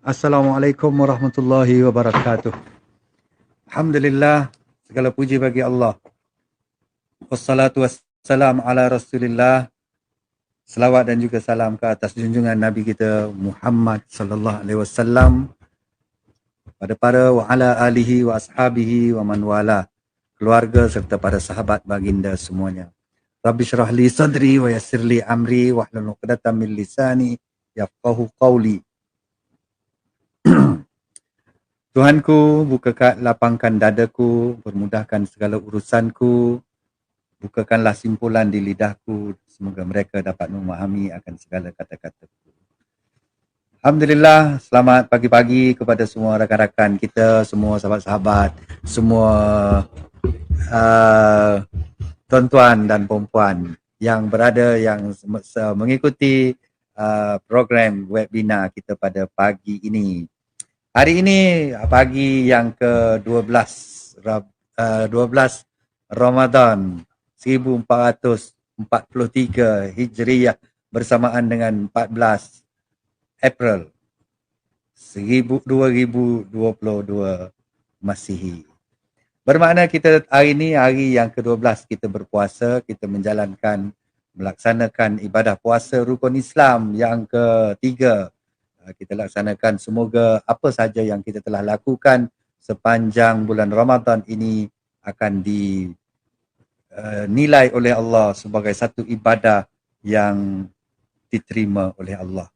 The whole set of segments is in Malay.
Assalamualaikum warahmatullahi wabarakatuh. Alhamdulillah, segala puji bagi Allah. Wassalatu wassalam ala Rasulillah. Selawat dan juga salam ke atas junjungan Nabi kita Muhammad sallallahu alaihi wasallam, pada para wa ala alihi wa ashabihi wa man wala, keluarga serta para sahabat baginda semuanya. Rabbi syrah li sadri wa yassir li amri wahlul 'uqdatam min lisani yafqahu qawli. Tuhanku, lapangkan dadaku, permudahkan segala urusanku, bukakanlah simpulan di lidahku, semoga mereka dapat memahami akan segala kata-kataku. Alhamdulillah, selamat pagi-pagi kepada semua rakan-rakan kita, semua sahabat-sahabat, semua tuan-tuan dan puan-puan yang berada, yang mengikuti program webinar kita pada pagi ini. Hari ini pagi yang ke-12 Ramadan 1443 Hijriyah bersamaan dengan 14 April 2022 Masihi. Bermakna kita hari ini hari yang ke-12 kita berpuasa, kita melaksanakan ibadah puasa rukun Islam yang ketiga. Kita laksanakan, semoga apa saja yang kita telah lakukan sepanjang bulan Ramadan ini akan dinilai oleh Allah sebagai satu ibadah yang diterima oleh Allah.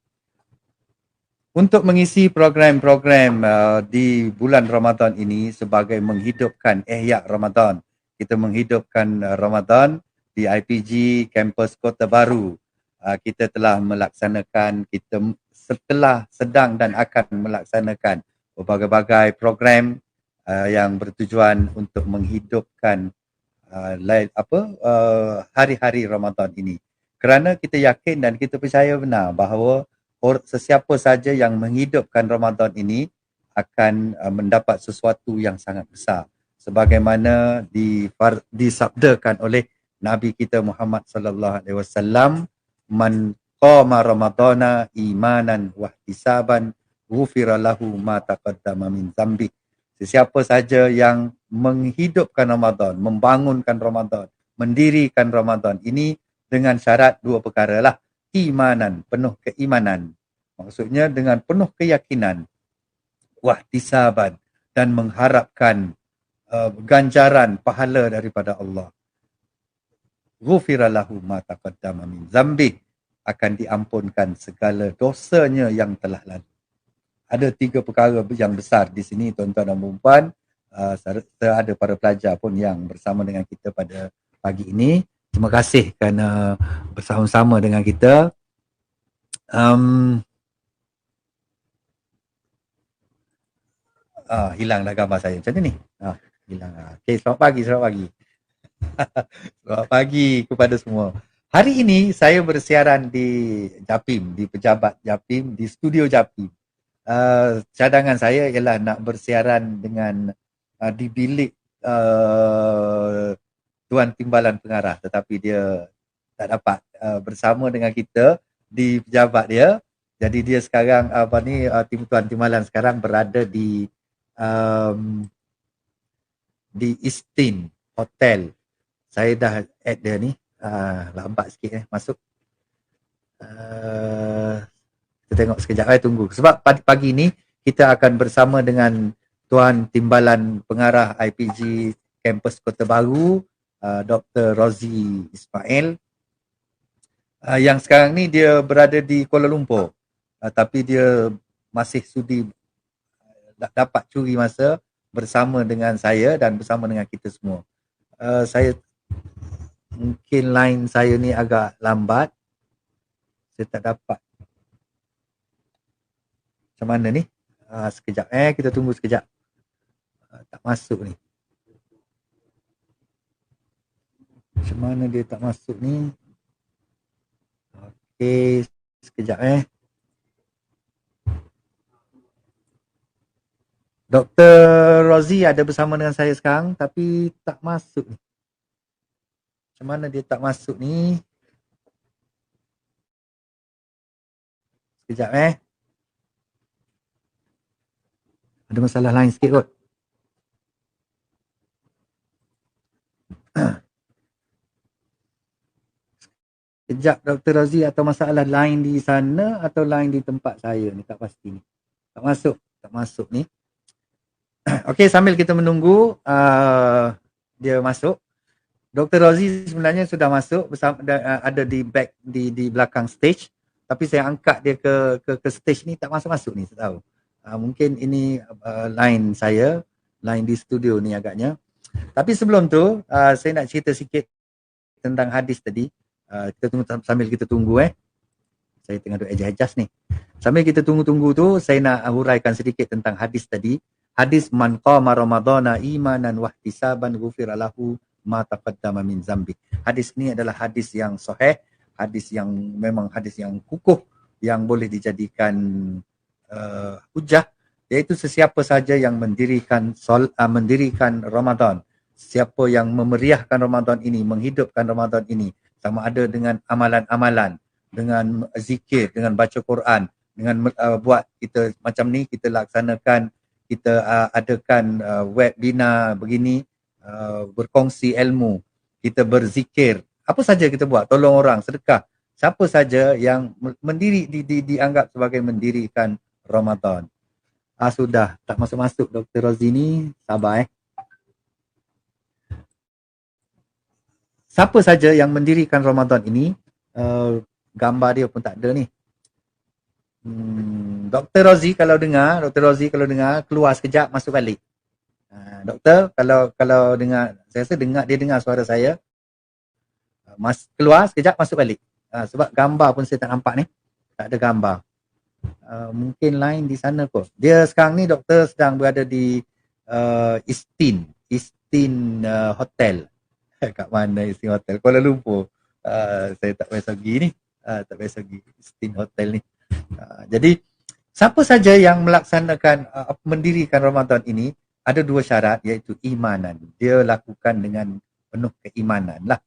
Untuk mengisi program-program di bulan Ramadan ini sebagai menghidupkan Ihya Ramadan, kita menghidupkan Ramadan di IPG Kampus Kota Baru. Kita telah melaksanakan, kita sedang dan akan melaksanakan berbagai-bagai program yang bertujuan untuk menghidupkan hari-hari Ramadan ini. Kerana kita yakin dan kita percaya benar bahawa sesiapa saja yang menghidupkan Ramadan ini akan mendapat sesuatu yang sangat besar. Sebagaimana disabdakan oleh Nabi kita Muhammad sallallahu alaihi wasallam, man qama ramadana imanan wa ihtisaban ghufira lahu ma taqaddama min dzambi. Sesiapa saja yang menghidupkan Ramadan, membangunkan Ramadan, mendirikan Ramadan ini dengan syarat dua perkara lah. Imanan, penuh keimanan. Maksudnya dengan penuh keyakinan. Wahtisaban, dan mengharapkan ganjaran pahala daripada Allah. Ghufira lahu ma taqaddama min dzambi, akan diampunkan segala dosanya yang telah lalu. Ada tiga perkara yang besar di sini, tuan-tuan dan puan-puan. Serta ada para pelajar pun yang bersama dengan kita pada pagi ini. Terima kasih kerana bersama-sama dengan kita. Hilang dah gambar saya. Macam mana ni? Hilang. Okay, selamat pagi. Selamat pagi kepada semua. Hari ini saya bersiaran di Japim, di Pejabat Japim, di studio Japim. Cadangan saya ialah nak bersiaran dengan di bilik Tuan Timbalan Pengarah, tetapi dia tak dapat bersama dengan kita di pejabat dia. Jadi dia sekarang Tuan Timbalan sekarang berada di Eastin Hotel. Saya dah add dia ni. Lambat sikit masuk. Kita tengok sekejap, tunggu. Sebab pagi ni kita akan bersama dengan Tuan Timbalan Pengarah IPG Kampus Kota Baru, Dr. Rozi Ismail. Yang sekarang ni dia berada di Kuala Lumpur. Tapi dia masih sudi dapat curi masa bersama dengan saya dan bersama dengan kita semua. Saya mungkin line saya ni agak lambat. Saya tak dapat. Macam mana ni? Sekejap kita tunggu sekejap. Tak masuk ni. Macam mana dia tak masuk ni? Okey, sekejap Dr. Rozi ada bersama dengan saya sekarang tapi tak masuk ni. Macam mana dia tak masuk ni? Sekejap Ada masalah lain sikit kot. Kejap Dr. Razi, atau masalah lain di sana atau lain di tempat saya ni, tak pasti ni. Tak masuk ni. Okey, sambil kita menunggu dia masuk. Dr. Razi sebenarnya sudah masuk bersama, ada di back di belakang stage, tapi saya angkat dia ke stage ni tak masuk ni, saya tahu. Mungkin ini line saya, line di studio ni agaknya. Tapi sebelum tu saya nak cerita sikit tentang hadis tadi. Kita tunggu sambil kita tunggu Saya tengah duk adjust ni. Sambil kita tunggu-tunggu tu, saya nak huraikan sedikit tentang hadis tadi. Hadis man qama ramadhana imanan wa ihtisaban ghufira lahu ma taqaddama min zambi. Hadis ni adalah hadis yang sahih, hadis yang memang hadis yang kukuh, yang boleh dijadikan hujah, iaitu sesiapa saja yang mendirikan Ramadan, siapa yang memeriahkan Ramadan ini, menghidupkan Ramadan ini, sama ada dengan amalan-amalan, dengan zikir, dengan baca Quran, dengan buat kita macam ni, kita laksanakan, kita adakan webinar begini, berkongsi ilmu, kita berzikir, apa saja kita buat, tolong orang, sedekah, siapa saja yang dianggap sebagai mendirikan Ramadan. Sudah tak masuk-masuk Dr. Rozini, sabar Siapa saja yang mendirikan Ramadan ini, gambar dia pun tak ada ni. Dr. Rozi kalau dengar, keluar sekejap, masuk balik. Doktor, kalau dengar, saya rasa dia dengar suara saya. Keluar sekejap, masuk balik. Sebab gambar pun saya tak nampak ni. Tak ada gambar. Mungkin lain di sana kot. Dia sekarang ni doktor sedang berada di Istin Hotel. Kat mana Istin Hotel? Kuala Lumpur. Saya tak biasa pergi ni. Tak biasa pergi Istin Hotel ni. Jadi siapa saja yang melaksanakan mendirikan Ramadan ini, ada dua syarat, iaitu imanan. Dia lakukan dengan penuh keimanan lah.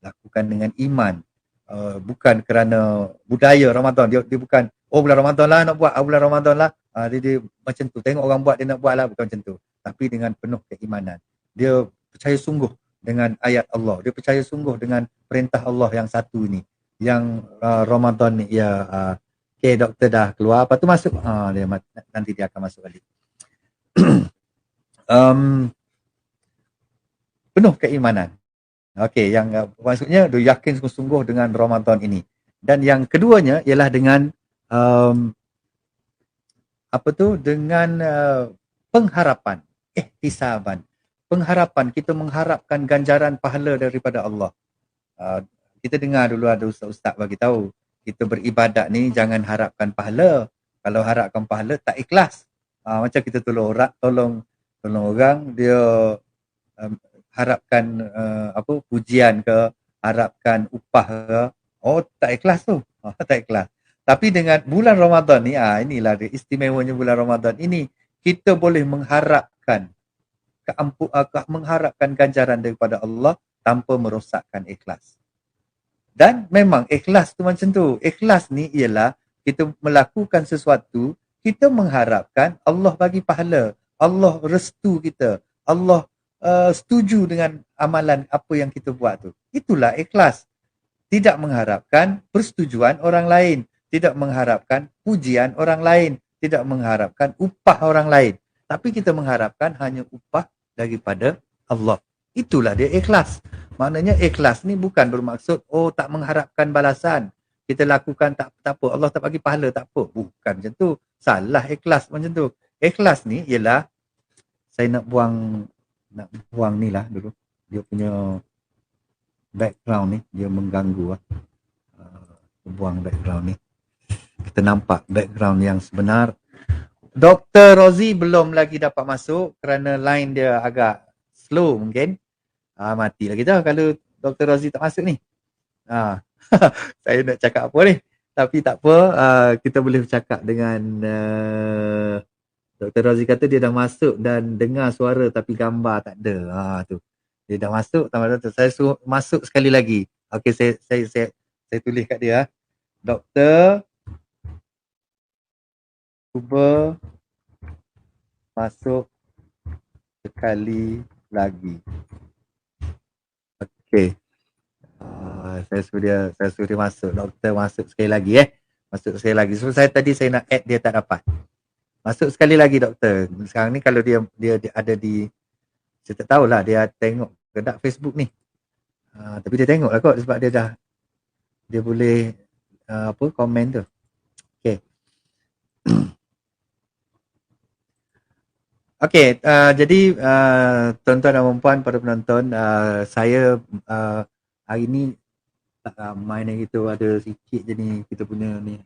Lakukan dengan iman. Bukan kerana budaya Ramadan. Dia bukan, bulan Ramadan lah nak buat, bulan Ramadan lah. Dia macam tu. Tengok orang buat, dia nak buat lah. Bukan macam tu. Tapi dengan penuh keimanan. Dia percaya sungguh dengan ayat Allah. Dia percaya sungguh dengan perintah Allah yang satu ni. Yang Ramadan ni, okay, doktor dah keluar. Lepas tu masuk. Nanti dia akan masuk balik. Penuh keimanan. Okey, yang maksudnya dia yakin sungguh-sungguh dengan Ramadan ini. Dan yang keduanya ialah dengan dengan pengharapan, ihtisaban. Pengharapan, kita mengharapkan ganjaran pahala daripada Allah. Kita dengar dulu ada ustaz-ustaz bagi tahu, kita beribadat ni jangan harapkan pahala. Kalau harapkan pahala tak ikhlas. Macam kita tolong orang, dia harapkan pujian ke, harapkan upah ke, tak ikhlas tu. Tak ikhlas. Tapi dengan bulan Ramadan ni, inilah dia istimewanya bulan Ramadan ini, kita boleh mengharapkan ganjaran daripada Allah tanpa merosakkan ikhlas. Dan memang ikhlas tu macam tu. Ikhlas ni ialah kita melakukan sesuatu, kita mengharapkan Allah bagi pahala, Allah restu kita, Allah setuju dengan amalan apa yang kita buat tu. Itulah ikhlas. Tidak mengharapkan persetujuan orang lain, tidak mengharapkan pujian orang lain, tidak mengharapkan upah orang lain. Tapi kita mengharapkan hanya upah daripada Allah. Itulah dia ikhlas. Maknanya ikhlas ni bukan bermaksud tak mengharapkan balasan. Kita lakukan tak apa, Allah tak bagi pahala tak apa. Bukan macam tu. Salah ikhlas macam tu. Ikhlas ni ialah saya nak buang ni lah dulu. Dia punya background ni, dia mengganggu buang background ni. Kita nampak background yang sebenar. Dr. Rozi belum lagi dapat masuk kerana line dia agak slow mungkin. Matilah kita kalau Dr. Rozi tak masuk ni. Saya nak cakap apa ni? Tapi tak apa, kita boleh bercakap dengan Dr. Rozi kata dia dah masuk dan dengar suara tapi gambar tak ada. Tu. Dia dah masuk, saya suruh masuk sekali lagi. Okey, saya tulis kat dia. Doktor Cuba masuk sekali lagi. Okey. Saya suruh masuk. Doktor masuk sekali lagi Masuk sekali lagi. So saya nak add dia tak dapat. Masuk sekali lagi doktor. Sekarang ni kalau dia ada di, saya tak tahulah dia tengok ke tak Facebook ni. Tapi dia tengok lah kot sebab dia boleh komen tu. Okey. Okey, jadi tuan-tuan dan puan para penonton, saya hari ni tak ramai ni, kita ada sikit je ni kita punya ni.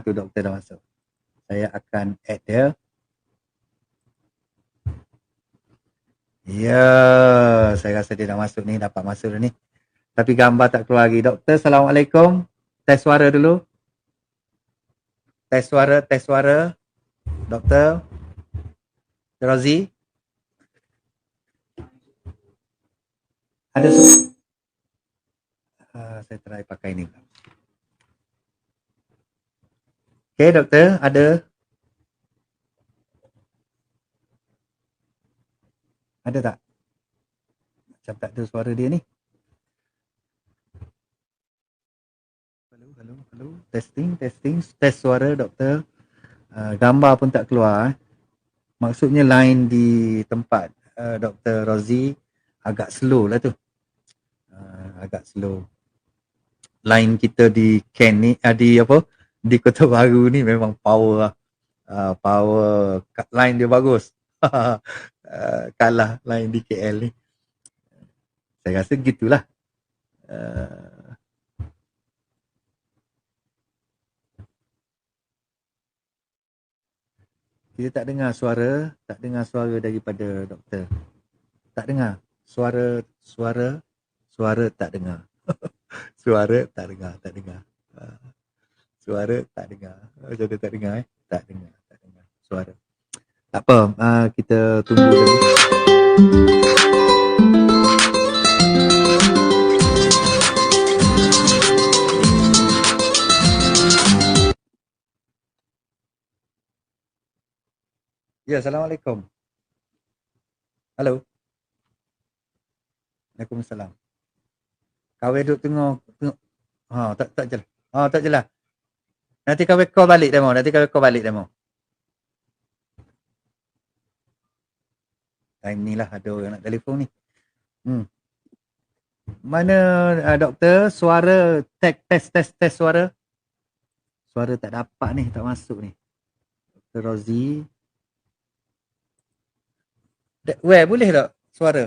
Tu doktor dah masuk. Saya akan add dia. Ya, saya rasa dia dah masuk ni, dapat masuk dah ni. Tapi gambar tak keluar lagi. Doktor, Assalamualaikum. Tes suara dulu. Tes suara. Doktor Rozi. Ada saya try pakai ni. Okey, doktor, ada tak? Macam tak ada suara dia ni. Hello. Testing. Test suara, doktor. Gambar pun tak keluar. Maksudnya line di tempat Dr. Rozi agak slow lah tu. Agak slow. Line kita di Ken ni, di Kota Baru ni memang power lah. Power line dia bagus. Kalah line di KL ni. Saya rasa gitulah. Kita tak dengar suara daripada doktor. Tak dengar. Suara tak dengar. Suara tak dengar. Suara tak dengar. Macam tu tak dengar Tak dengar. Suara. Tak apa, kita tunggu dulu. Ya, Assalamualaikum. Halo. Waalaikumsalam. Kau duduk tengok. Tak jelas. Tak jelas. Nanti kau call balik demo. Time ni lah ada orang nak telefon ni. Mana doktor? Suara test suara. Suara tak dapat ni, tak masuk ni. Dr. Rozi. Weh, boleh tak suara?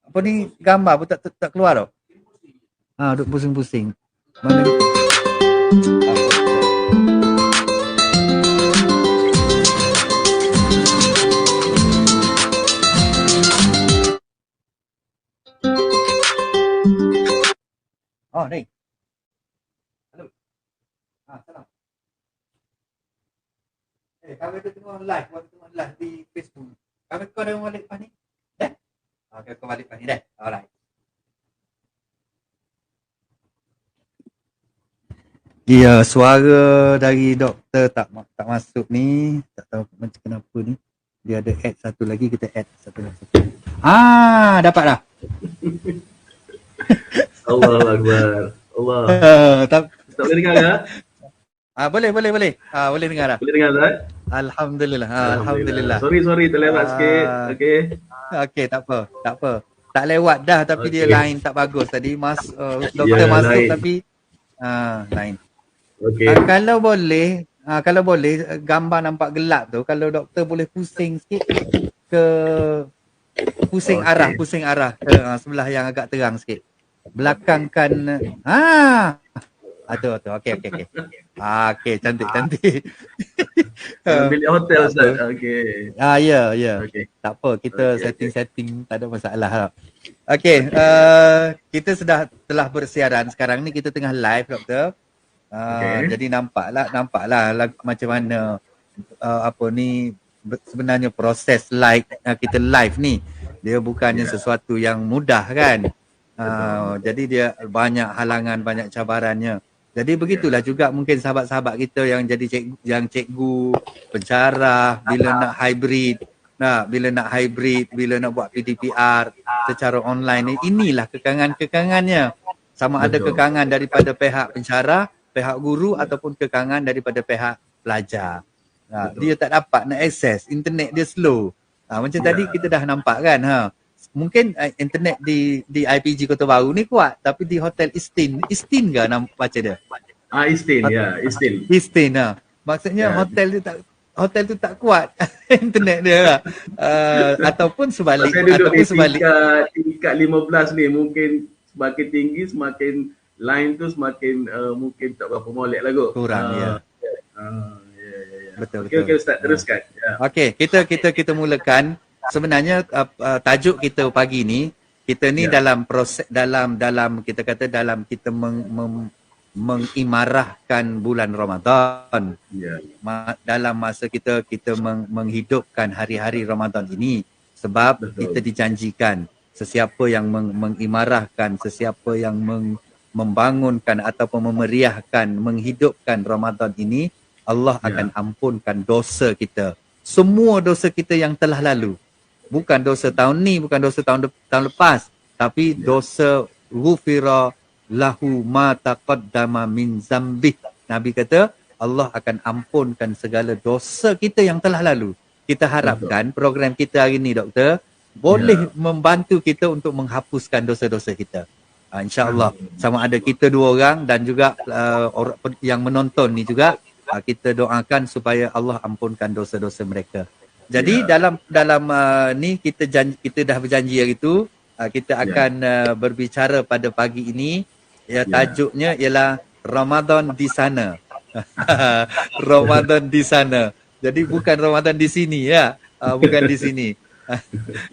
Apa ni gambar pun tak keluar tau. Duk pusing-pusing. Mana ni? Ni. Halo. Salam. Kami tu tengok live, di Facebook. Kami kau dah balik lepas ni? Dah? Kau balik lepas ni dah? Alright. Ya, suara dari doktor tak masuk ni. Tak tahu macam kenapa ni. Dia ada add satu lagi, kita add satu lagi. Dapat dah. Allahu Akbar. Allah. Tak boleh dengar ke? Boleh. Boleh dengar dah. Boleh dengar tak? Alhamdulillah. Sorry terlewat sikit. Okey, tak apa. Tak lewat dah tapi dia line tak bagus tadi. Doktor masuk line. Tapi line. Okey. Kalau boleh gambar nampak gelap tu, kalau doktor boleh pusing sikit ke pusing arah ke sebelah yang agak terang sikit. Belakang kan tu. Okey. Okey, cantik. Bilik hotel Ustaz. Okey. Ya. Okay. Tak apa, kita setting tak ada masalah. Okey, kita telah bersiaran. Sekarang ni kita tengah live, doktor. Jadi nampaklah macam mana sebenarnya proses kita live ni. Dia bukannya sesuatu yang mudah kan. Jadi dia banyak halangan, banyak cabarannya. Jadi begitulah juga mungkin sahabat-sahabat kita yang jadi cikgu, pensyarah, bila nak hybrid, bila nak buat PDPR secara online ni, inilah kekangan-kekangannya. Sama ada kekangan daripada pihak pensyarah, pihak guru ataupun kekangan daripada pihak pelajar. Dia tak dapat nak akses, internet dia slow. Macam tadi kita dah nampak kan, mungkin internet di IPG Kota Baru ni kuat, tapi di Hotel Istin ke nama baca dia? Istin, Istin. Istin, maksudnya hotel tu tak kuat internet dia, ataupun sebalik. Saya duduk di tingkat 15 ni, mungkin semakin tinggi semakin line tu semakin mungkin tak berapa molek lah kot. Kurang, ya. Betul. Okay, Ustaz, teruskan. Okey, kita mulakan. Sebenarnya tajuk kita pagi ni, kita ni dalam proses dalam kita kata dalam kita mengimarahkan bulan Ramadan. Dalam masa kita menghidupkan hari-hari Ramadan ini, sebab kita dijanjikan sesiapa yang mengimarahkan, sesiapa yang membangunkan ataupun memeriahkan, menghidupkan Ramadan ini, Allah akan ampunkan dosa kita. Semua dosa kita yang telah lalu. Bukan dosa tahun ni, bukan dosa tahun lepas, tapi dosa ghufira lahu ma taqaddama min zambih. Nabi kata Allah akan ampunkan segala dosa kita yang telah lalu. Kita harapkan program kita hari ni, doktor, boleh membantu kita untuk menghapuskan dosa-dosa kita. InsyaAllah. Sama ada kita 2 orang dan juga orang yang menonton ni juga, kita doakan supaya Allah ampunkan dosa-dosa mereka. Jadi dalam ni kita dah berjanji hari tu, kita akan berbicara pada pagi ini. Tajuknya ialah Ramadan di sana. Ramadan di sana. Jadi bukan Ramadan di sini, ya. Bukan di sini.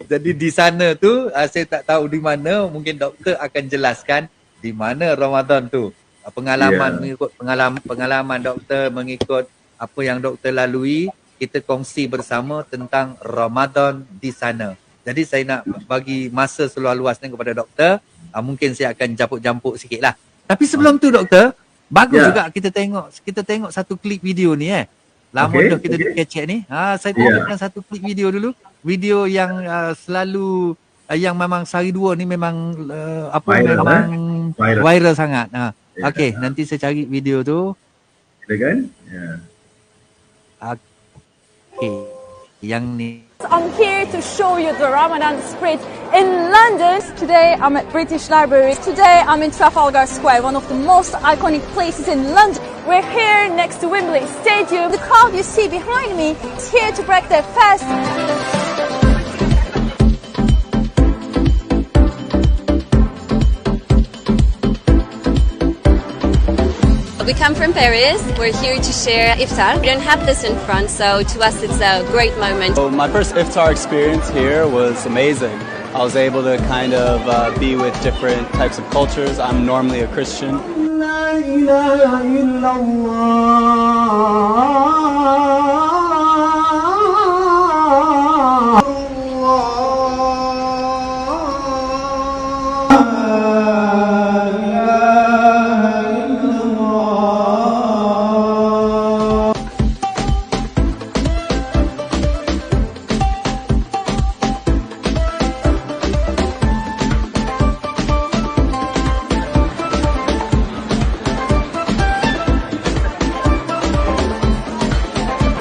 Jadi di sana tu saya tak tahu di mana, mungkin doktor akan jelaskan di mana Ramadan tu. Mengikut pengalaman doktor, mengikut apa yang doktor lalui, kita kongsi bersama tentang Ramadan di sana. Jadi saya nak bagi masa seluas-luasnya kepada doktor. Mungkin saya akan jampuk-jampuk sikit lah. Tapi sebelum tu doktor, bagus juga kita tengok satu klip video ni. Lama dah kita kecek ni. Saya tengokkan satu klip video dulu. Video yang selalu yang memang sehari dua ni memang viral sangat. Okey, nanti saya cari video tu. Ada kan? Okay. Yang ni. I'm here to show you the Ramadan spirit in London. Today I'm at British Library. Today I'm in Trafalgar Square, one of the most iconic places in London. We're here next to Wembley Stadium. The crowd you see behind me is here to break their fast. We come from Paris. We're here to share iftar. We don't have this in France, so to us it's a great moment. So my first iftar experience here was amazing. I was able to kind of be with different types of cultures. I'm normally a Christian. La ilaha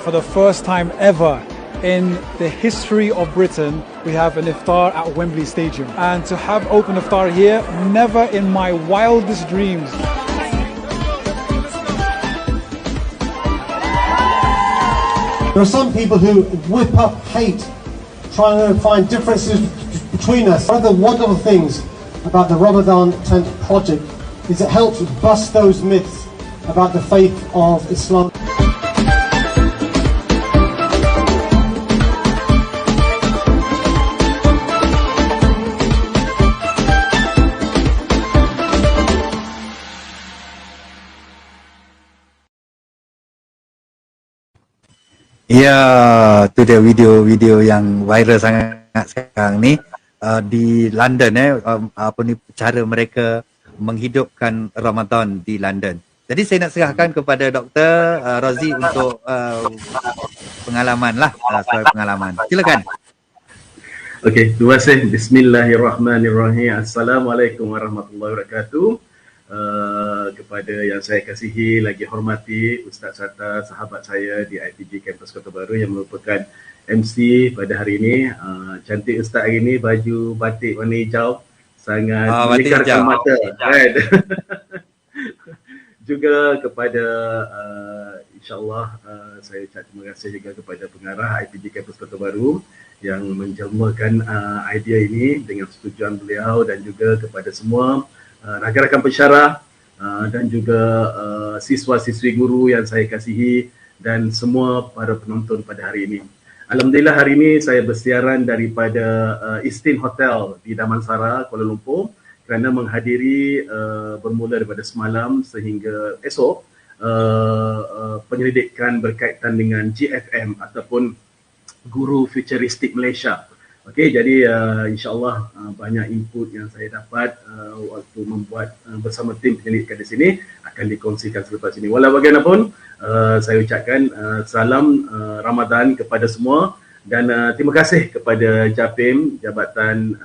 For the first time ever in the history of Britain, we have an iftar at Wembley Stadium. And to have open iftar here, never in my wildest dreams. There are some people who whip up hate, trying to find differences between us. One of the wonderful things about the Ramadan Tent Project is it helps bust those myths about the faith of Islam. Ya, tu dia video yang viral sangat sekarang ni di London, cara mereka menghidupkan Ramadan di London. Jadi saya nak serahkan kepada Dr. Razi untuk pengalaman lah, soal pengalaman. Silakan. Okey, terima kasih. Bismillahirrahmanirrahim. Assalamualaikum warahmatullahi wabarakatuh. Kepada yang saya kasihi, lagi hormati Ustaz Sata, sahabat saya di IPG Kampus Kota Baru yang merupakan MC pada hari ini. Cantik Ustaz hari ini, baju batik warna hijau, sangat menyegarkan mata. Right? Juga kepada insyaAllah saya ucap terima kasih juga kepada pengarah IPG Kampus Kota Baru yang menjelmakan idea ini dengan persetujuan beliau, dan juga kepada semua rakan-rakan pensyarah dan juga siswa-siswi guru yang saya kasihi dan semua para penonton pada hari ini. Alhamdulillah hari ini saya bersiaran daripada Istin Hotel di Damansara, Kuala Lumpur, kerana menghadiri bermula daripada semalam sehingga esok penyelidikan berkaitan dengan GFM ataupun Guru Futuristik Malaysia. Okey, jadi insyaAllah banyak input yang saya dapat waktu membuat bersama tim penyelidikan di sini akan dikongsikan selepas ini. Walau bagaimanapun, saya ucapkan salam Ramadan kepada semua, dan terima kasih kepada JAPIM, Jabatan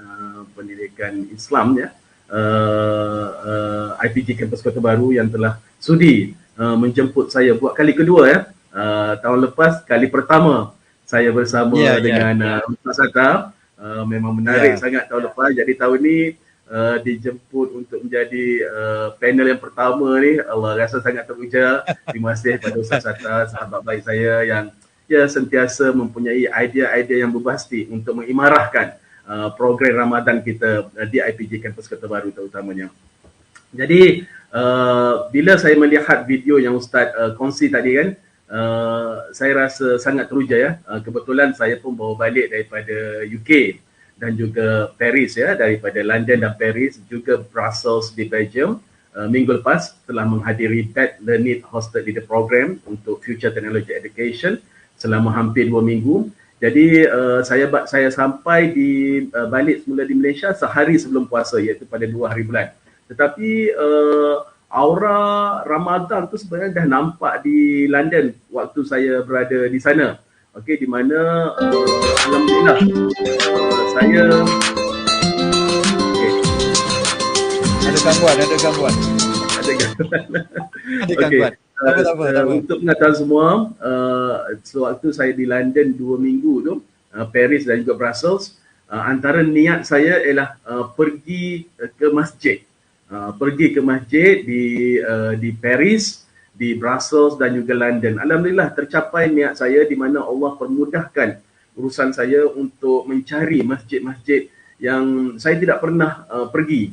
Pendidikan Islam ya, IPG Kampus Kota Baru yang telah sudi menjemput saya buat kali kedua ya. Tahun lepas kali pertama saya bersama dengan Ustaz Sata. Memang menarik sangat tahun lepas. Jadi tahun ni dijemput untuk menjadi panel yang pertama ni. Allah rasa sangat teruja. Terima kasih kepada Ustaz Sata, sahabat baik saya yang sentiasa mempunyai idea-idea yang berbasti untuk mengimarahkan program Ramadan kita di IPG Kampus Kota Baru terutamanya. Jadi bila saya melihat video yang Ustaz kongsi tadi kan, saya rasa sangat teruja ya. Kebetulan saya pun bawa balik daripada UK dan juga Paris ya, daripada London dan Paris, juga Brussels di Belgium. Minggu lepas telah menghadiri Beth Learnit hosted leader program untuk Future Technology Education selama hampir 2 minggu. Jadi saya sampai di balik semula di Malaysia sehari sebelum puasa, iaitu pada 2 hari bulan. Tetapi aura Ramadan tu sebenarnya dah nampak di London waktu saya berada di sana. Okey, di mana alhamdulillah saya ada gangguan. Okey. Untuk pengetahuan semua, sewaktu saya di London 2 minggu tu, Paris dan juga Brussels, antara niat saya ialah pergi ke masjid. Pergi ke masjid di Paris, di Brussels dan juga London. Alhamdulillah tercapai niat saya, di mana Allah permudahkan urusan saya untuk mencari masjid-masjid yang saya tidak pernah pergi,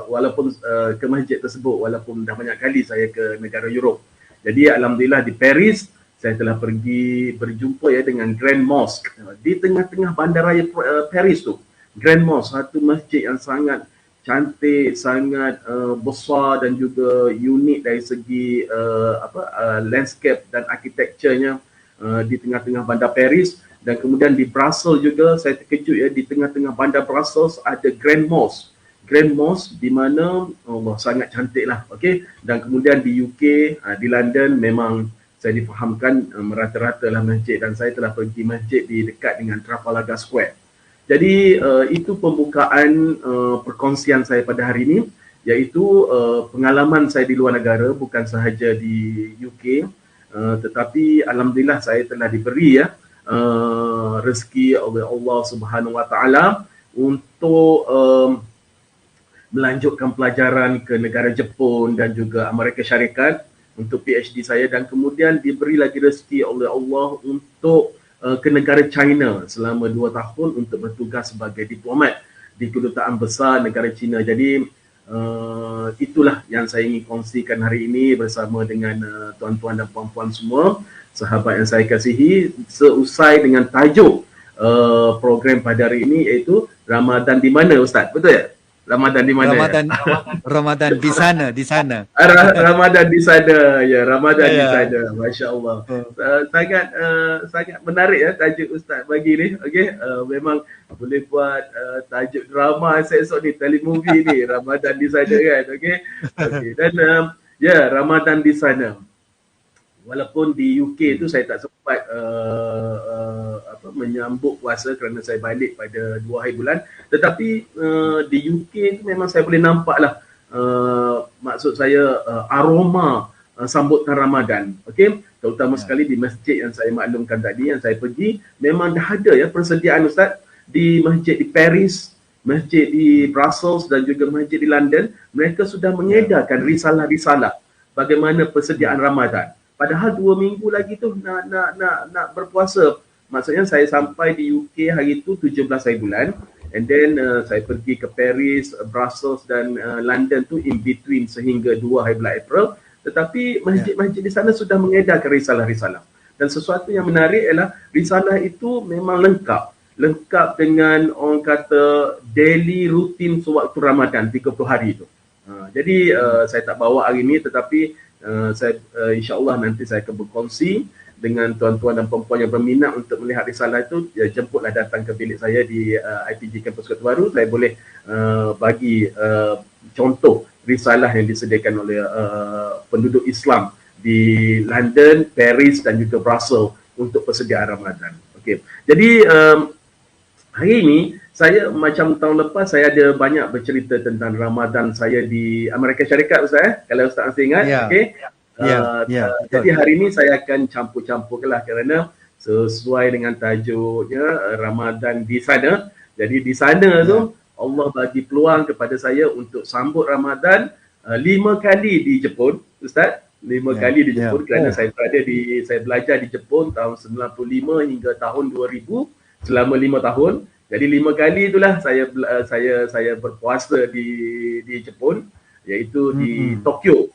walaupun ke masjid tersebut, walaupun dah banyak kali saya ke negara Europe. Jadi alhamdulillah di Paris saya telah pergi berjumpa ya dengan Grand Mosque di tengah-tengah bandaraya Paris tu. Grand Mosque, satu masjid yang sangat cantik, sangat besar dan juga unik dari segi landscape dan arkitekturnya di tengah-tengah bandar Paris. Dan kemudian di Brussels juga saya terkejut ya, di tengah-tengah bandar Brussels ada Grand Mosque. Grand Mosque di mana sangat cantik lah. Okay? Dan kemudian di UK, di London memang saya difahamkan merata-rata lah masjid, dan saya telah pergi masjid di dekat dengan Trafalgar Square. Jadi itu pembukaan perkongsian saya pada hari ini, iaitu pengalaman saya di luar negara, bukan sahaja di UK, tetapi alhamdulillah saya telah diberi ya rezeki oleh Allah Subhanahu Wa Taala untuk melanjutkan pelajaran ke negara Jepun dan juga Amerika Syarikat untuk PhD saya, dan kemudian diberi lagi rezeki oleh Allah untuk ke negara China selama 2 tahun untuk bertugas sebagai diplomat di kedutaan besar negara China. Jadi itulah yang saya ingin kongsikan hari ini bersama dengan tuan-tuan dan puan-puan semua, sahabat yang saya kasihi, seusai dengan tajuk program pada hari ini, iaitu Ramadan di mana, Ustaz? Betul ya? Ramadan di mana? Ramadan di sana. Ramadan di sana. Ya, Ramadan di sana. Masya-Allah. Sangat menarik ya tajuk Ustaz bagi ni. Okey, memang boleh buat tajuk drama esok ni, telemovie ni, Ramadan di sana kan. Okey. Dan Ya, Ramadan di sana. Walaupun di UK tu saya tak sempat menyambut puasa kerana saya balik pada 2 hari bulan, tetapi di UK tu memang saya boleh nampaklah maksud saya aroma sambutan Ramadan. Okey, terutama sekali di masjid yang saya maklumkan tadi yang saya pergi, memang dah ada ya persediaan Ustaz di masjid di Paris, masjid di Brussels dan juga masjid di London. Mereka sudah mengedarkan risalah-risalah bagaimana persediaan Ramadan. Padahal 2 minggu lagi tu nak berpuasa. Maksudnya saya sampai di UK hari tu 17 hari bulan, and then saya pergi ke Paris, Brussels dan London tu in between sehingga 2 hari bulan April. Tetapi masjid-masjid di sana sudah mengedarkan risalah-risalah. Dan sesuatu yang menarik ialah risalah itu memang lengkap dengan orang kata daily rutin sewaktu Ramadan 30 hari itu. Jadi saya tak bawa hari ni, tetapi saya insya-Allah nanti saya akan berkongsi dengan tuan-tuan dan puan-puan yang berminat untuk melihat risalah itu. Jemputlah datang ke bilik saya di IPG Kampus Kota Baru. Saya boleh bagi contoh risalah yang disediakan oleh penduduk Islam di London, Paris dan juga Brussels untuk persediaan Ramadan. Okey. Jadi hari ini saya macam tahun lepas saya ada banyak bercerita tentang Ramadan saya di Amerika Syarikat, Ustaz, kalau Ustaz masih ingat. Okey. Jadi hari ini saya akan campur-campurkanlah kerana sesuai dengan tajuknya Ramadan di sana. Jadi di sana tu Allah bagi peluang kepada saya untuk sambut Ramadan 5 kali di Jepun, Ustaz. 5 kali di Jepun kerana saya belajar di Jepun tahun 95 hingga tahun 2000 selama 5 tahun. Jadi 5 kali itulah saya berpuasa di Jepun, iaitu di Tokyo.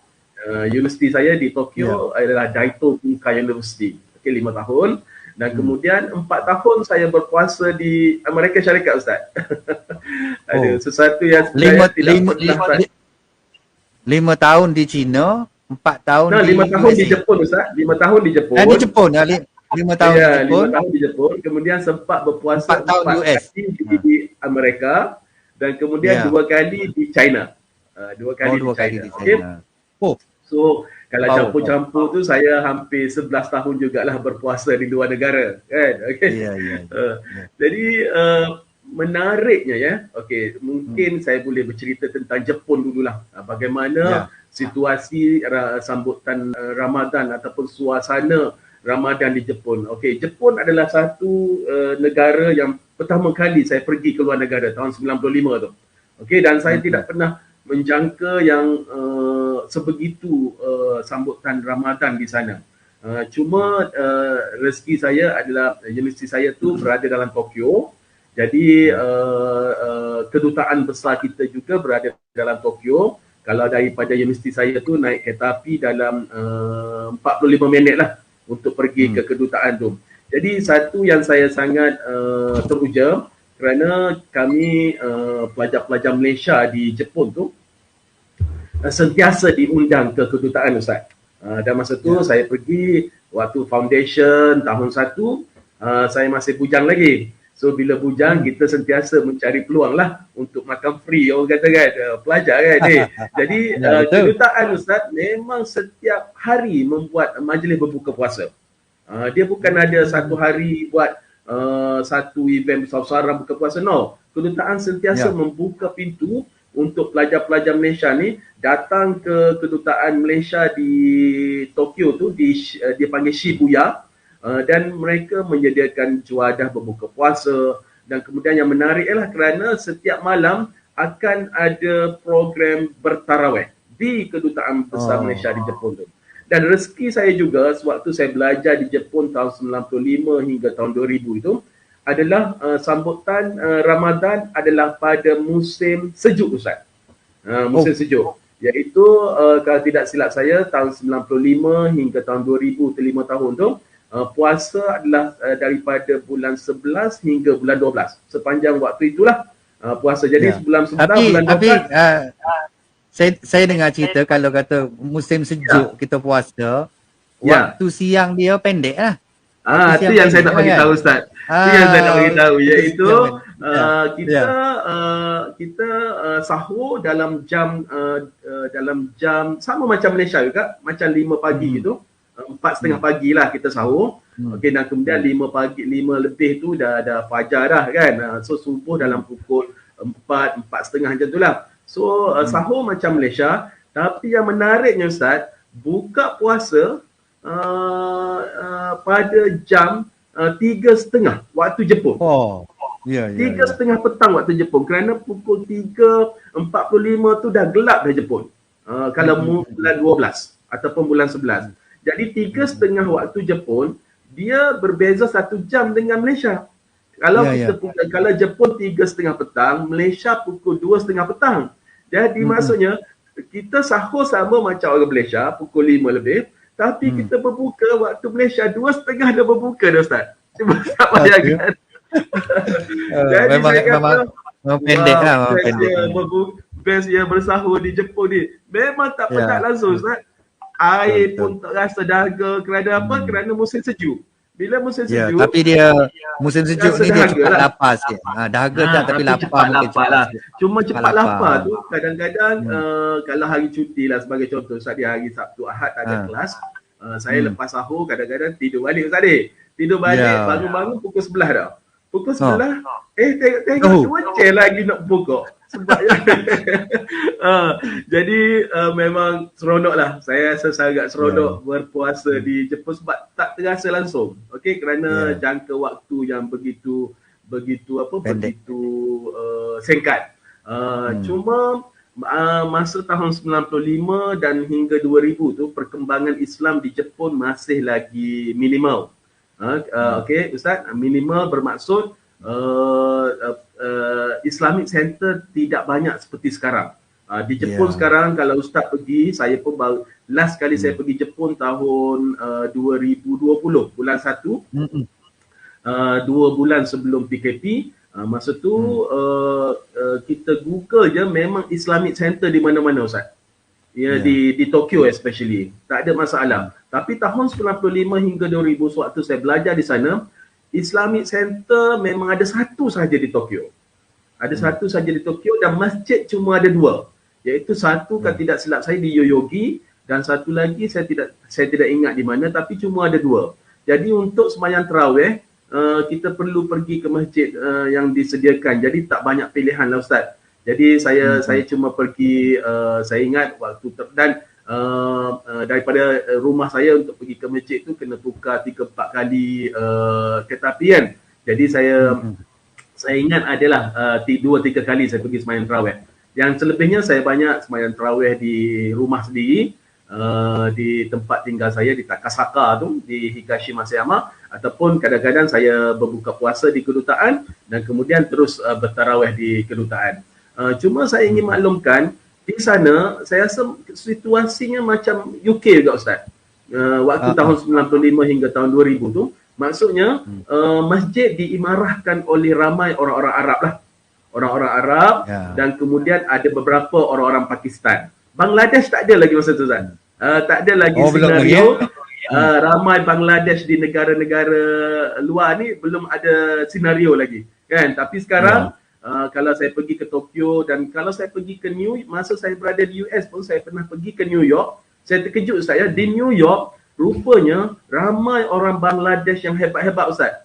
Universiti saya di Tokyo adalah Daito Bunkai University. Okey, 5 tahun. Dan kemudian 4 tahun saya berpuasa di Amerika Syarikat, Ustaz. Ada sesuatu yang saya tidak pernah. 5 tahun di China, 4 tahun di 5 tahun di Jepun, Ustaz. 5 tahun di Jepun. Di Jepun, 5 tahun di Jepun. 5 tahun di Jepun. Kemudian sempat berpuasa 4 tahun di US. Di Amerika. Dan kemudian 2 kali di China. 2 kali di China. Okay? So, kalau campur-campur tu saya hampir 11 tahun jugalah berpuasa di 2 negara. Kan? Okay? Jadi, menariknya ya. Okey, mungkin saya boleh bercerita tentang Jepun dululah. Bagaimana situasi sambutan Ramadan ataupun suasana Ramadan di Jepun. Okey, Jepun adalah satu negara yang pertama kali saya pergi ke luar negara tahun 95 tu. Okey, dan saya tidak pernah menjangka yang sebegitu sambutan Ramadan di sana. Cuma rezeki saya adalah universiti saya tu berada dalam Tokyo. Jadi kedutaan besar kita juga berada dalam Tokyo. Kalau daripada universiti saya tu naik kereta api dalam 45 minit lah untuk pergi ke kedutaan tu. Jadi satu yang saya sangat teruja kerana kami pelajar-pelajar Malaysia di Jepun tu sentiasa diundang ke kedutaan, Ustaz. Dan masa tu saya pergi waktu foundation tahun 1, saya masih bujang lagi. So bila bujang kita sentiasa mencari peluang lah untuk makan free, orang kata kan, pelajar kan. Jadi kedutaan, Ustaz, memang setiap hari membuat majlis berbuka puasa. Dia bukan ada satu hari buat satu event besar-besaran buka puasa, no. Kedutaan sentiasa membuka pintu untuk pelajar-pelajar Malaysia ni datang ke kedutaan Malaysia di Tokyo tu, dia panggil Shibuya, dan mereka menyediakan juadah berbuka puasa. Dan kemudian yang menarik ialah kerana setiap malam akan ada program bertarawih di kedutaan besar Malaysia di Jepun tu. Dan rezeki saya juga sewaktu saya belajar di Jepun tahun 95 hingga tahun 2000 itu adalah sambutan Ramadan adalah pada musim sejuk, Ustaz. Musim sejuk. Iaitu kalau tidak silap saya tahun 95 hingga tahun 2000, 5 tahun tu puasa adalah daripada bulan 11 hingga bulan 12. Sepanjang waktu itulah puasa. Jadi bulan 11, bulan 12. Saya dengar cerita kalau kata musim sejuk kita puasa, waktu siang dia pendek lah. Itu yang saya nak bagi tahu, Ustaz. Itu yang saya nak bagi tahu, iaitu Kita sahur dalam jam sama macam Malaysia juga, macam 5 pagi gitu. 4:30 pagi lah kita sahur. Okey, dan kemudian 5 lebih tu dah fajar dah kan. So subuh dalam pukul 4:30 macam tu lah. So sahur macam Malaysia, tapi yang menariknya Ustaz, buka puasa pada jam 3:30 waktu Jepun. Ya. 3:30 petang waktu Jepun, kerana pukul 3:45 tu dah gelap dah Jepun. Kalau bulan 12 ataupun bulan 11. Jadi 3:30 waktu Jepun, dia berbeza 1 jam dengan Malaysia. Kalau kalau Jepun 3:30 petang, Malaysia pukul 2:30 petang. Jadi maksudnya kita sahur sama macam orang Malaysia pukul 5 lebih, tapi kita berbuka waktu Malaysia 2:30 dah berbuka dah Ustaz. Cuba tak bayangkan. Jadi memang pendek lah. Best yang bersahur di Jepun ni. Memang tak penat langsung Ustaz. Air pun tak rasa dahaga. Kerana apa? Kerana musim sejuk. Bila musim sejuk, tapi dia musim sejuk ni dia cepat lapar sikit. Dahaga tapi lapar cepat lah. Cuma cepat lapar tu kadang-kadang kalau hari cuti lah, sebagai contoh Ustaz, di hari Sabtu Ahad tak ada kelas, saya lepas sahur kadang-kadang tidur balik Ustaz ni. Tidur balik, bangun-bangun pukul 11 dah. Pukul 11, tengok cuaca lagi nak buka. Sebab jadi memang seronok lah. Saya sangat seronok berpuasa di Jepun sebab tak terasa langsung. Okey, kerana jangka waktu yang begitu singkat. Cuma masa tahun 95 dan hingga 2000 tu perkembangan Islam di Jepun masih lagi minimal. Okey Ustaz, minimal bermaksud Islamic Center tidak banyak seperti sekarang. Di Jepun sekarang kalau Ustaz pergi, saya pun baru last kali saya pergi Jepun tahun 2020 bulan 1, 2 bulan sebelum PKP. Masa tu kita Google je, memang Islamic Center di mana-mana Ustaz. Di Tokyo especially. Tak ada masalah. Tapi tahun 95 hingga 2000 sewaktu saya belajar di sana, Islamic Center memang ada satu sahaja di Tokyo. Ada satu sahaja di Tokyo dan masjid cuma ada 2. Iaitu satu kalau tidak silap saya di Yoyogi dan satu lagi saya tidak ingat di mana, tapi cuma ada 2. Jadi untuk sembahyang tarawih kita perlu pergi ke masjid yang disediakan. Jadi tak banyak pilihan lah Ustaz. Jadi saya cuma pergi, saya ingat waktu dan daripada rumah saya untuk pergi ke masjid tu kena tukar 3-4 kali kereta api kan. Jadi saya ingat adalah 2-3 kali saya pergi sembahyang tarawih. Yang selebihnya saya banyak sembahyang tarawih di rumah sendiri, di tempat tinggal saya di Takasaka tu, di Higashiyama, ataupun kadang-kadang saya berbuka puasa di kedutaan dan kemudian terus bertarawih di kedutaan. Cuma saya ingin maklumkan, di sana saya rasa situasinya macam UK juga Ustaz. Waktu tahun 95 hingga tahun 2000 tu, maksudnya masjid diimarahkan oleh ramai orang-orang Arab lah. Orang-orang Arab dan kemudian ada beberapa orang-orang Pakistan. Bangladesh tak ada lagi masa tu Ustaz. Tak ada lagi senario. Ramai Bangladesh di negara-negara luar ni belum ada senario lagi. Kan? Tapi sekarang kalau saya pergi ke Tokyo dan kalau saya pergi ke masa saya berada di US pun saya pernah pergi ke New York. Saya terkejut Ustaz ya, di New York rupanya ramai orang Bangladesh yang hebat-hebat Ustaz.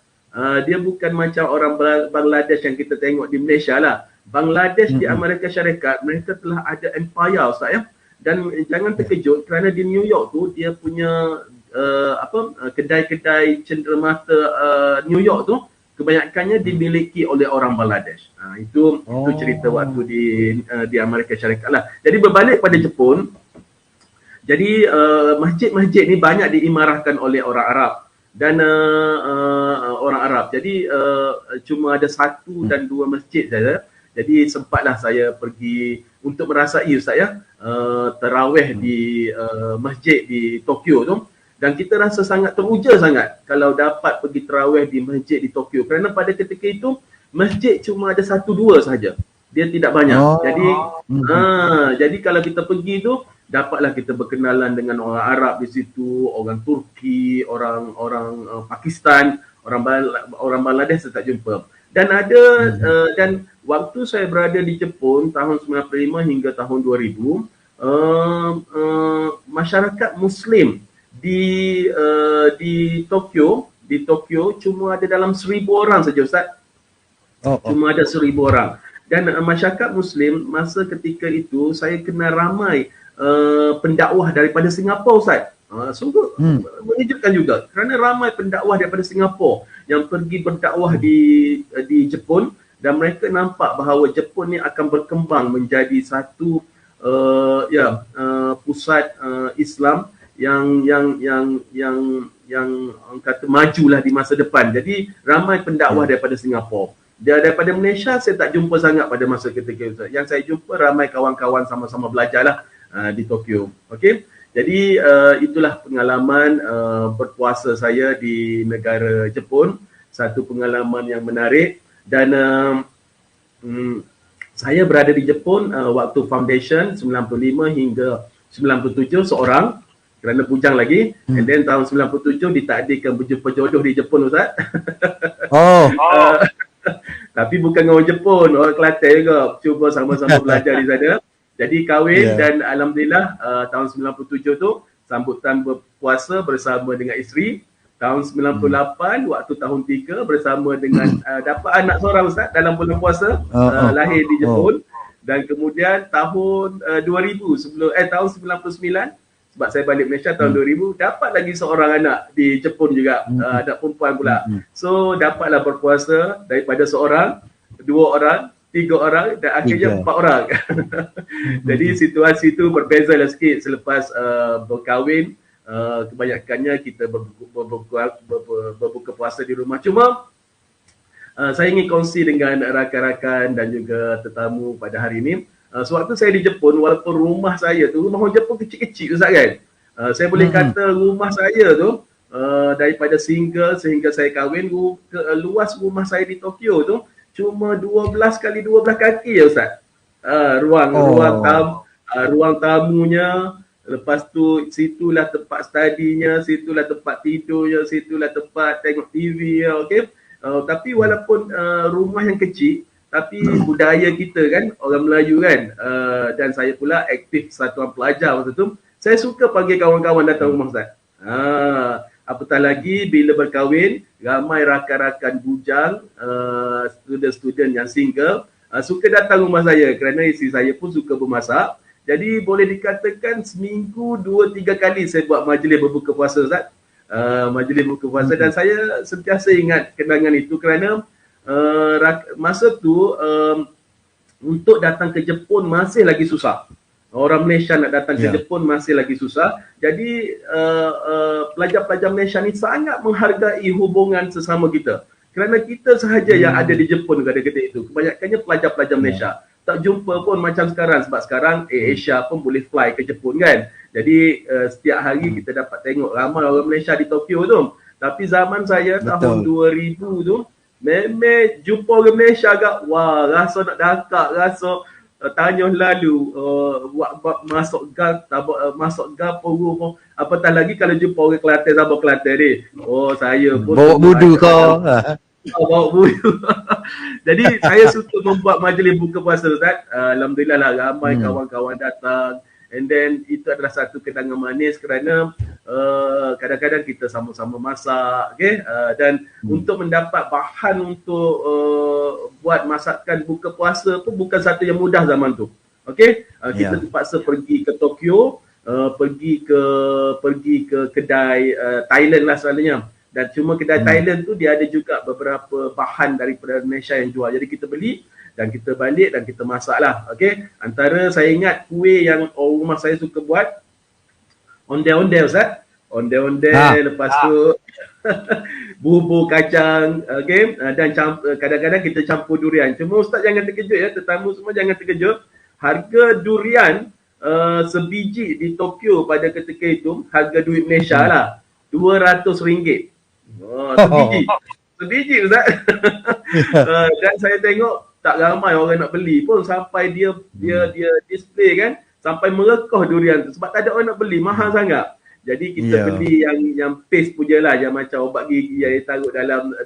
Dia bukan macam orang Bangladesh yang kita tengok di Malaysia lah. Bangladesh di Amerika Syarikat, mereka telah ada empire Ustaz ya. Dan jangan terkejut kerana di New York tu dia punya kedai-kedai cenderamata New York tu kebanyakannya dimiliki oleh orang Bangladesh. Itu cerita waktu di Amerika Syarikat lah. Jadi berbalik pada Jepun, jadi masjid-masjid ni banyak diimarahkan oleh orang Arab dan orang Arab. Jadi cuma ada 1 dan 2 masjid saja. Jadi sempatlah saya pergi untuk merasai Ustaz ya, tarawih di masjid di Tokyo tu. Dan kita rasa sangat teruja sangat kalau dapat pergi tarawih di masjid di Tokyo. Kerana pada ketika itu, masjid cuma ada 1-2 sahaja. Dia tidak banyak. Jadi kalau kita pergi tu, dapatlah kita berkenalan dengan orang Arab di situ, orang Turki, orang Pakistan, orang Bangladesh saya tak jumpa. Dan ada dan waktu saya berada di Jepun tahun 95 hingga tahun 2000, masyarakat Muslim di Tokyo cuma ada dalam 1,000 orang saja, Ustaz. Cuma ada 1,000 orang. Dan masyarakat Muslim masa ketika itu saya kenal ramai pendakwah daripada Singapura, Ustaz. Sungguh mengejutkan juga kerana ramai pendakwah daripada Singapura yang pergi berdakwah di Jepun, dan mereka nampak bahawa Jepun ni akan berkembang menjadi satu pusat Islam yang orang kata majulah di masa depan. Jadi ramai pendakwah daripada Singapura. Daripada Malaysia saya tak jumpa sangat pada masa ketika itu. Yang saya jumpa ramai kawan-kawan sama-sama belajarlah di Tokyo. Okey. Jadi itulah pengalaman berpuasa saya di negara Jepun. Satu pengalaman yang menarik, dan saya berada di Jepun waktu foundation 95 hingga 97 seorang kerana bujang lagi. And then tahun 97 ditakdirkan berjumpa jodoh di Jepun, Ustaz. Tapi bukan orang Jepun, orang Kelantan juga. Cuba sama-sama belajar di sana. Jadi kahwin dan alhamdulillah tahun 97 tu sambutan berpuasa bersama dengan isteri. Tahun 98 waktu tahun 3 bersama dengan dapat anak seorang, Ustaz, dalam bulan puasa, lahir di Jepun. Dan kemudian tahun 2000 tahun 99, sebab saya balik Malaysia tahun 2000, dapat lagi seorang anak di Jepun juga, anak perempuan pula. So dapatlah berpuasa daripada seorang, 2 orang, 3 orang, dan akhirnya 4 orang. Jadi situasi itu berbeza lah sikit selepas berkahwin. Kebanyakannya kita berbuka puasa di rumah. Cuma saya ingin kongsi dengan rakan-rakan dan juga tetamu pada hari ini. Sewaktu saya di Jepun, walaupun rumah saya tu, rumah orang Jepun kecil-kecil, Ustaz, kan? Saya boleh kata rumah saya tu, daripada single sehingga saya kahwin, luas rumah saya di Tokyo tu cuma 12 kali 12 kaki ya, Ustaz. Ruang tamunya, lepas tu situlah tempat studinya, situlah tempat tidurnya, situlah tempat tengok TV ya, okey. Tapi walaupun rumah yang kecil, tapi budaya kita kan, orang Melayu kan, dan saya pula aktif Satuan Pelajar waktu tu, saya suka panggil kawan-kawan datang rumah, Ustaz. Apatah lagi bila berkahwin, ramai rakan-rakan bujang, student-student yang single, suka datang rumah saya kerana isteri saya pun suka bermasak. Jadi boleh dikatakan seminggu 2-3 kali saya buat majlis berbuka puasa, Ustaz. Majlis berbuka puasa, dan saya sentiasa ingat kenangan itu kerana masa tu untuk datang ke Jepun masih lagi susah. Orang Malaysia nak datang ke Jepun masih lagi susah. Jadi pelajar-pelajar Malaysia ni sangat menghargai hubungan sesama kita. Kerana kita sahaja yang ada di Jepun ketika itu. Kebanyakannya pelajar-pelajar Malaysia. Tak jumpa pun macam sekarang, sebab sekarang Asia pun boleh fly ke Jepun kan. Jadi setiap hari kita dapat tengok ramai orang Malaysia di Tokyo tu. Tapi zaman saya tahun 2000 tu, memang jumpa orang Malaysia agak, wah, rasa nak dakak, rasa tanya lalu, masuk gang pun, apatah lagi kalau jumpa orang Kelantan, sahabat Kelantan ni. Oh, saya pun bawa budu kau. Bawa budu. Jadi saya suka membuat majlis buka puasa, Ustaz. Alhamdulillah lah ramai kawan-kawan datang. And then itu adalah satu kenangan manis kerana kadang-kadang kita sama-sama masak, okay? Dan untuk mendapat bahan untuk buat masakan buka puasa pun bukan satu yang mudah zaman tu. Okay? Kita terpaksa pergi ke Tokyo, pergi ke kedai Thailand lah selalunya. Dan cuma kedai Thailand tu dia ada juga beberapa bahan daripada Malaysia yang jual. Jadi kita beli dan kita balik dan kita masak lah. Okay? Antara saya ingat kuih yang rumah saya suka buat, ondel-ondel, Ustaz. Ondel-ondel, lepas tu bubur kacang, okay? Dan kadang-kadang kita campur durian. Cuma Ustaz jangan terkejut ya, tetamu semua jangan terkejut. Harga durian sebiji di Tokyo pada ketika itu, harga duit Malaysia lah, RM200. Sebiji, Ustaz. Dan saya tengok tak ramai orang nak beli pun, sampai dia display kan, sampai merekoh durian tu sebab tak ada orang nak beli, mahal sangat. Jadi kita beli yang paste punya lah, yang macam obat gigi yang taruh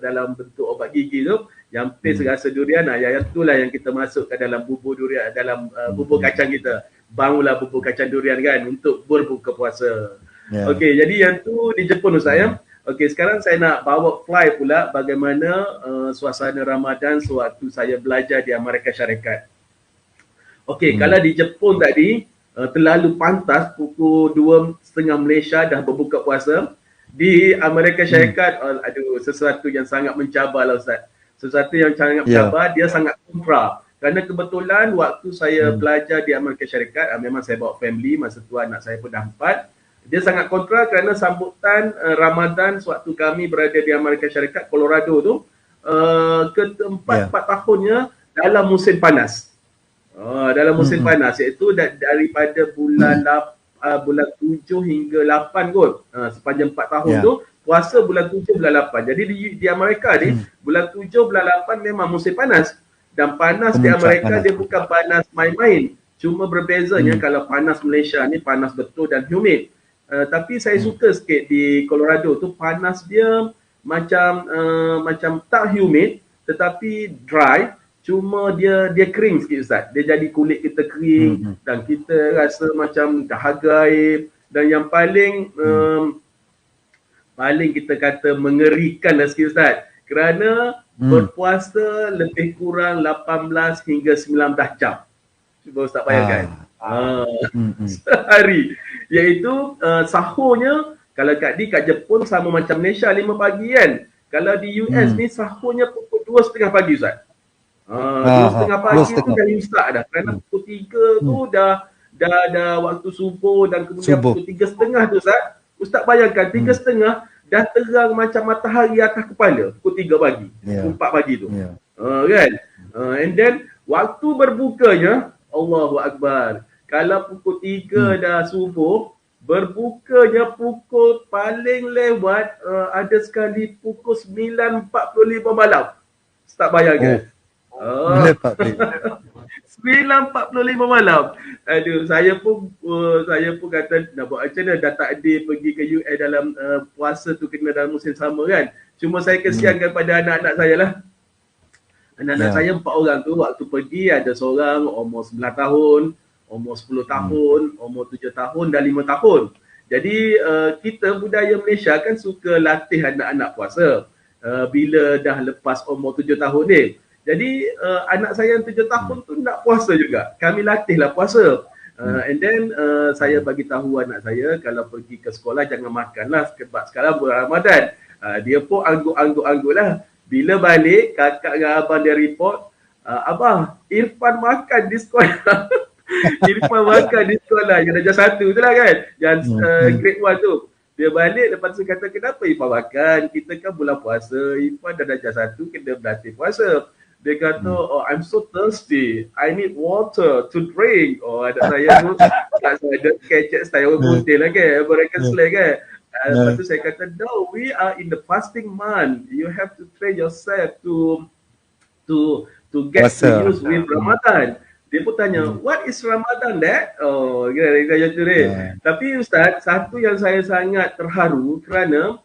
dalam bentuk obat gigi tu, yang paste rasa durian lah, yang itulah yang kita masukkan dalam bubur durian, dalam bubur kacang kita. Bangunlah bubur kacang durian kan untuk berbuka puasa. Okey, jadi yang tu di Jepun Ustaz ya. Okey, sekarang saya nak bawa fly pula bagaimana suasana Ramadan sewaktu saya belajar di Amerika Syarikat. Okey, kalau di Jepun tadi terlalu pantas pukul 2:30 Malaysia dah berbuka puasa. Di Amerika Syarikat aduh, sesuatu yang sangat mencabar lah Ustaz. Sesuatu yang sangat mencabar, dia sangat kontra. Kerana kebetulan waktu saya belajar di Amerika Syarikat, memang saya bawa family, masa tu anak saya pun dah 4. Dia sangat kontra kerana sambutan Ramadan sewaktu kami berada di Amerika Syarikat, Colorado tu, keempat tahunnya dalam musim panas. Dalam musim panas, iaitu daripada bulan 7 hingga 8 kot. Sepanjang 4 tahun tu, puasa bulan 7, bulan 8. Jadi di Amerika ni, bulan 7, bulan 8 memang musim panas. Dan panas di Amerika dia bukan panas main-main. Cuma berbezanya kalau panas Malaysia ni panas betul dan humid. Tapi saya suka sikit di Colorado tu, panas dia macam tak humid tetapi dry. Cuma dia kering sikit Ustaz. Dia jadi kulit kita kering dan kita rasa macam dahaga air. Dan yang paling kita kata mengerikan lah sikit Ustaz. Kerana berpuasa lebih kurang 18 hingga 19 jam. Cuba Ustaz bayangkan. Sehari. Iaitu sahurnya, kalau kat Jepun sama macam Malaysia 5 pagi kan. Kalau di US ni sahurnya pukul 2:30 pagi Ustaz. 2:30 pagi tu dah imsak dah. Kerana pukul 3 tu dah waktu subuh dan kemudian pukul 3:30 tu Ustaz. Ustaz bayangkan 3:30 dah terang macam matahari atas kepala pukul 3 pagi, pukul 4 pagi tu. Kan? And then waktu berbukanya, Allahu Akbar. Kalau pukul 3 dah subuh, berbukanya pukul paling lewat ada sekali pukul 9.45 malam. Ustaz bayangkan. 9.45 malam. Aduh, saya pun kata nak buat macam mana, dah takdir pergi ke US dalam puasa tu kena dalam musim sama kan. Cuma saya kesiankan pada anak-anak saya lah. Anak-anak saya 4 orang tu waktu pergi ada seorang umur 9 tahun, umur 10 tahun, umur 7 tahun dan 5 tahun. Jadi kita budaya Malaysia kan suka latih anak-anak puasa bila dah lepas umur 7 tahun ni. Jadi anak saya yang 7 tahun tu nak puasa juga. Kami latihlah puasa. And then saya bagi tahu anak saya kalau pergi ke sekolah jangan makanlah sebab sekarang bulan Ramadan. Dia pun angguk-angguk lah. Bila balik kakak dengan abang dia report, abang Irfan makan di sekolah. Irfan makan di sekolah yang darjah 1 tu lah kan. Yang grade 1 tu. Dia balik lepas tu kata kenapa Irfan makan? Kita kan bulan puasa. Irfan dah darjah 1 kena berlatih puasa. Dia kata, oh I'm so thirsty. I need water to drink. Oh anak saya tu tak ada kecek style orang putih lah kan. Mereka slang kan. Lepas tu saya kata, no, we are in the fasting month. You have to train yourself to get used with Ramadan. Dia pun tanya, what is Ramadan Dad? Oh, kira tu dia. Tapi Ustaz, satu yang saya sangat terharu kerana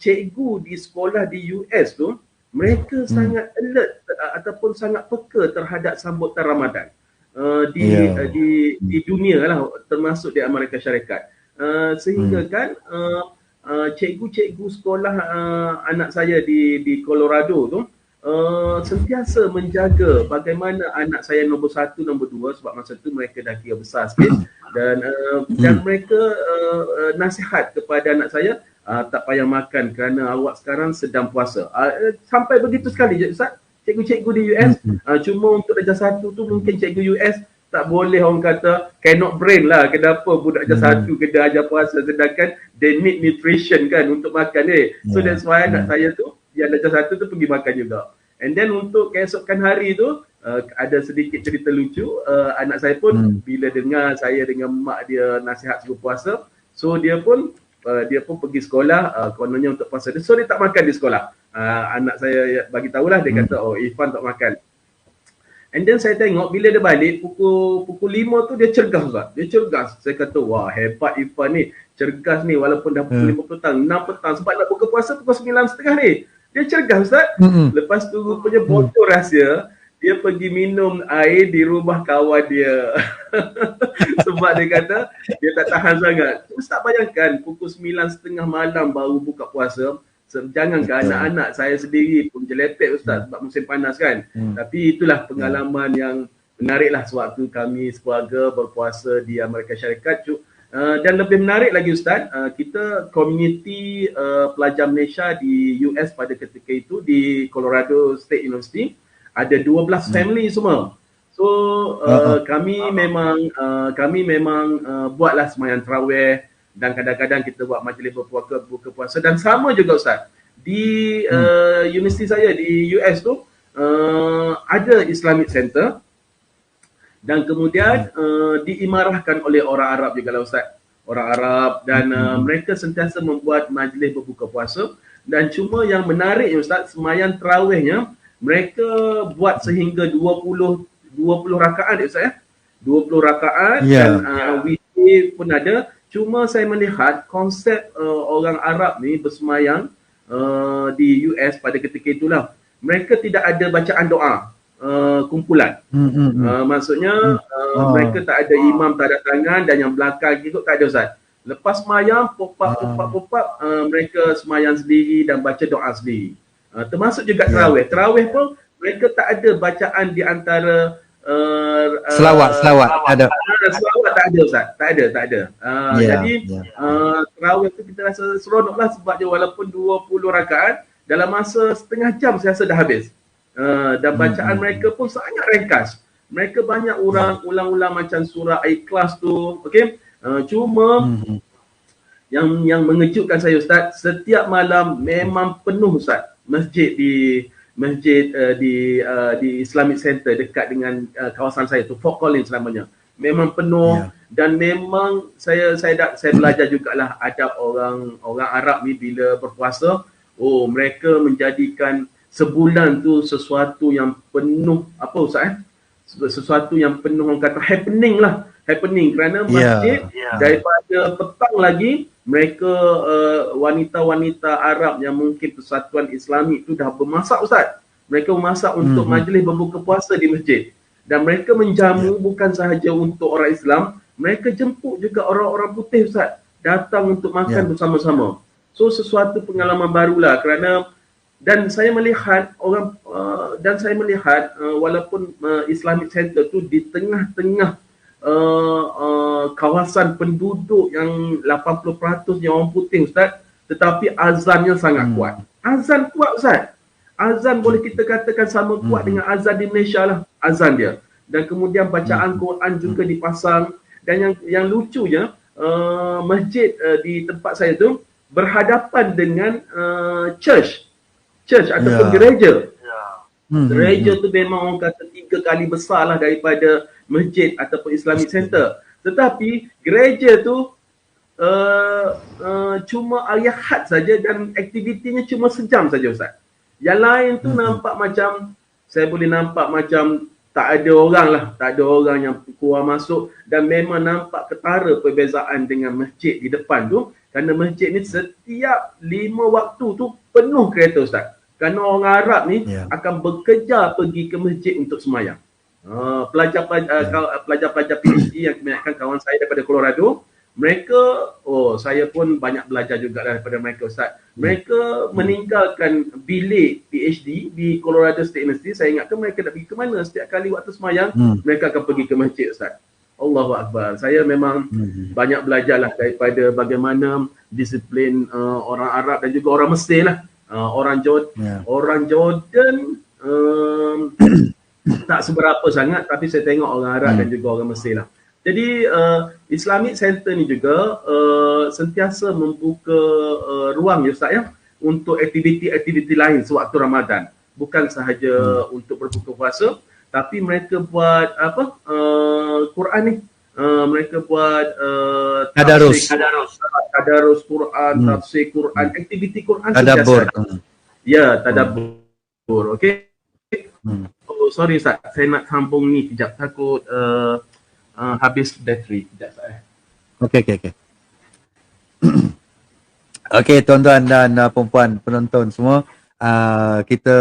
cikgu di sekolah di US tu, mereka sangat alert ataupun sangat peka terhadap sambutan Ramadan di dunia lah, termasuk di Amerika Syarikat. Sehingga kan cikgu-cikgu sekolah anak saya di Colorado tu sentiasa menjaga bagaimana anak saya nombor 1, nombor 2 sebab masa tu mereka dah kira besar sikit dan mereka nasihat kepada anak saya, tak payah makan kerana awak sekarang sedang puasa. Sampai begitu sekali Ustaz, cikgu-cikgu di US. Cuma untuk darjah 1 tu mungkin cikgu US tak boleh orang kata cannot brain lah. Kenapa budak darjah 1 kena ajar puasa sedangkan they need nutrition kan untuk makan ni. So that's why anak saya tu yang darjah 1 tu pergi makan juga. And then untuk keesokan hari tu ada sedikit cerita lucu. Anak saya pun bila dengar saya dengan mak dia nasihat suruh puasa, so dia pun pergi sekolah kononnya untuk puasa dia. So dia tak makan di sekolah. Anak saya bagi tahulah, dia kata oh Irfan tak makan. And then saya tengok bila dia balik pukul 5 tu dia cergas Ustaz. Dia cergas. Saya kata wah hebat Irfan ni. Cergas ni walaupun dah pukul 5 petang, 6 petang sebab nak buka puasa pukul 9.30 ni. Dia cergas Ustaz. Lepas tu rupanya bocor rahsia, dia pergi minum air di rumah kawan dia. Sebab dia kata dia tak tahan sangat. Ustaz bayangkan pukul 9.30 malam baru buka puasa. Jangankan anak-anak saya sendiri pun jelepek Ustaz sebab musim panas kan. Tapi itulah pengalaman yang menariklah sewaktu kami sekeluarga berpuasa di Amerika Syarikat. Dan lebih menarik lagi Ustaz, kita komuniti pelajar Malaysia di US pada ketika itu di Colorado State University ada 12 family semua. So kami memang buatlah sembahyang tarawih dan kadang-kadang kita buat majlis buka puasa. Dan sama juga Ustaz, di universiti saya di US tu ada Islamic Center dan kemudian diimarahkan oleh orang Arab juga lah Ustaz. Orang Arab dan mereka sentiasa membuat majlis berbuka puasa. Dan cuma yang menarik Ustaz, sembahyang tarawihnya mereka buat sehingga 20 rakaat Ustaz ya. 20 rakaat dan witr pun ada. Cuma saya melihat konsep orang Arab ni bersemayang di US pada ketika itulah. Mereka tidak ada bacaan doa kumpulan. Maksudnya mereka tak ada imam tanda tangan dan yang belakang gitu tak ada Ustaz. Lepas semayang pop-up mereka semayang sendiri dan baca doa sendiri. Termasuk juga tarawih. Tarawih pun mereka tak ada bacaan di antara selawat ada. Selawat tak ada Ustaz. Tak ada. Jadi tarawih tu kita rasa seronoklah sebab dia walaupun 20 rakaat dalam masa setengah jam saya rasa dah habis. Dan bacaan mereka pun sangat ringkas. Mereka banyak ulang-ulang macam surah Ikhlas tu, okey. Cuma yang mengejutkan saya Ustaz, setiap malam memang penuh Ustaz. Masjid di Islamic Center dekat dengan kawasan saya tu, Fort Collins namanya. Memang penuh dan memang saya belajar jugalah adab orang Arab ni bila berpuasa. Mereka menjadikan sebulan tu sesuatu yang penuh apa Ustaz sesuatu yang penuh orang kata happening kerana masjid daripada petang lagi mereka wanita-wanita Arab yang mungkin Persatuan Islami tu dah bermasak Ustaz. Mereka memasak untuk majlis berbuka puasa di masjid. Dan mereka menjamu bukan sahaja untuk orang Islam, mereka jemput juga orang-orang putih Ustaz datang untuk makan bersama-sama. So sesuatu pengalaman barulah kerana dan saya melihat walaupun Islamic Center tu di tengah-tengah kawasan penduduk yang 80% yang orang putih Ustaz, tetapi azannya sangat kuat. Azan kuat Ustaz. Azan boleh kita katakan sama kuat dengan azan di Malaysia lah, azan dia. Dan kemudian bacaan Quran juga dipasang. Dan yang lucunya, masjid di tempat saya tu berhadapan dengan church ataupun gereja. Gereja tu memang orang kata 3 kali besar lah daripada masjid ataupun Islamic Center. Tetapi gereja tu cuma hari Ahad saja dan aktivitinya cuma sejam saja Ustaz. Yang lain tu nampak macam, saya boleh nampak macam tak ada orang lah, tak ada orang yang keluar masuk dan memang nampak ketara perbezaan dengan masjid di depan tu. Kerana masjid ni setiap 5 waktu tu penuh kereta Ustaz. Kerana orang Arab ni akan bekerja pergi ke masjid untuk semayang. Pelajar-pelajar PhD yang kebanyakan kawan saya daripada Colorado, mereka, saya pun banyak belajar juga daripada mereka Ustaz. Mereka meninggalkan bilik PhD di Colorado State University. Saya ingatkan mereka nak pergi ke mana setiap kali waktu semayang, mereka akan pergi ke masjid Ustaz. Allahu Akbar. Saya memang banyak belajarlah daripada bagaimana disiplin orang Arab dan juga orang Mesir lah. Orang Jordan tak seberapa sangat, tapi saya tengok orang Arab dan juga orang Mesir lah. Jadi Islamic Center ni juga sentiasa membuka ruang ya Ustaz ya untuk aktiviti-aktiviti lain sewaktu Ramadan. Bukan sahaja untuk berbuka puasa, tapi mereka buat Quran ni. Mereka buat tadarus Quran, tafsir Quran, aktiviti Quran sentiasa. Ya, tadabbur. Okey. sorry Ustaz, saya nak sambung ni kejap, takut habis bateri. Kejap Ustaz. Okey. Okey, tuan-tuan dan puan-puan penonton semua, kita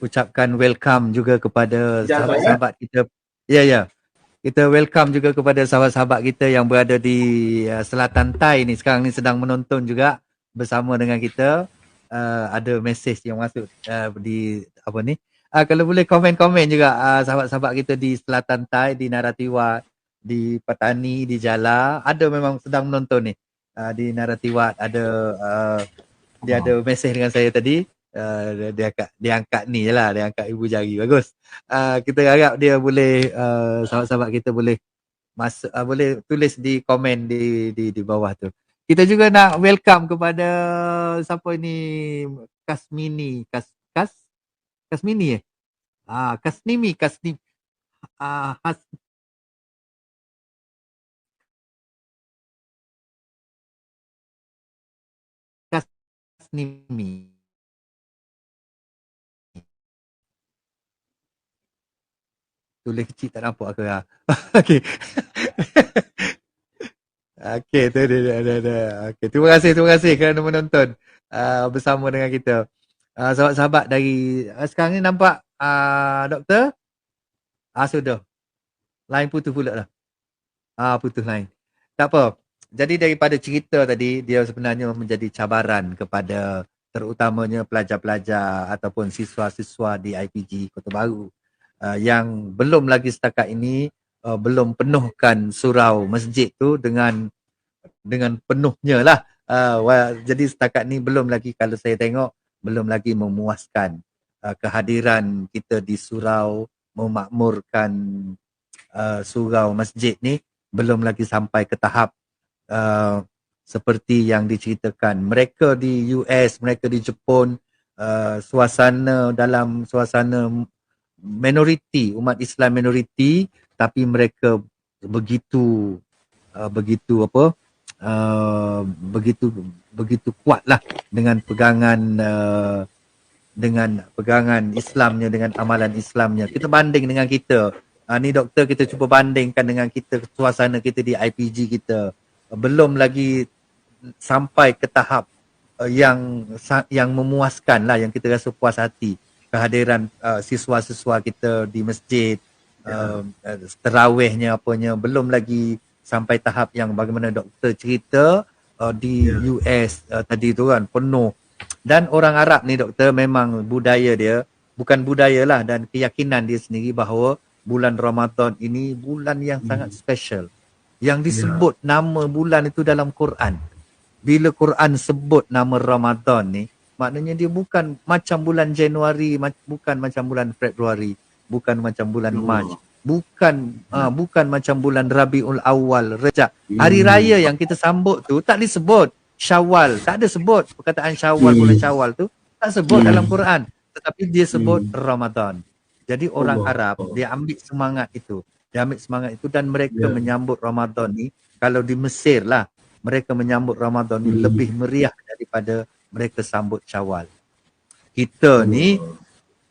ucapkan welcome juga kepada sahabat-sahabat kita. Ya. Kita welcome juga kepada sahabat-sahabat kita yang berada di Selatan Thai ni. Sekarang ni sedang menonton juga bersama dengan kita. Ada mesej yang masuk di apa ni. Kalau boleh komen-komen juga sahabat-sahabat kita di Selatan Thai, di Narathiwat, di Patani, di Jala. Ada memang sedang menonton ni. Di Narathiwat ada dia ada mesej dengan saya tadi. Dia angkat ni je lah, dia angkat ibu jari. Bagus. Kita harap dia boleh sahabat-sahabat kita boleh masuk, boleh tulis di komen di bawah tu. Kita juga nak welcome kepada siapa ni, Kasmini Kasnimi Kasnimi. Tulis kecil tak nampak ke? Okey. Okey, tu dia. Okey, terima kasih kerana menonton bersama dengan kita. Sahabat-sahabat dari sekarang ni nampak doktor? Sudah. Line putus pula dah. Putus line. Tak apa. Jadi daripada cerita tadi, dia sebenarnya menjadi cabaran kepada terutamanya pelajar-pelajar ataupun siswa-siswa di IPG Kota Baru yang belum lagi setakat ini belum penuhkan surau masjid tu dengan penuhnya lah. Jadi setakat ni belum lagi, kalau saya tengok, belum lagi memuaskan kehadiran kita di surau, memakmurkan surau masjid ni, belum lagi sampai ke tahap seperti yang diceritakan. Mereka di US, mereka di Jepun, dalam suasana minoriti, umat Islam minoriti, tapi mereka begitu kuatlah dengan pegangan Islamnya, dengan amalan Islamnya. Kita banding dengan kita. Ni doktor, kita cuba bandingkan dengan kita, suasana kita di IPG kita. Belum lagi sampai ke tahap yang memuaskan lah, yang kita rasa puas hati. Kehadiran siswa-siswa kita di masjid, terawihnya apanya, belum lagi sampai tahap yang bagaimana doktor cerita di US tadi tu kan, penuh. Dan orang Arab ni doktor, memang budaya dia, bukan budaya lah, dan keyakinan dia sendiri bahawa bulan Ramadan ini bulan yang sangat special. Yang disebut nama bulan itu dalam Quran. Bila Quran sebut nama Ramadan ni, maknanya dia bukan macam bulan Januari, bukan macam bulan Februari, bukan macam bulan Mac, bukan macam bulan Rabiul Awal, Rejab. Hari raya yang kita sambut tu tak disebut Syawal, tak ada sebut perkataan Syawal, bulan Syawal tu tak sebut dalam Quran, tetapi dia sebut Ramadan. Jadi orang Arab dia ambil semangat itu, dan mereka menyambut Ramadan ni, kalau di Mesir lah, mereka menyambut Ramadan ni lebih meriah daripada mereka sambut Syawal. Kita ni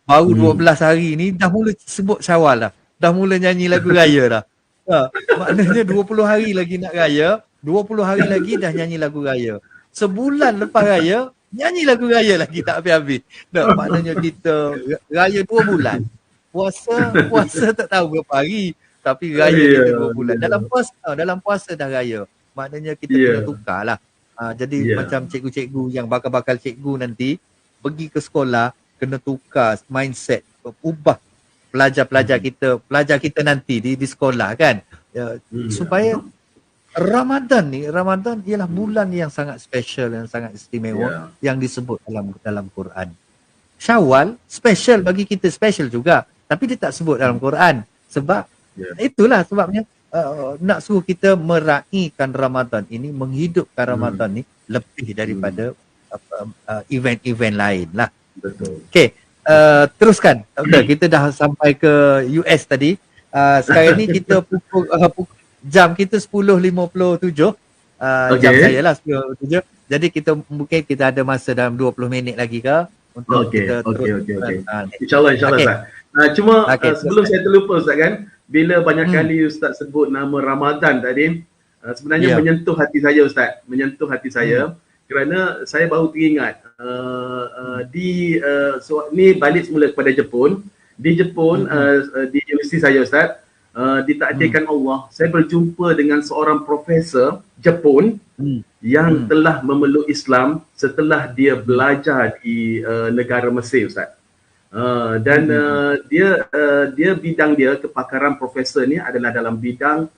baru 12 hari ni dah mula sebut Syawal dah. Dah mula nyanyi lagu raya dah. Maknanya 20 hari lagi nak raya, 20 hari lagi dah nyanyi lagu raya. Sebulan lepas raya, nyanyi lagu raya lagi tak habis-habis. Maknanya kita raya 2 bulan. Puasa tak tahu berapa hari, tapi raya kita 2 bulan. Dalam puasa dah raya. Maknanya kita kena tukar lah. Jadi macam cikgu-cikgu yang bakal cikgu nanti pergi ke sekolah, kena tukar mindset, ubah pelajar kita nanti di sekolah kan, supaya Ramadan ialah bulan yang sangat special, yang sangat istimewa, yang disebut dalam Quran. Syawal special bagi kita, special juga, tapi dia tak sebut dalam Quran. Sebab itulah sebabnya nak suruh kita meraihkan Ramadan ini, menghidupkan Ramadan ni lebih daripada event-event lain lah. Betul. Okay, teruskan doktor. Kita dah sampai ke US tadi. Sekarang ni kita jam kita 10.57. Jam saya lah 10.57. Jadi mungkin kita ada masa dalam 20 minit lagi ke untuk kita terus. InsyaAllah. Cuma Okey, sebelum saya terlupa Ustaz kan, bila banyak Hmm. kali Ustaz sebut nama Ramadan tadi, sebenarnya Ya. menyentuh hati saya Ustaz, menyentuh hati saya kerana saya baru teringat ni balik semula kepada Jepun. Di Jepun, di universiti saya Ustaz, ditakdirkan Allah, saya berjumpa dengan seorang profesor Jepun yang telah memeluk Islam setelah dia belajar di negara Mesir Ustaz. Dan dia bidang dia, kepakaran profesor ni adalah dalam bidang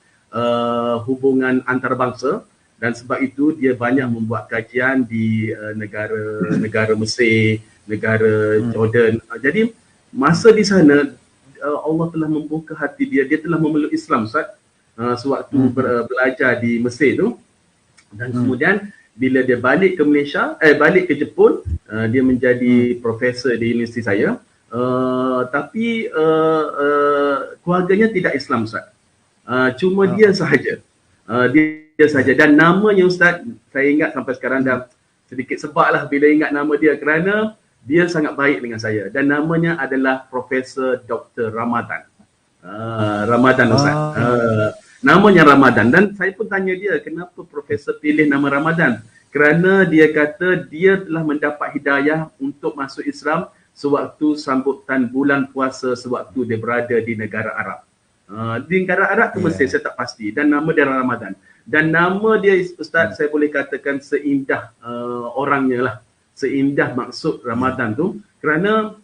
hubungan antarabangsa, dan sebab itu dia banyak membuat kajian di negara Mesir, negara Jordan. Jadi masa di sana Allah telah membuka hati dia telah memeluk Islam Ustaz sewaktu belajar di Mesir tu, dan kemudian bila dia balik ke Malaysia, balik ke Jepun, dia menjadi profesor di universiti saya. Tapi keluarganya tidak Islam Ustaz. Cuma dia sahaja. Dia sahaja, dan namanya Ustaz saya ingat sampai sekarang, dah sedikit sebab lah bila ingat nama dia kerana dia sangat baik dengan saya, dan namanya adalah Profesor Dr. Ramadan. Ramadan Ustaz. Namanya Ramadan, dan saya pun tanya dia kenapa Profesor pilih nama Ramadan. Kerana dia kata dia telah mendapat hidayah untuk masuk Islam sewaktu sambutan bulan puasa sewaktu dia berada di negara Arab. Di negara Arab ke Mesir saya tak pasti, dan nama dia Ramadan. Dan nama dia Ustaz saya boleh katakan seindah orangnya lah, seindah maksud Ramadan tu, kerana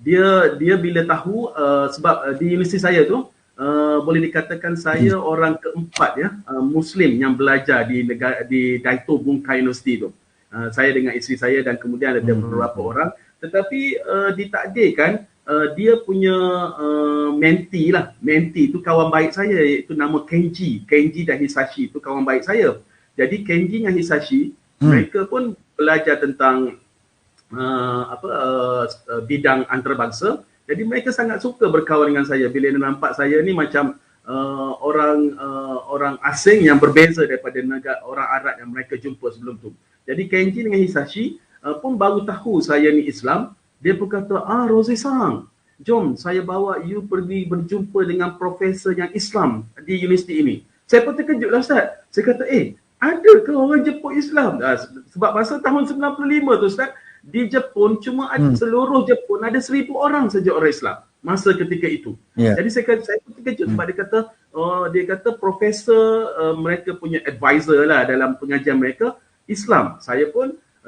dia bila tahu sebab di universiti saya tu boleh dikatakan saya orang keempat Muslim yang belajar di Daito Bunkai University tu. Saya dengan isteri saya dan kemudian ada beberapa orang, tetapi ditakdirkan dia punya mentee tu kawan baik saya, iaitu nama Kenji dan Hisashi, tu kawan baik saya. Jadi Kenji dan Hisashi mereka pun belajar tentang bidang antarabangsa. Jadi mereka sangat suka berkawan dengan saya bila dia nampak saya ni macam orang asing yang berbeza daripada negara orang Arab yang mereka jumpa sebelum tu. Jadi Kenji dengan Hisashi pun baru tahu saya ni Islam. Dia pun kata, Rosie-san, jom saya bawa you pergi berjumpa dengan profesor yang Islam di universiti ini. Saya pun terkejut lah Ustaz. Saya kata, ada ke orang Jepun Islam? Sebab masa tahun 95 tu Ustaz, di Jepun cuma ada seluruh Jepun ada 1,000 orang saja orang Islam masa ketika itu. Jadi saya pun terkejut sebab dia kata profesor mereka punya advisor lah dalam pengajian mereka Islam.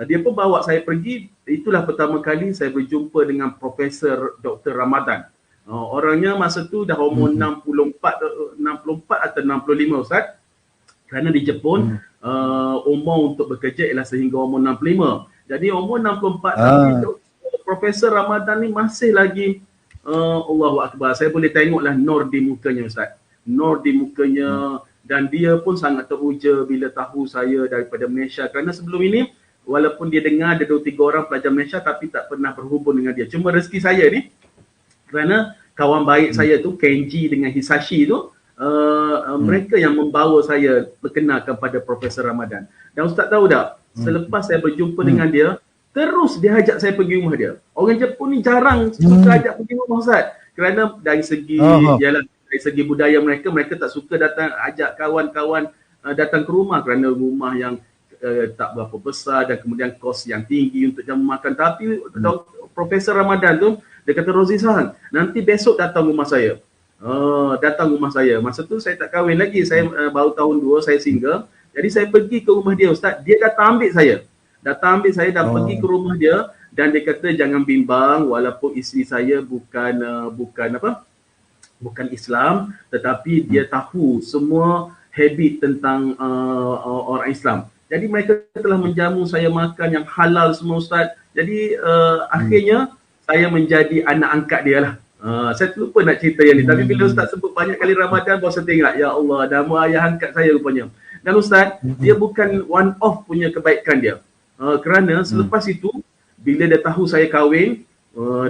Dia pun bawa saya pergi. Itulah pertama kali saya berjumpa dengan Profesor Dr. Ramadan. Orangnya masa tu dah umur 64 atau 65 Ustaz. Kerana di Jepun umur untuk bekerja ialah sehingga umur 65. Jadi umur 64 tapi Profesor Ramadan ni masih lagi Allahu Akbar. Saya boleh tengoklah nur di mukanya Ustaz. Nur di mukanya, dan dia pun sangat teruja bila tahu saya daripada Malaysia. Kerana sebelum ini walaupun dia dengar ada 2-3 orang pelajar Malaysia tapi tak pernah berhubung dengan dia. Cuma rezeki saya ni kerana kawan baik saya tu Kenji dengan Hisashi tu mereka yang membawa saya perkenalkan pada Profesor Ramadan. Dan Ustaz tahu tak, selepas saya berjumpa dengan dia, terus dia ajak saya pergi rumah dia. Orang Jepun ni jarang suka ajak pergi rumah Ustaz. Kerana dari segi dari segi budaya mereka tak suka ajak kawan-kawan datang ke rumah kerana rumah yang tak berapa besar dan kemudian kos yang tinggi untuk jamu makan. Tapi Profesor Ramadan tu dia kata, Rosie-san, nanti besok datang rumah saya. Datang rumah saya. Masa tu saya tak kahwin lagi. Saya baru tahun 2 saya single. Jadi saya pergi ke rumah dia Ustaz. Dia datang ambil saya. Dan pergi ke rumah dia, dan dia kata jangan bimbang walaupun isteri saya bukan Islam, tetapi dia tahu semua habit tentang orang Islam. Jadi mereka telah menjamu saya makan yang halal semua Ustaz. Jadi akhirnya saya menjadi anak angkat dia lah. Saya terlupa nak cerita yang ni. Tapi bila Ustaz sebut banyak kali Ramadan, baru saya tengok, ya Allah, nama ayah angkat saya rupanya. Dan Ustaz, dia bukan one off punya kebaikan dia. Kerana selepas itu, bila dia tahu saya kahwin,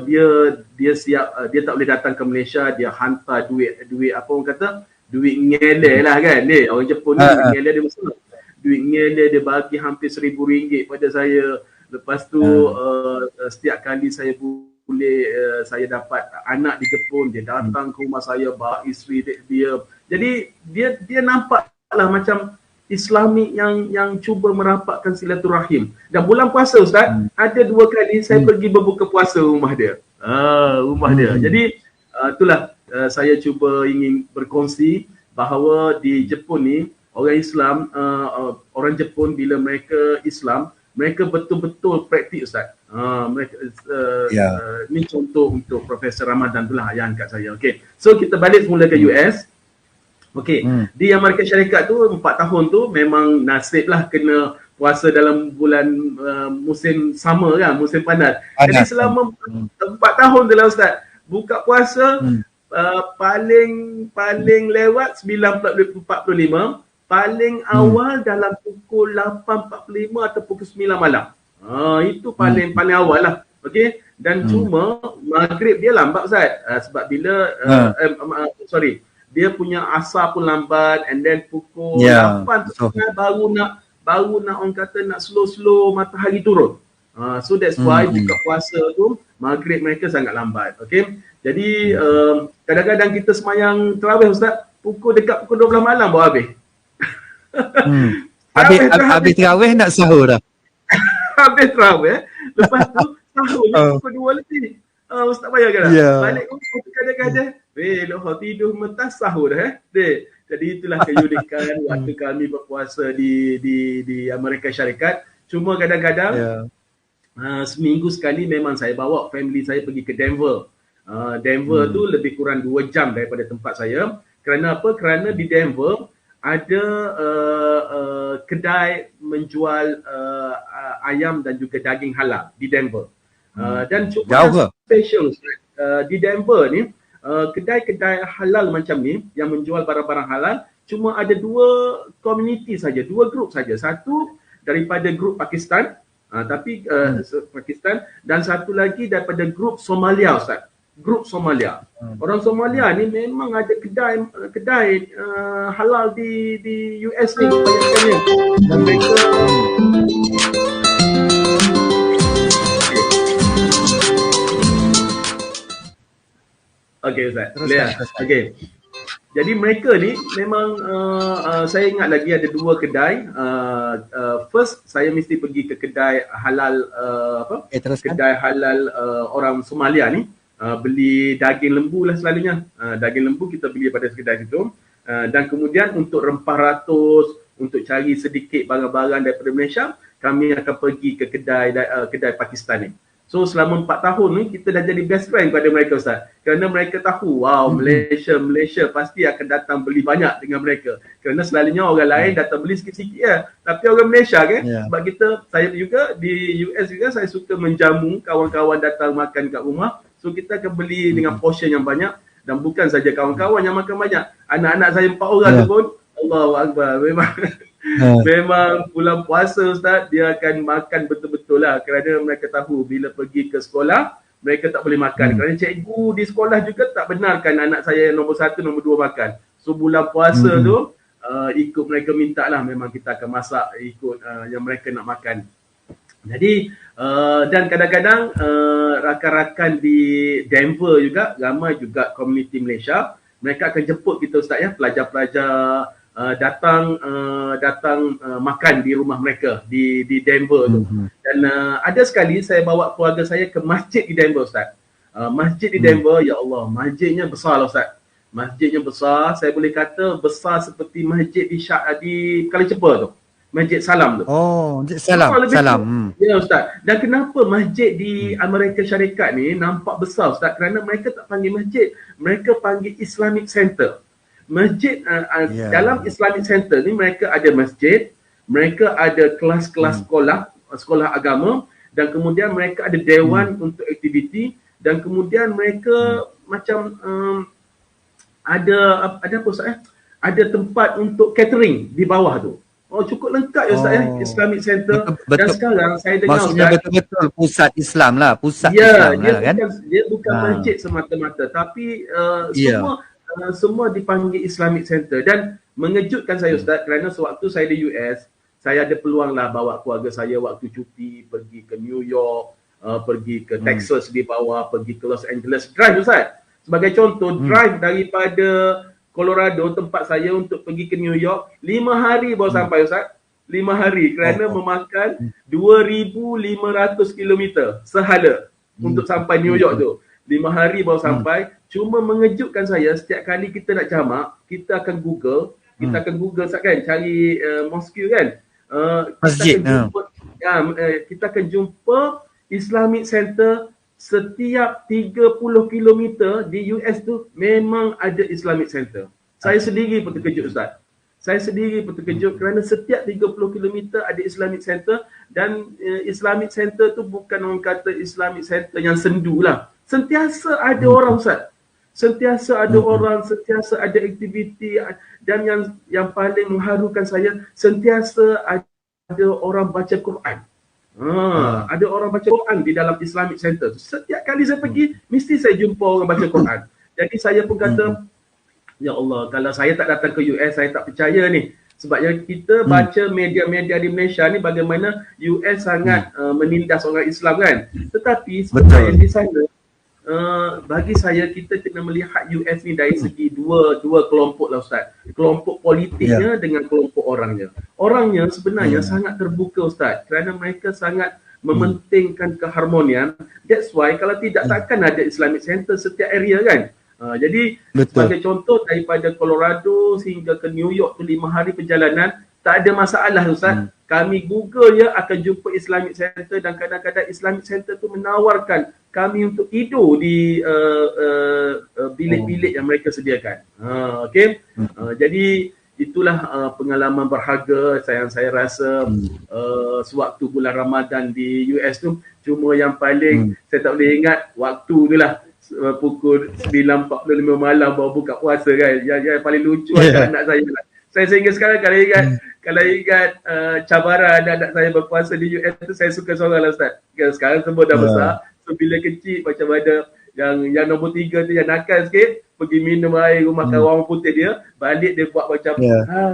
dia siap, dia tak boleh datang ke Malaysia, dia hantar duit apa orang kata, duit ngele lah kan. Orang Jepun ni ngele dia besar. Duit ngele dia bagi hampir RM1,000 pada saya. Lepas tu setiap kali saya boleh saya dapat anak di Jepun, dia datang ke rumah saya bawa isteri dia. Jadi dia nampaklah macam Islamik yang cuba merapatkan silaturahim. Dan bulan puasa Ustaz, ada 2 kali saya pergi berbuka puasa rumah dia. Dia. Jadi itulah saya cuba ingin berkongsi bahawa di Jepun ni orang Islam, orang Jepun bila mereka Islam, mereka betul-betul praktik Ustaz. Mereka ni contoh untuk Profesor Ramadan itulah yang angkat saya. Okey. So kita balik semula ke US. Okey. Di Amerika Syarikat tu 4 tahun tu memang nasib lah kena puasa dalam bulan musim summer kan, musim panas. Jadi selama 4 tahun tu lah Ustaz, buka puasa paling lewat 9.45, paling awal dalam pukul 8.45 atau pukul 9 malam. Itu paling awal lah. Okey. Dan cuma maghrib dia lambat Ustaz. Sebab bila dia punya asar pun lambat, and then pukul 8 tu baru nak orang kata nak slow matahari turun. So that's why buka puasa tu maghrib mereka sangat lambat. Okay. Jadi kadang-kadang kita semayang tarawih Ustaz, dekat pukul 12 malam baru habis. Habis tarawih nak sahur dah. Habis tarawih, lepas tu sahur pukul 2 lebih. Ustaz bayangkan tak? Balik rumah kadang-kadang loh tidur mentas sahur dah. Jadi itulah keunikan waktu kami berpuasa di Amerika Syarikat. Cuma kadang-kadang seminggu sekali memang saya bawa family saya pergi ke Denver. Denver tu lebih kurang 2 jam daripada tempat saya. Kerana apa? Kerana di Denver ada kedai menjual ayam dan juga daging halal di Denver. Dan cuma yang special di Denver ni, kedai-kedai halal macam ni yang menjual barang-barang halal cuma ada 2 community saja, 2 grup saja. Satu daripada grup Pakistan, Pakistan, dan satu lagi daripada grup Somalia Ustaz. Grup Somalia. Orang Somalia ni memang ada kedai halal di US ni kebanyakannya. Dan mereka Okey Ustaz. Okey. Jadi mereka ni memang saya ingat lagi ada 2 kedai. First saya mesti pergi ke kedai halal kedai halal orang Somalia ni, beli daging lembu lah selalunya. Daging lembu kita beli pada kedai situ. Dan kemudian untuk rempah ratus, untuk cari sedikit barang-barang daripada Malaysia, kami akan pergi ke kedai Pakistan ni. So selama 4 tahun ni kita dah jadi best friend kepada mereka Ustaz. Kerana mereka tahu, Malaysia pasti akan datang beli banyak dengan mereka. Kerana selalunya orang lain datang beli sikit-sikit ya. Tapi orang Malaysia kan, sebab saya juga di US juga saya suka menjamu kawan-kawan datang makan kat rumah. So kita akan beli dengan portion yang banyak. Dan bukan saja kawan-kawan yang makan banyak. Anak-anak saya 4 orang tu pun, Allahu Akbar, memang bulan puasa Ustaz, dia akan makan betul-betul lah. Kerana mereka tahu bila pergi ke sekolah, mereka tak boleh makan. Kerana cikgu di sekolah juga tak benarkan anak saya nombor 1, nombor 2 makan. So bulan puasa tu, ikut mereka minta lah, memang kita akan masak ikut yang mereka nak makan. Jadi, dan kadang-kadang rakan-rakan di Denver juga, ramai juga komuniti Malaysia. Mereka akan jemput kita Ustaz ya, pelajar-pelajar datang makan di rumah mereka di Denver tu. Dan ada sekali saya bawa keluarga saya ke masjid di Denver Ustaz. Masjid di Denver, ya Allah, masjidnya besar lah Ustaz. Masjidnya besar, saya boleh kata besar seperti masjid di Kuala Lumpur tu. Masjid Salam tu. Oh, Masjid Salam. Ya Ustaz. Dan kenapa masjid di Amerika Syarikat ni nampak besar Ustaz? Kerana mereka tak panggil masjid, mereka panggil Islamic Center. Masjid dalam Islamic Center ni mereka ada masjid, mereka ada kelas-kelas sekolah agama, dan kemudian mereka ada dewan untuk aktiviti, dan kemudian mereka macam ada apa Ustaz ada tempat untuk catering di bawah tu. Oh, cukup lengkap ya Ustaz ya, Islamic Center. Betul. Dan sekarang saya dengar maksudnya Ustaz, betul-betul pusat Islam lah, dia bukan masjid semata-mata, tapi semua dipanggil Islamic Center. Dan mengejutkan saya Ustaz, kerana sewaktu saya di US, saya ada peluang lah bawa keluarga saya waktu cuti pergi ke New York, pergi ke Texas di bawah, pergi ke Los Angeles, drive Ustaz. Sebagai contoh, drive daripada Colorado tempat saya untuk pergi ke New York 5 hari baru sampai Ustaz. 5 hari kerana memakan 2,500 km sehala untuk sampai New York tu. 5 hari baru sampai. Cuma mengejutkan saya, setiap kali kita nak jamak, kita akan Google Ustaz kan, cari mosque kan. Kita akan jumpa Islamic Center setiap 30 km di US tu memang ada Islamic Center. Saya sendiri pun terkejut Ustaz. Kerana setiap 30 km ada Islamic Center dan Islamic Center tu bukan orang kata Islamic Center yang sendu lah. Sentiasa ada orang Ustaz. Sentiasa ada aktiviti, dan yang paling mengharukan saya, sentiasa ada orang baca Quran. Ada orang baca Quran di dalam Islamic Center. Setiap kali saya pergi, mesti saya jumpa orang baca Quran. Jadi saya pun kata, ya Allah, kalau saya tak datang ke US, saya tak percaya ni. Sebabnya kita baca media-media di Malaysia ni bagaimana US sangat menindas orang Islam kan. Tetapi sebenarnya di sana, bagi saya kita kena melihat US ni dari segi dua kelompok lah Ustaz. Kelompok politiknya dengan kelompok orangnya. Orangnya sebenarnya sangat terbuka Ustaz, kerana mereka sangat mementingkan keharmonian. That's why kalau tidak takkan ada Islamic Center setiap area kan. Jadi sebagai contoh, daripada Colorado sehingga ke New York tu 5 hari perjalanan, tak ada masalah Ustaz. Kami Google je akan jumpa Islamic Center, dan kadang-kadang Islamic Center tu menawarkan kami untuk tidur di bilik-bilik yang mereka sediakan. Okey. Jadi itulah pengalaman berharga yang saya rasa sewaktu bulan Ramadan di US tu. Cuma yang paling saya tak boleh ingat waktu tu lah, pukul 9.45 malam baru buka puasa kan. Yang paling lucu adalah anak saya. Saya sehingga sekarang kalau ingat cabaran anak saya berpuasa di US tu, saya suka seorang lah Ustaz. Sekarang semua dah besar. So bila kecil macam ada yang nombor 3 tu yang nakal sikit, pergi minum air rumah kawan putih dia, balik dia buat macam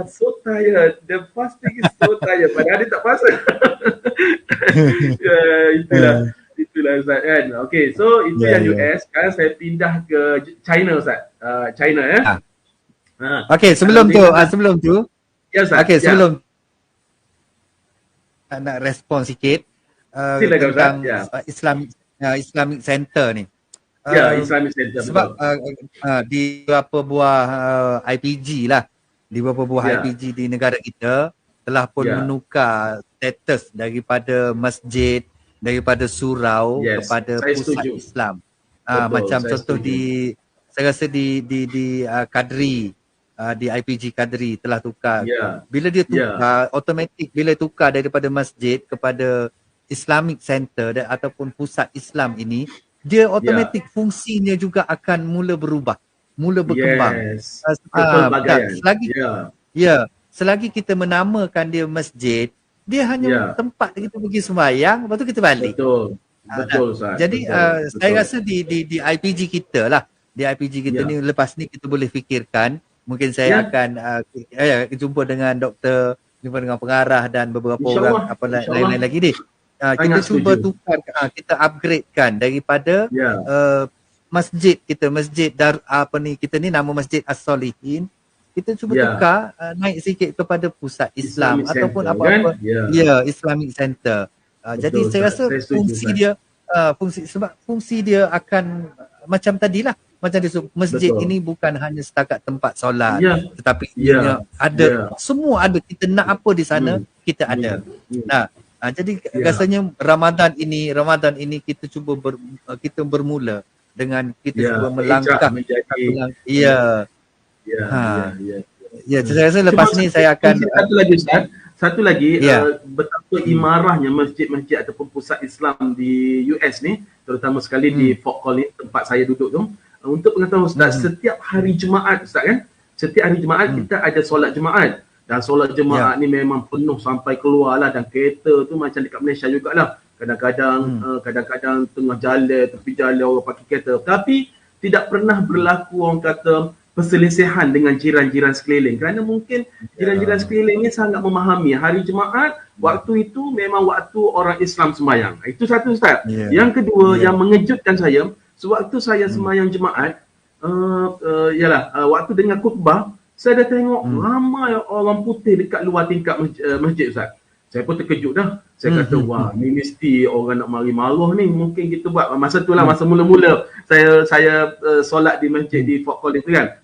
so tired, the fasting is so tired, padahal dia tak puasa. Itulah Ustaz kan. Okay, so itu yang US. Sekarang saya pindah ke China Ustaz. China ya. Okay, sebelum tu ya Ustaz. Okay, sebelum nak respon sikit tentang Islamic Center ni. Islamic Center sebab di beberapa buah IPG lah, di beberapa buah IPG di negara kita telah pun menukar status daripada masjid, daripada surau kepada pusat Islam. Macam contoh saya rasa di Kadri, di IPG Kadri telah tukar. Bila dia tukar, automatik bila tukar daripada masjid kepada Islamic Center ataupun pusat Islam ini, dia automatik fungsinya juga akan mula berubah, mula berkembang. Selagi kita menamakan dia masjid, dia hanya tempat kita pergi sembahyang, lepas tu kita balik. Betul Ustaz. Jadi saya rasa di IPG kita lah, di IPG kita ni lepas ni kita boleh fikirkan, mungkin saya akan jumpa dengan doktor, jumpa dengan pengarah dan beberapa orang lain-lain lagi ni. Kita cuba tukar, kita upgradekan daripada masjid kita, kita ni nama Masjid As-Solihin, kita cuba tukar naik sikit kepada pusat Islam Islamic ataupun Center, apa-apa kan? Islamic Center. Jadi saya rasa fungsi dia akan macam tadilah, macam dia masjid ini bukan hanya setakat tempat solat, tetapi ada semua ada, kita nak apa di sana kita ada. Jadi rasanya Ramadan ini kita cuba kita bermula dengan kita cuba melangkah saya rasa lepas ni saya akan satu lagi betapa imarahnya masjid-masjid ataupun pusat Islam di US ni, terutama sekali di Fort Collins tempat saya duduk tu. Untuk pengetahuan Ustaz, setiap hari Jumaat Ustaz kan, setiap hari Jumaat kita ada solat Jumaat. Dan solat Jumaat ni memang penuh sampai keluar lah, dan kereta tu macam dekat Malaysia jugalah. Kadang-kadang tengah jalan, tepi jalan orang pakai kereta. Tapi tidak pernah berlaku orang kata perselisihan dengan jiran-jiran sekeliling, kerana mungkin jiran-jiran sekeliling ni sangat memahami hari Jumaat waktu itu memang waktu orang Islam sembahyang. Itu satu, Ustaz. Yang kedua yang mengejutkan saya, sewaktu saya sembahyang Jumaat, waktu dengar khutbah, saya dah tengok ramai orang putih dekat luar tingkap masjid, Ustaz. Saya pun terkejut dah. Saya kata, wah, ni mesti orang nak mari maruah ni. Mungkin kita buat. Masa tu lah, masa mula-mula saya solat di masjid di Fort Collins tu kan.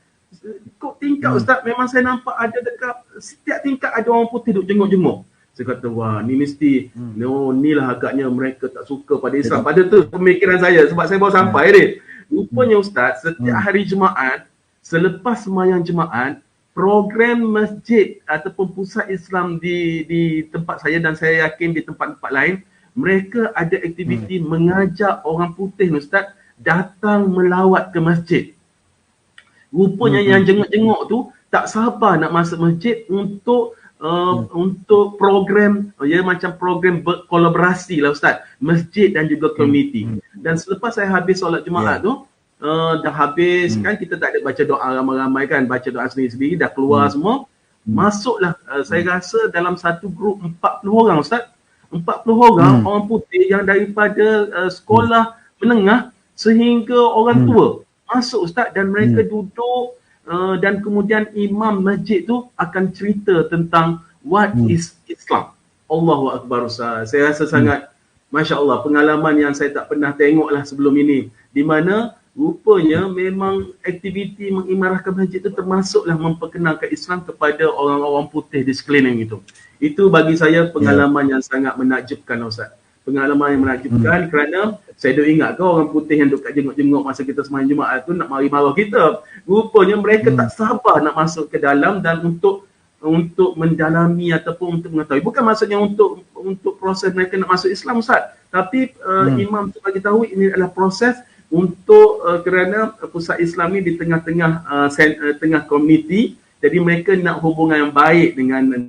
Kok tingkap, Ustaz, memang saya nampak ada dekat setiap tingkap ada orang putih duduk jenguk-jenguk. Saya kata, wah, ni mesti, ni lah agaknya mereka tak suka pada Islam. Pada tu pemikiran saya, sebab saya baru sampai ni. Rupanya, Ustaz, setiap hari Jumaat, selepas sembahyang Jumaat, program masjid ataupun pusat Islam di tempat saya dan saya yakin di tempat-tempat lain, mereka ada aktiviti mengajak orang putih, Ustaz, datang melawat ke masjid. Rupanya yang jenguk-jenguk tu tak sabar nak masuk masjid untuk program, macam program berkolaborasi lah, Ustaz, masjid dan juga komuniti. Dan selepas saya habis solat Jumaat tu, dah habis kan, kita tak ada baca doa ramai-ramai kan, baca doa sendiri-sendiri, dah keluar semua, masuklah, saya rasa dalam satu grup 40 orang, Ustaz, 40 orang orang putih yang daripada sekolah menengah sehingga orang tua masuk, Ustaz, dan mereka duduk dan kemudian imam masjid tu akan cerita tentang what is Islam. Allahu Akbar, Ustaz. Saya rasa sangat Masya Allah, pengalaman yang saya tak pernah tengok lah sebelum ini, di mana rupanya memang aktiviti mengimarahkan masjid itu termasuklah memperkenalkan Islam kepada orang-orang putih di sekeliling itu. Itu bagi saya pengalaman yang sangat menakjubkan, Ustaz. Pengalaman yang menakjubkan kerana saya duk ingat ke orang putih yang duk kat jenguk-jenguk masa kita sembahyang Jumaat tu nak mari marah kita. Rupanya mereka tak sabar nak masuk ke dalam dan untuk mendalami ataupun untuk mengetahui. Bukan maksudnya untuk proses mereka nak masuk Islam, Ustaz. Tapi imam tu bagi tahu ini adalah proses untuk kerana pusat Islam ni di tengah-tengah tengah komuniti, jadi mereka nak hubungan yang baik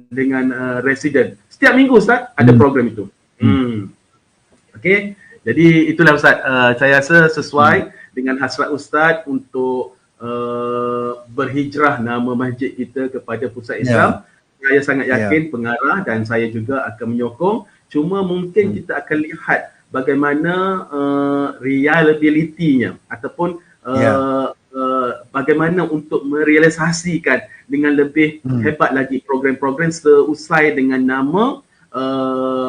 dengan resident. Setiap minggu, Ustaz, ada program itu. Okey, jadi itulah, Ustaz, saya rasa sesuai dengan hasrat Ustaz untuk berhijrah nama masjid kita kepada pusat Islam. Saya sangat yakin pengarah dan saya juga akan menyokong. Cuma mungkin kita akan lihat bagaimana reliability-nya ataupun bagaimana untuk merealisasikan dengan lebih hebat lagi program-program seusai dengan nama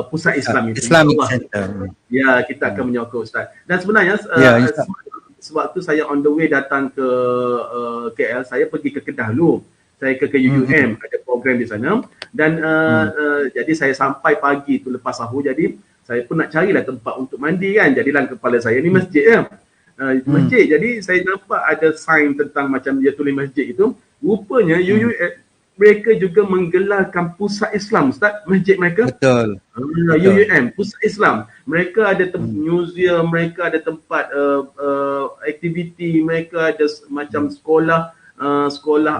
pusat Islam itu. Islamic Center. Ya, kita akan menyokong, Ustaz. Dan sebenarnya sewaktu saya on the way datang ke KL, saya pergi ke Kedah dulu. Saya ke UUM, ada program di sana. Dan jadi saya sampai pagi tu lepas sahur, jadi saya pun nak carilah tempat untuk mandi kan. Jadilah kepala saya ni masjid ya. Masjid. Jadi saya nampak ada sign tentang macam dia tulis masjid itu. Rupanya UUM mereka juga menggelarkan pusat Islam, Ustaz, masjid mereka. Betul. UUM, pusat Islam. Mereka ada museum, mereka ada tempat aktiviti, mereka ada macam sekolah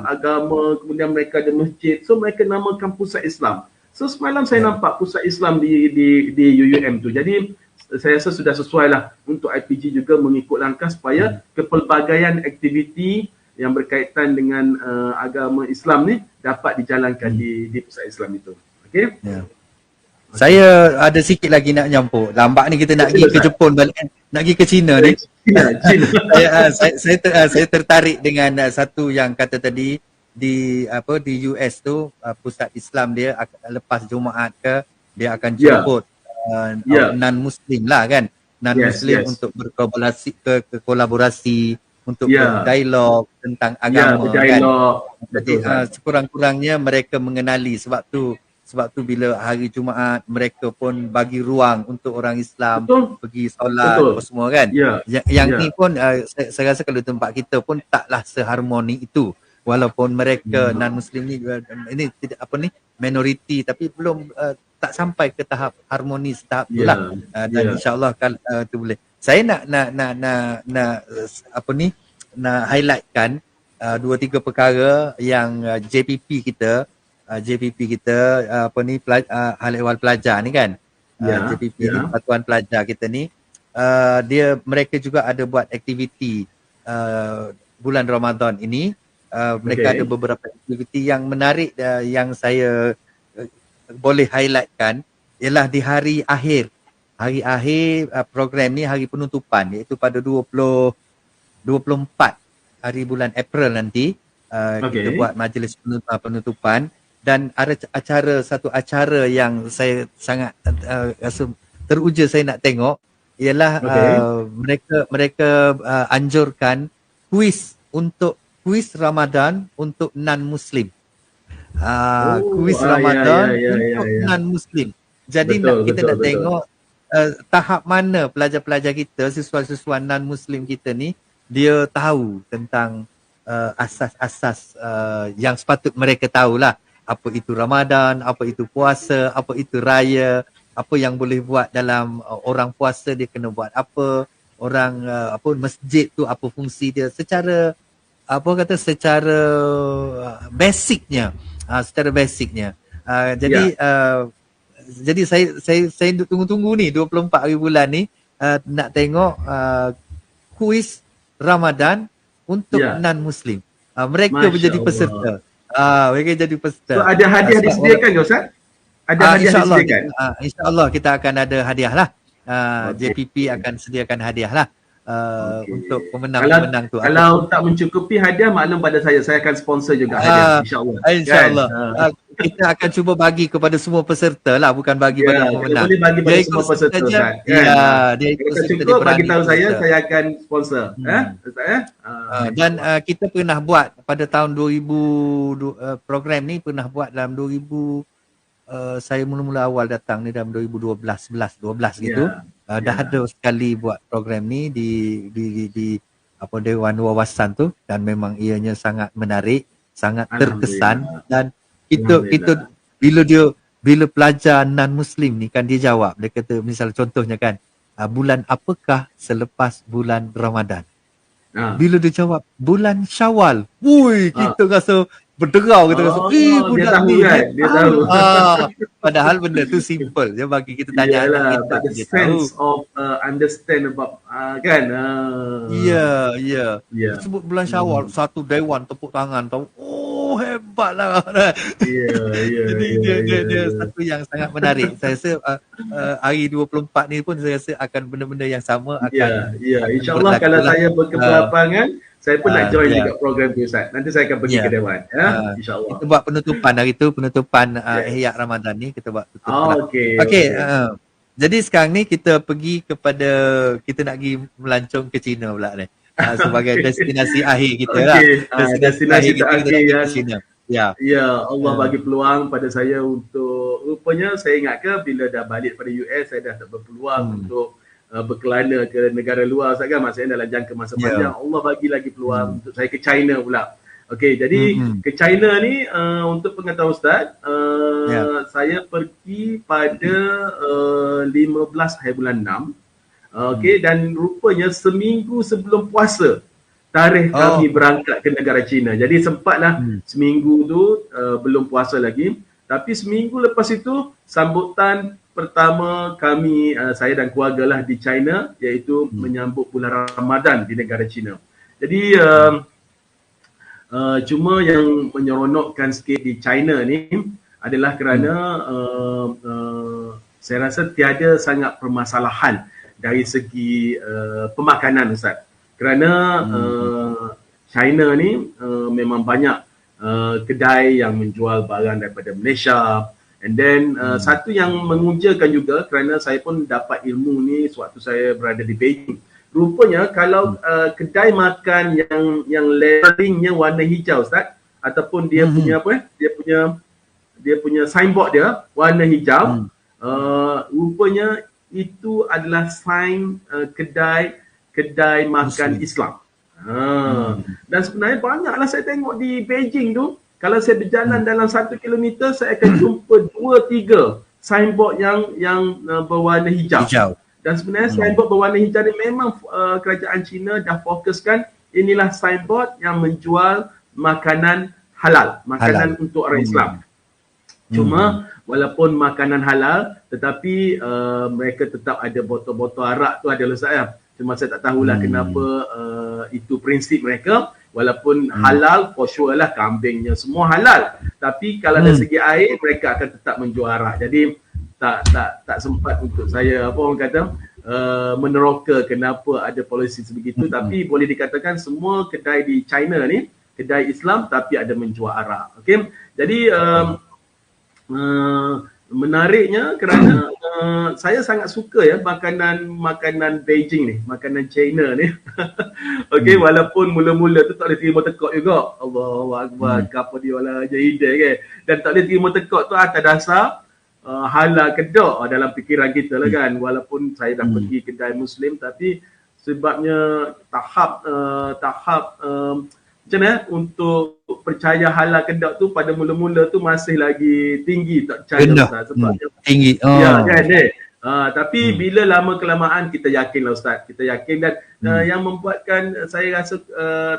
agama, kemudian mereka ada masjid. So mereka namakan pusat Islam. So semalam saya nampak pusat Islam di UUM tu. Jadi saya rasa sudah sesuai lah untuk IPG juga mengikut langkah supaya kepelbagaian aktiviti yang berkaitan dengan agama Islam ni dapat dijalankan di pusat Islam itu. Okey? Ya. Saya ada sikit lagi nak nyampur. Lambat ni kita nak pergi ke Jepun balik, nak pergi ke China ni. Saya tertarik dengan satu yang kata tadi di US tu, pusat Islam dia lepas Jumaat ke dia akan jemput non-Muslim lah kan. Non-Muslim untuk berkolaborasi untuk berdialog tentang agama kan. Jadi sekurang-kurangnya mereka mengenali, sebab tu bila hari Jumaat mereka pun bagi ruang untuk orang Islam pergi solat apa semua kan. Yang ni pun saya rasa kalau tempat kita pun taklah seharmoni itu, walaupun mereka non-Muslim ni ini tidak minoriti, tapi belum tak sampai ke tahap harmonis tahap itulah. Dan insya-Allah tu boleh. Saya nak highlightkan 2-3 perkara yang JPP kita Hal Ehwal Pelajar ni kan. JPP ni, Persatuan Pelajar kita ni, mereka juga ada buat aktiviti bulan Ramadan ini Mereka ada beberapa aktiviti yang menarik yang saya boleh highlightkan ialah di hari akhir program ni, hari penutupan, iaitu pada 24 hari bulan April nanti. Kita buat majlis penutupan dan ada satu acara yang saya sangat rasa teruja saya nak tengok ialah mereka anjurkan kuis Ramadan untuk non-Muslim. Kuis Ramadan untuk non-Muslim. Jadi kita nak tengok tahap mana pelajar-pelajar kita, siswa-siswa non-Muslim kita ni, dia tahu tentang asas-asas yang sepatut mereka tahulah. Apa itu Ramadan, apa itu puasa, apa itu raya, apa yang boleh buat dalam orang puasa dia kena buat apa, orang masjid tu apa fungsi dia secara secara basicnya. Jadi saya tunggu-tunggu ni 24 hari bulan ni nak tengok kuis Ramadan untuk non-Muslim. Mereka menjadi peserta. Mereka jadi peserta. So ada hadiah disediakan ke Ustaz? Ada hadiah disediakan? InsyaAllah kita akan ada hadiah lah. JPP akan sediakan hadiah lah untuk pemenang-pemenang tu. Kalau tak mencukupi hadiah, maklum pada saya akan sponsor juga hadiah, insyaAllah. InsyaAllah. Kita akan cuba bagi kepada semua peserta lah, bukan bagi pada pemenang. Boleh bagi pada semua peserta kan? Dia ikut serta, dia cukup bagi tahu saya akan sponsor. Dan kita pernah buat pada tahun 2000, program ni pernah buat dalam 2000, saya mula-mula awal datang ni dalam 2012 gitu. Dah ada sekali buat program ni di Dewan Wawasan tu, dan memang ianya sangat menarik, sangat terkesan. Dan kita bila pelajar non-Muslim ni kan dia jawab, dia kata misal contohnya kan, bulan apakah selepas bulan Ramadan? Bila dia jawab bulan Syawal, kita rasa berderau, kita rasa budak ni dia tahu. Padahal benda tu simple je bagi kita tanya anak kita, the sense of understand about kan. Sebut bulan Syawal, satu dewan tepuk tangan tahu. Hebatlah. Jadi dia satu yang sangat menarik. Saya rasa hari 24 ni pun saya rasa akan benda-benda yang sama akan. InsyaAllah kalau saya berkelapangan, saya pun nak join juga program tu Ustaz. Nanti saya akan pergi ke Dewan. InsyaAllah. Kita buat penutupan hari tu, penutupan Ihya Ramadan ni kita buat tutup. Jadi sekarang ni kita pergi kepada, kita nak pergi melancong ke China pula ni. Sebagai destinasi akhir kita lah. Destinasi terakhir China. Allah bagi peluang pada saya untuk, rupanya saya ingat ke bila dah balik pada US, saya dah tak berpeluang untuk berkelana ke negara luar Ustaz kan, maksudnya dalam jangka masa panjang. Allah bagi lagi peluang untuk saya ke China pula. Jadi ke China ni untuk pengetahuan Ustaz, saya pergi pada 15 hari bulan 6. Dan rupanya seminggu sebelum puasa tarikh kami berangkat ke negara China. Jadi sempatlah seminggu tu belum puasa lagi, tapi seminggu lepas itu sambutan pertama kami, saya dan keluarga lah di China, iaitu menyambut bulan Ramadan di negara China. Jadi cuma yang menyeronokkan sikit di China ni adalah kerana saya rasa tiada sangat permasalahan dari segi pemakanan Ustaz. Kerana China ni memang banyak kedai yang menjual barang daripada Malaysia. And then satu yang mengujakan juga, kerana saya pun dapat ilmu ni sewaktu saya berada di Beijing. Rupanya kalau kedai makan yang labelingnya warna hijau Ustaz, ataupun dia punya dia punya signboard dia warna hijau, rupanya itu adalah sign kedai makan Islam. Dan sebenarnya banyaklah saya tengok di Beijing tu, kalau saya berjalan dalam 1 kilometer, saya akan jumpa 2-3 signboard yang berwarna hijau. Dan sebenarnya signboard berwarna hijau ni memang kerajaan China dah fokuskan, inilah signboard yang menjual makanan halal, makanan untuk orang Islam. Cuma walaupun makanan halal, tetapi mereka tetap ada botol-botol arak tu ada Ustaz ya. Cuma saya tak tahulah kenapa itu prinsip mereka. Walaupun halal, for sure lah kambingnya semua halal. Tapi kalau dari segi air, mereka akan tetap menjual arak. Jadi tak sempat untuk saya apa orang kata meneroka kenapa ada polisi sebegitu. Tapi boleh dikatakan semua kedai di China ni kedai Islam tapi ada menjual arak. Okey. Jadi menariknya kerana saya sangat suka ya makanan Beijing ni, makanan China ni. Okey, walaupun mula-mula tu tak boleh terima tekak juga. Allahu akbar, apa dia wala jahidai kan. Dan tak boleh terima tekak tu atas dasar halal kedak dalam fikiran kita lah kan. Walaupun saya dah pergi kedai Muslim tapi sebabnya tahap macam mana untuk percaya halal kedak tu pada mula-mula tu masih lagi tinggi, tak percaya Ustaz sebabnya tinggi. Ya kan tapi bila lama kelamaan kita yakin lah Ustaz, kita yakin dan yang membuatkan saya rasa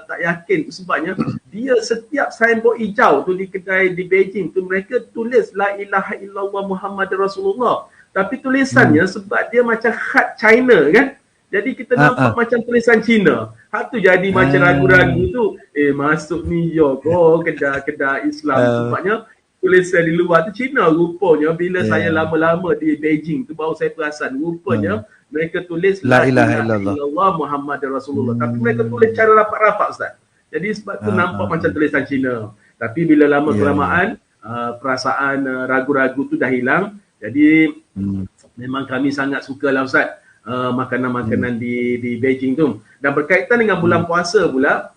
tak yakin tu sebabnya dia setiap signboard hijau tu di kedai di Beijing tu mereka tulis la ilaha illallah Muhammad Rasulullah, tapi tulisannya sebab dia macam khat China kan. Jadi kita nampak macam tulisan Cina. Hak tu jadi macam ragu-ragu tu. Masuk New York, kedai Islam. Sebabnya tulisan di luar tu Cina rupanya. Bila saya lama-lama di Beijing tu baru saya perasan. Rupanya mereka tulis La ilaha illallah Muhammad Rasulullah. Tapi mereka tulis cara rapat-rapat Ustaz. Jadi sebab tu nampak macam tulisan Cina. Tapi bila lama kelamaan perasaan ragu-ragu tu dah hilang. Jadi memang kami sangat sukalah Ustaz makanan-makanan di Beijing tu. Dan berkaitan dengan bulan puasa pula,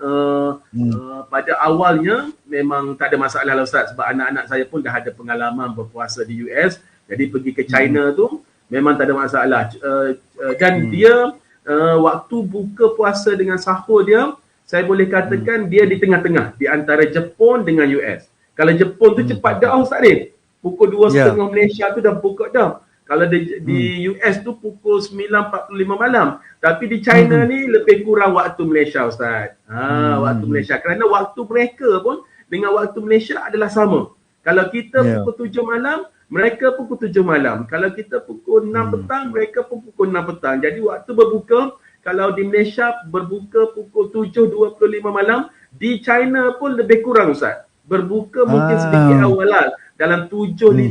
pada awalnya memang tak ada masalah lah Ustaz sebab anak-anak saya pun dah ada pengalaman berpuasa di US. Jadi pergi ke China tu memang tak ada masalah. Dan dia waktu buka puasa dengan sahur dia, saya boleh katakan dia di tengah-tengah di antara Jepun dengan US. Kalau Jepun tu cepat dah Ustaz ni. Pukul 2.30 Malaysia tu dah buka dah. Kalau di US tu pukul 9.45 malam. Tapi di China ni lebih kurang waktu Malaysia Ustaz. Waktu Malaysia. Kerana waktu mereka pun dengan waktu Malaysia adalah sama. Kalau kita pukul 7 malam, mereka pukul 7 malam. Kalau kita pukul 6 petang, mereka pun pukul 6 petang. Jadi waktu berbuka, kalau di Malaysia berbuka pukul 7.25 malam, di China pun lebih kurang Ustaz. Berbuka mungkin sedikit awalan. Dalam 7.15,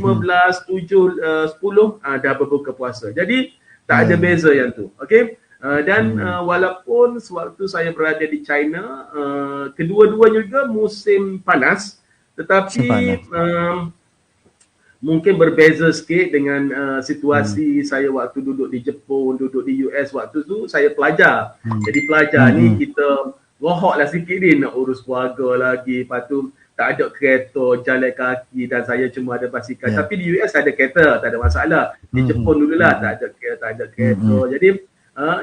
7.10 dah berbuka puasa. Jadi tak ada beza yang tu. Okey. Dan walaupun sewaktu saya berada di China, kedua-duanya juga musim panas, tetapi mungkin berbeza sikit dengan situasi saya waktu duduk di Jepun, duduk di US waktu tu saya pelajar. Jadi pelajar ni kita rohoklah sikit ni nak urus keluarga lagi, lepas tu tak ada kereta, jalan kaki dan saya cuma ada basikal. Tapi di US ada kereta, tak ada masalah. Di Jepun dululah tak ada kereta. Jadi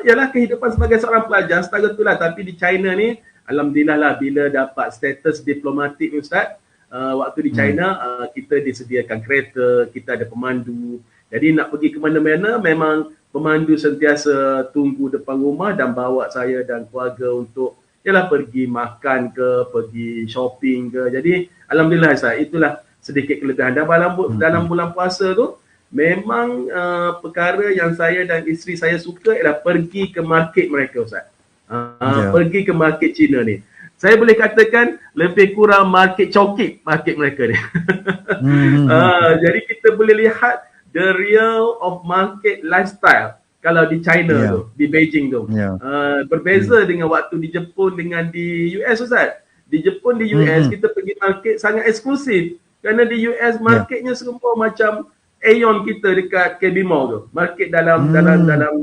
ialah kehidupan sebagai seorang pelajar setara itulah. Tapi di China ni alhamdulillah lah bila dapat status diplomatik Ustaz, waktu di China kita disediakan kereta, kita ada pemandu. Jadi nak pergi ke mana-mana memang pemandu sentiasa tunggu depan rumah dan bawa saya dan keluarga untuk ialah pergi makan ke, pergi shopping ke. Jadi alhamdulillah Ustaz, itulah sedikit kelebihan. Dan dalam bulan puasa tu memang perkara yang saya dan isteri saya suka ialah pergi ke market mereka Ustaz. Pergi ke market Cina ni. Saya boleh katakan lebih kurang market cokit market mereka ni. Jadi kita boleh lihat the real of market lifestyle. Kalau di China tu, di Beijing tu. Berbeza dengan waktu di Jepun dengan di US Ustaz. Di Jepun, di US kita pergi market sangat eksklusif. Kerana di US marketnya semua macam Aeon kita dekat KB Mall tu. Market dalam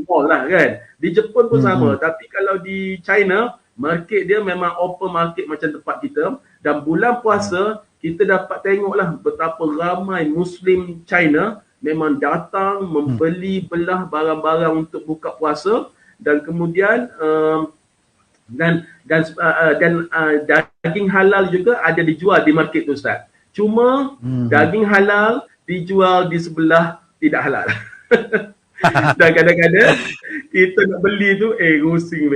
mall lah kan. Di Jepun pun sama. Tapi kalau di China, market dia memang open market macam tempat kita. Dan bulan puasa, kita dapat tengoklah betapa ramai Muslim China memang datang membeli belah barang-barang untuk buka puasa dan kemudian daging halal juga ada dijual di market tu Ustaz. Cuma daging halal dijual di sebelah tidak halal. Dan kadang-kadang kita nak beli tu rusing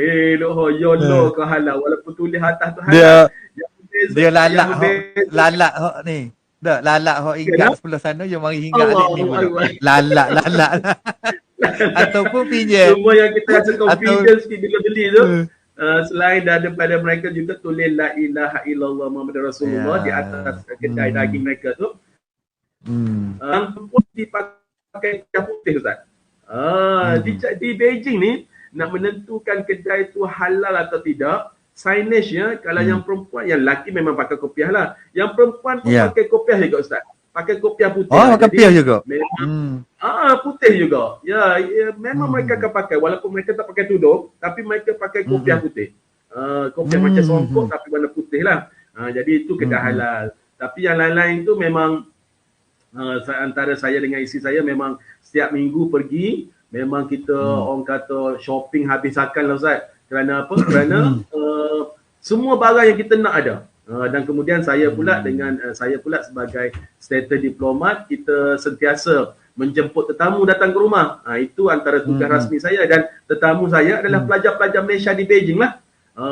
yolo ke halal walaupun tulis atas tu halal. Dia lalak hok ni. Tak, lalak hok ingat sebelah sana yang mari hinggap ni. Lalak. Ataupun pinjam. Semua yang kita rasa confidence bila beli tu, selain daripada mereka juga tulis la ilaha illallah Muhammadur Rasulullah di atas kedai daging mereka tu. Pun dipakai yang putih, Ustaz. Di Beijing ni nak menentukan kedai tu halal atau tidak, signage-nya kalau yang perempuan, yang lelaki memang pakai kopiah lah. Yang perempuan pun pakai kopiah juga, Ustaz. Pakai kopiah putih. Kopiah juga. Memang putih juga. Ya, memang mereka akan pakai walaupun mereka tak pakai tudung, tapi mereka pakai kopiah putih. Kopiah macam songkok tapi warna putih lah. Jadi itu kedai halal. Tapi yang lain-lain tu memang antara saya dengan isteri saya memang setiap minggu pergi, memang kita orang kata shopping habis-hakan lah, Ustaz. Kerana apa? Kerana semua barang yang kita nak ada. Dan kemudian saya pula sebagai status diplomat, kita sentiasa menjemput tetamu datang ke rumah. Itu antara tugas rasmi saya, dan tetamu saya adalah pelajar-pelajar Malaysia di Beijing lah.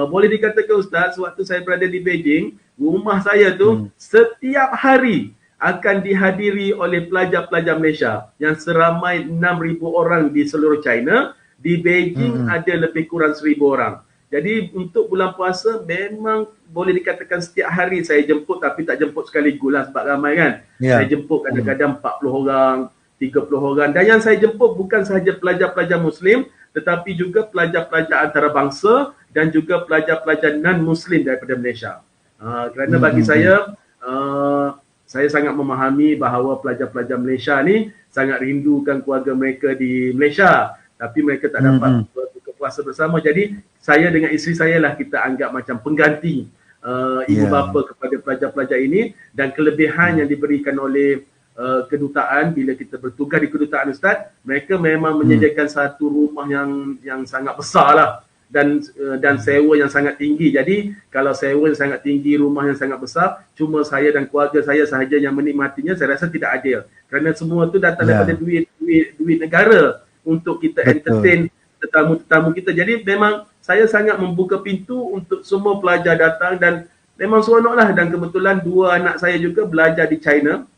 Boleh dikatakan, Ustaz, waktu saya berada di Beijing, rumah saya tu setiap hari akan dihadiri oleh pelajar-pelajar Malaysia yang seramai 6,000 orang di seluruh China. Di Beijing ada lebih kurang 1,000 orang. Jadi untuk bulan puasa memang boleh dikatakan setiap hari saya jemput, tapi tak jemput sekaligus lah sebab ramai kan. Saya jemput kadang-kadang 40 orang, 30 orang. Dan yang saya jemput bukan sahaja pelajar-pelajar Muslim, tetapi juga pelajar-pelajar antarabangsa dan juga pelajar-pelajar non-Muslim daripada Malaysia. Kerana bagi saya sangat memahami bahawa pelajar-pelajar Malaysia ni sangat rindukan keluarga mereka di Malaysia. Tapi mereka tak dapat berbuka puasa bersama. Jadi saya dengan isteri saya lah kita anggap macam pengganti ibu bapa kepada pelajar-pelajar ini. Dan kelebihan yang diberikan oleh kedutaan bila kita bertugas di kedutaan, Ustaz, mereka memang menyediakan satu rumah yang sangat besar lah. Dan sewa yang sangat tinggi. Jadi kalau sewa yang sangat tinggi, rumah yang sangat besar, cuma saya dan keluarga saya sahaja yang menikmatinya, saya rasa tidak adil. Kerana semua tu datang daripada duit negara untuk kita entertain tetamu-tetamu kita. Jadi memang saya sangat membuka pintu untuk semua pelajar datang, dan memang seronoklah. Dan kebetulan dua anak saya juga belajar di China,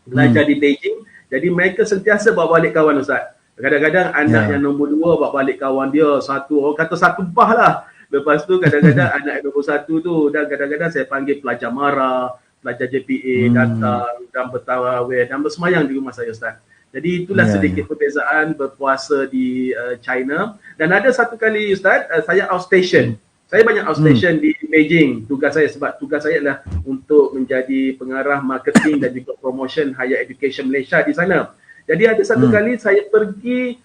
belajar di Beijing. Jadi mereka sentiasa bawa balik kawan, Ustaz. Kadang-kadang anak yang nombor 2 bawa balik kawan dia, orang kata satu bah lah. Lepas tu kadang-kadang anak yang nombor 1 tu, dan kadang-kadang saya panggil pelajar MARA, pelajar JPA datang dan bertarawih dan bersemayang di rumah saya, Ustaz. Jadi itulah sedikit perbezaan berpuasa di China. Dan ada satu kali, Ustaz, saya outstation. Saya banyak outstation di Beijing. Tugas saya adalah untuk menjadi pengarah marketing dan juga promotion higher education Malaysia di sana. Jadi ada satu kali saya pergi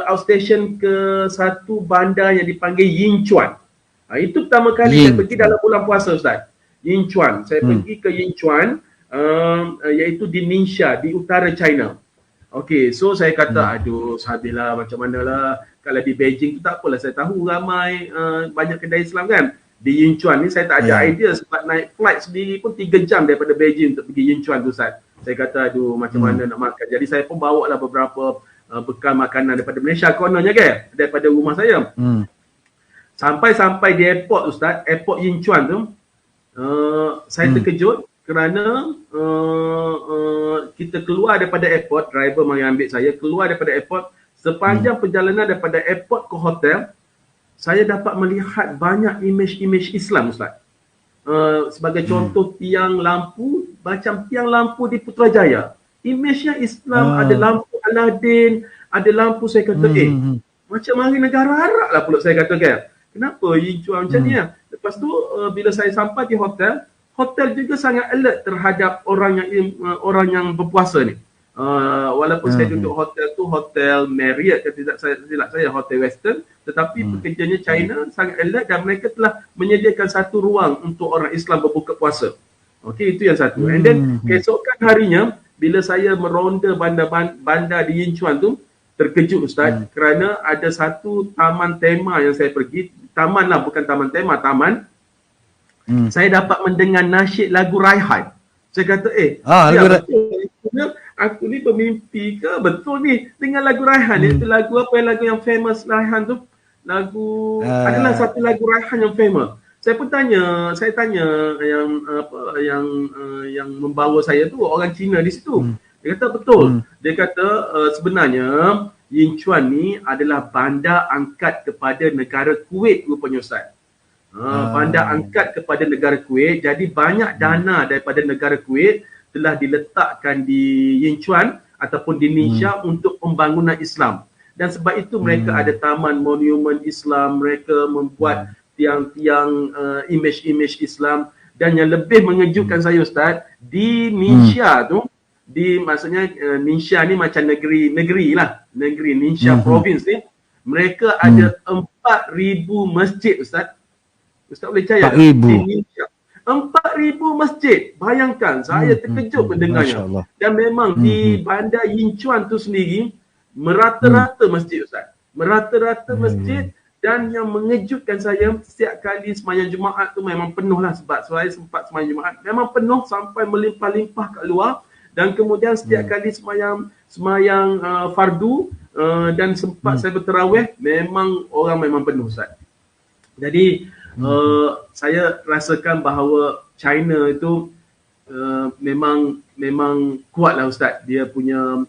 outstation ke satu bandar yang dipanggil Yinchuan. Itu pertama kali saya pergi dalam bulan puasa, Ustaz. Yinchuan. Saya pergi ke Yinchuan, iaitu di Ningxia, di utara China. Okey, so saya kata, aduh, sahabilah macam manalah. Kalau di Beijing tu tak apalah, saya tahu ramai banyak kedai Islam kan. Di Yinchuan ni saya tak ada idea sebab naik flight sendiri pun 3 jam daripada Beijing untuk pergi Yinchuan tu, Ustaz. Saya kata, aduh, macam mana nak makan. Jadi saya pun bawa lah beberapa bekal makanan daripada Malaysia kononnya kan, daripada rumah saya. Sampai di airport, Ustaz, airport Yinchuan tu, saya terkejut kerana kita keluar daripada airport, driver yang ambil saya keluar daripada airport, sepanjang perjalanan daripada airport ke hotel, saya dapat melihat banyak imej-imej Islam, Ustaz. Sebagai contoh, tiang lampu, macam tiang lampu di Putrajaya. Imejnya Islam, ada lampu Aladin, ada lampu, saya kata, macam hari negara Arab lah pula, saya kata kan. Kenapa Yinchuan macam ni lah? Lepas tu, bila saya sampai di hotel juga sangat alert terhadap orang yang berpuasa ni. Walaupun saya duduk hotel tu, hotel Marriott, tidak saya hotel Western, tetapi pekerjanya China sangat alert dan mereka telah menyediakan satu ruang untuk orang Islam berbuka puasa. Okey, itu yang satu. And then keesokan harinya bila saya meronda bandar di Yinchuan tu, terkejut, Ustaz, kerana ada satu taman tema yang saya pergi. Taman lah, bukan taman tema, taman. Saya dapat mendengar nasyid lagu Raihan. Saya kata, aku ni bermimpi ke? Betul ni, dengar lagu Raihan. Itu lagu apa, lagu yang famous Raihan tu? Adalah satu lagu Raihan yang famous. Saya tanya yang membawa saya tu orang Cina di situ. Dia kata betul. Dia kata sebenarnya Yinchuan ni adalah bandar angkat kepada negara Kuwait rupanya Ustaz. Bandar angkat kepada negara Kuwait. Jadi banyak dana daripada negara Kuwait telah diletakkan di Yinchuan ataupun di Ningxia untuk pembangunan Islam. Dan sebab itu mereka ada taman monumen Islam, mereka membuat tiang-tiang image-image Islam. Dan yang lebih mengejutkan saya Ustaz, di Ningxia tu, maksudnya Ningxia ni macam negeri Ningxia province ni, mereka ada 4,000 masjid Ustaz. Ustaz boleh percaya? 4,000 masjid. Bayangkan, saya terkejut mendengarnya. Dan memang di bandar Yinchuan tu sendiri, merata-rata masjid Ustaz. Merata-rata masjid. Dan yang mengejutkan saya, setiap kali sembahyang Jumaat tu memang penuh lah, sebab saya sempat sembahyang Jumaat. Memang penuh sampai melimpah-limpah kat luar. Dan kemudian setiap kali sembahyang fardu dan sempat saya berterawih, memang orang memang penuh Ustaz. Jadi saya rasakan bahawa China itu memang kuatlah Ustaz, dia punya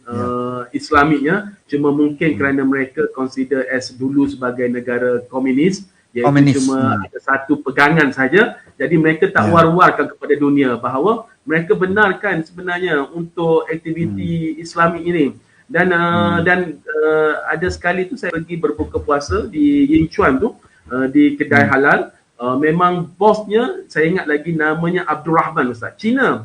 Islamiknya, cuma mungkin kerana mereka consider as dulu sebagai negara komunis, iaitu cuma ada satu pegangan saja, jadi mereka tak war-warkan kepada dunia bahawa mereka benarkan sebenarnya untuk aktiviti Islamik ini. Dan ada sekali tu saya pergi berbuka puasa di Yinchuan tu, di kedai halal. Memang bosnya, saya ingat lagi namanya Abdul Rahman Ustaz. Cina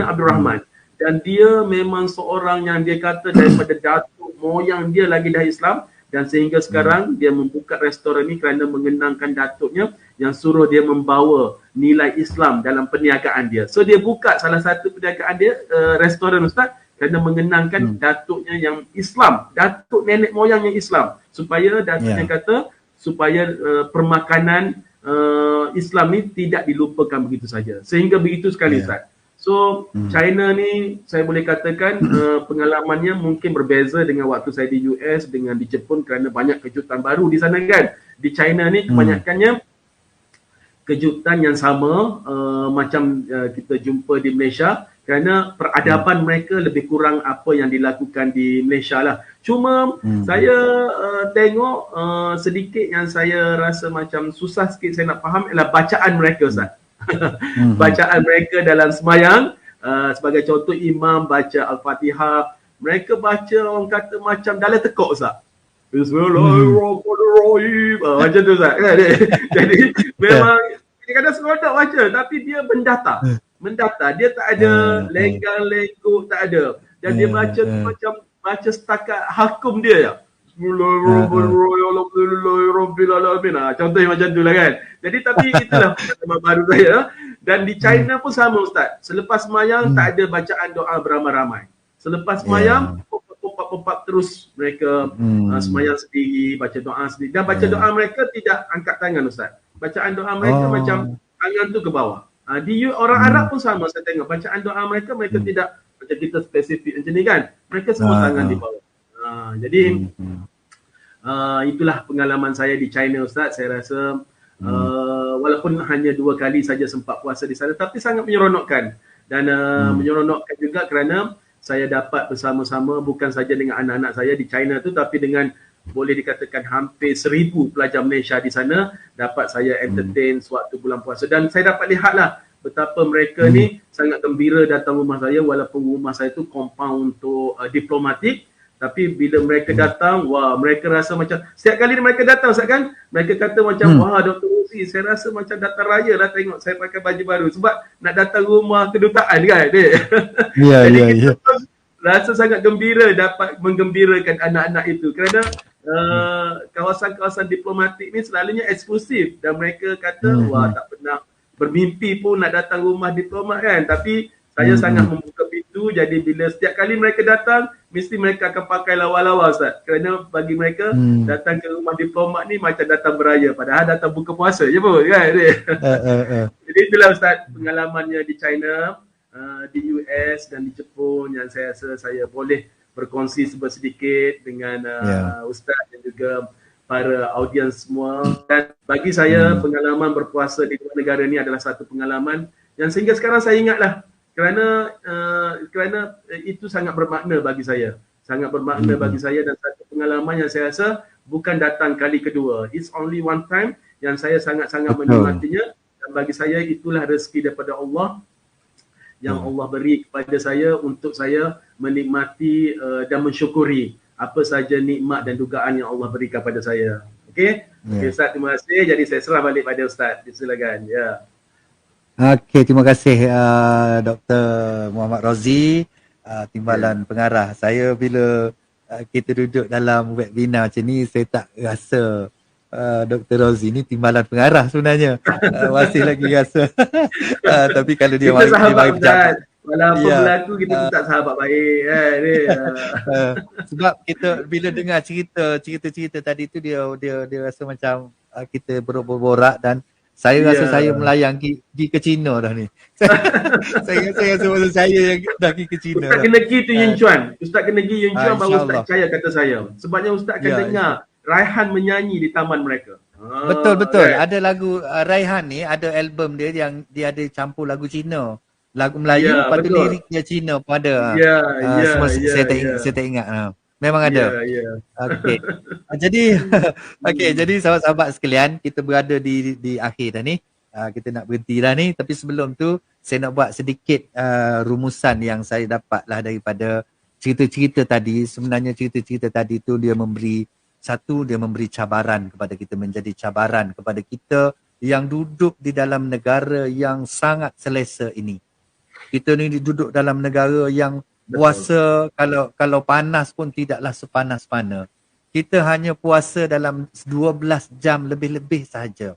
Abdul Rahman. Dan dia memang seorang yang dia kata daripada datuk moyang dia lagi dah Islam, dan sehingga sekarang dia membuka restoran ni kerana mengenangkan datuknya yang suruh dia membawa nilai Islam dalam perniagaan dia. So dia buka salah satu perniagaan dia, restoran Ustaz, kerana mengenangkan datuknya yang Islam, datuk nenek moyangnya Islam, supaya datuknya kata supaya permakanan Islam ni tidak dilupakan begitu saja. Sehingga begitu sekali Ustaz. So China ni saya boleh katakan pengalamannya mungkin berbeza dengan waktu saya di US, dengan di Jepun, kerana banyak kejutan baru di sana kan. Di China ni kebanyakannya kejutan yang sama macam kita jumpa di Malaysia, kerana peradaban mereka lebih kurang apa yang dilakukan di Malaysia lah. Cuma saya tengok sedikit yang saya rasa macam susah sikit saya nak faham ialah bacaan mereka Ustaz. Bacaan mereka dalam sembahyang, sebagai contoh imam baca Al-Fatihah, mereka baca orang kata macam dalam tekuk Ustaz. Bismillahirrahmanirrahim. Macam tu Ustaz. Jadi memang kadang-kadang seronok baca, tapi dia mendata, dia tak ada lenggang-lengguk, tak ada. Dan dia baca tu macam baca setakat hakum dia je. Bismillahirrahmanirrahim. Contohnya macam tu lah kan. Jadi tapi itulah pengalaman baru saya. Dan di China pun sama Ustaz. Selepas sembahyang tak ada bacaan doa beramai-ramai. Selepas sembahyang pop-up terus mereka sembahyang sendiri, baca doa sendiri. Dan baca doa mereka tidak angkat tangan Ustaz. Bacaan doa mereka macam tangan tu ke bawah. Di orang Arab pun sama, saya tengok bacaan doa mereka tidak macam kita spesifik macam ni kan. Mereka semua tangan di bawah. Jadi itulah pengalaman saya di China Ustaz. Saya rasa walaupun hanya 2 kali saja sempat puasa di sana, tapi sangat menyeronokkan. Dan menyeronokkan juga kerana saya dapat bersama-sama bukan saja dengan anak-anak saya di China tu, tapi dengan boleh dikatakan hampir 1,000 pelajar Malaysia di sana, dapat saya entertain sewaktu bulan puasa. Dan saya dapat lihatlah betapa mereka ni sangat gembira datang rumah saya, walaupun rumah saya tu compound untuk diplomatik. Tapi bila mereka datang, wah, mereka rasa macam, setiap kali mereka datang Ustaz kan, mereka kata macam, wah Dr. Uzi, saya rasa macam datang raya lah tengok saya pakai baju baru, sebab nak datang rumah kedutaan kan. Jadi kita rasa sangat gembira dapat menggembirakan anak-anak itu, kerana kawasan-kawasan diplomatik ni selalunya eksklusif, dan mereka kata, wah, tak pernah bermimpi pun nak datang rumah diplomat kan. Tapi saya sangat membuka pintu, jadi bila setiap kali mereka datang, mesti mereka akan pakai lawa-lawa Ustaz. Kerana bagi mereka, datang ke rumah diplomat ni macam datang beraya, padahal datang buka puasa je pun kan. Jadi itulah Ustaz pengalamannya di China, di US dan di Jepun, yang saya rasa saya boleh berkongsi sedikit dengan Ustaz dan juga para audiens semua. Dan bagi saya, pengalaman berpuasa di luar negara ni adalah satu pengalaman yang sehingga sekarang saya ingatlah, kerana itu sangat bermakna bagi saya. Sangat bermakna bagi saya, dan satu pengalaman yang saya rasa bukan datang kali kedua. It's only one time yang saya sangat-sangat Betul. menikmatinya, dan bagi saya itulah rezeki daripada Allah yang Allah beri kepada saya untuk saya menikmati dan mensyukuri apa saja nikmat dan dugaan yang Allah berikan pada saya. Okey? Okay, Ustaz, terima kasih. Jadi saya serah balik pada Ustaz. Silakan. Ya. Okey, terima kasih Dr. Muhammad Rozi, Timbalan Pengarah. Saya bila kita duduk dalam webinar macam ni, saya tak rasa Dr. Rozi ni Timbalan Pengarah sebenarnya. Masih lagi rasa. Tapi kalau dia kita sahabat berjabat, walaupun berlaku kita tetap sahabat baik kan. Sebab kita bila dengar cerita tadi tu dia rasa macam kita berborak dan saya rasa saya melayang pergi ke China dah ni. saya rasa masa saya yang dah pergi ke China. Ustaz kena pergi tu Yun Chuan. Ustaz kena pergi Yun Chuan baru Ustaz InsyaAllah. percaya kata saya. Sebabnya Ustaz akan dengar Raihan menyanyi di taman mereka. Betul. Right. Ada lagu Raihan ni, ada album dia yang dia ada campur lagu Cina. Lagu Melayu, lepas tu lirik dia Cina pun ada. Saya tak ingat. Memang ada. Okey. Jadi sahabat-sahabat sekalian, kita berada di akhir dah ni. Kita nak berhenti dah ni, tapi sebelum tu saya nak buat sedikit rumusan yang saya dapatlah daripada cerita-cerita tadi. Sebenarnya cerita-cerita tadi tu dia memberi cabaran kepada kita, menjadi cabaran kepada kita yang duduk di dalam negara yang sangat selesa ini. Kita ni duduk dalam negara yang puasa kalau panas pun tidaklah sepanas mana. Kita hanya puasa dalam 12 jam lebih-lebih sahaja.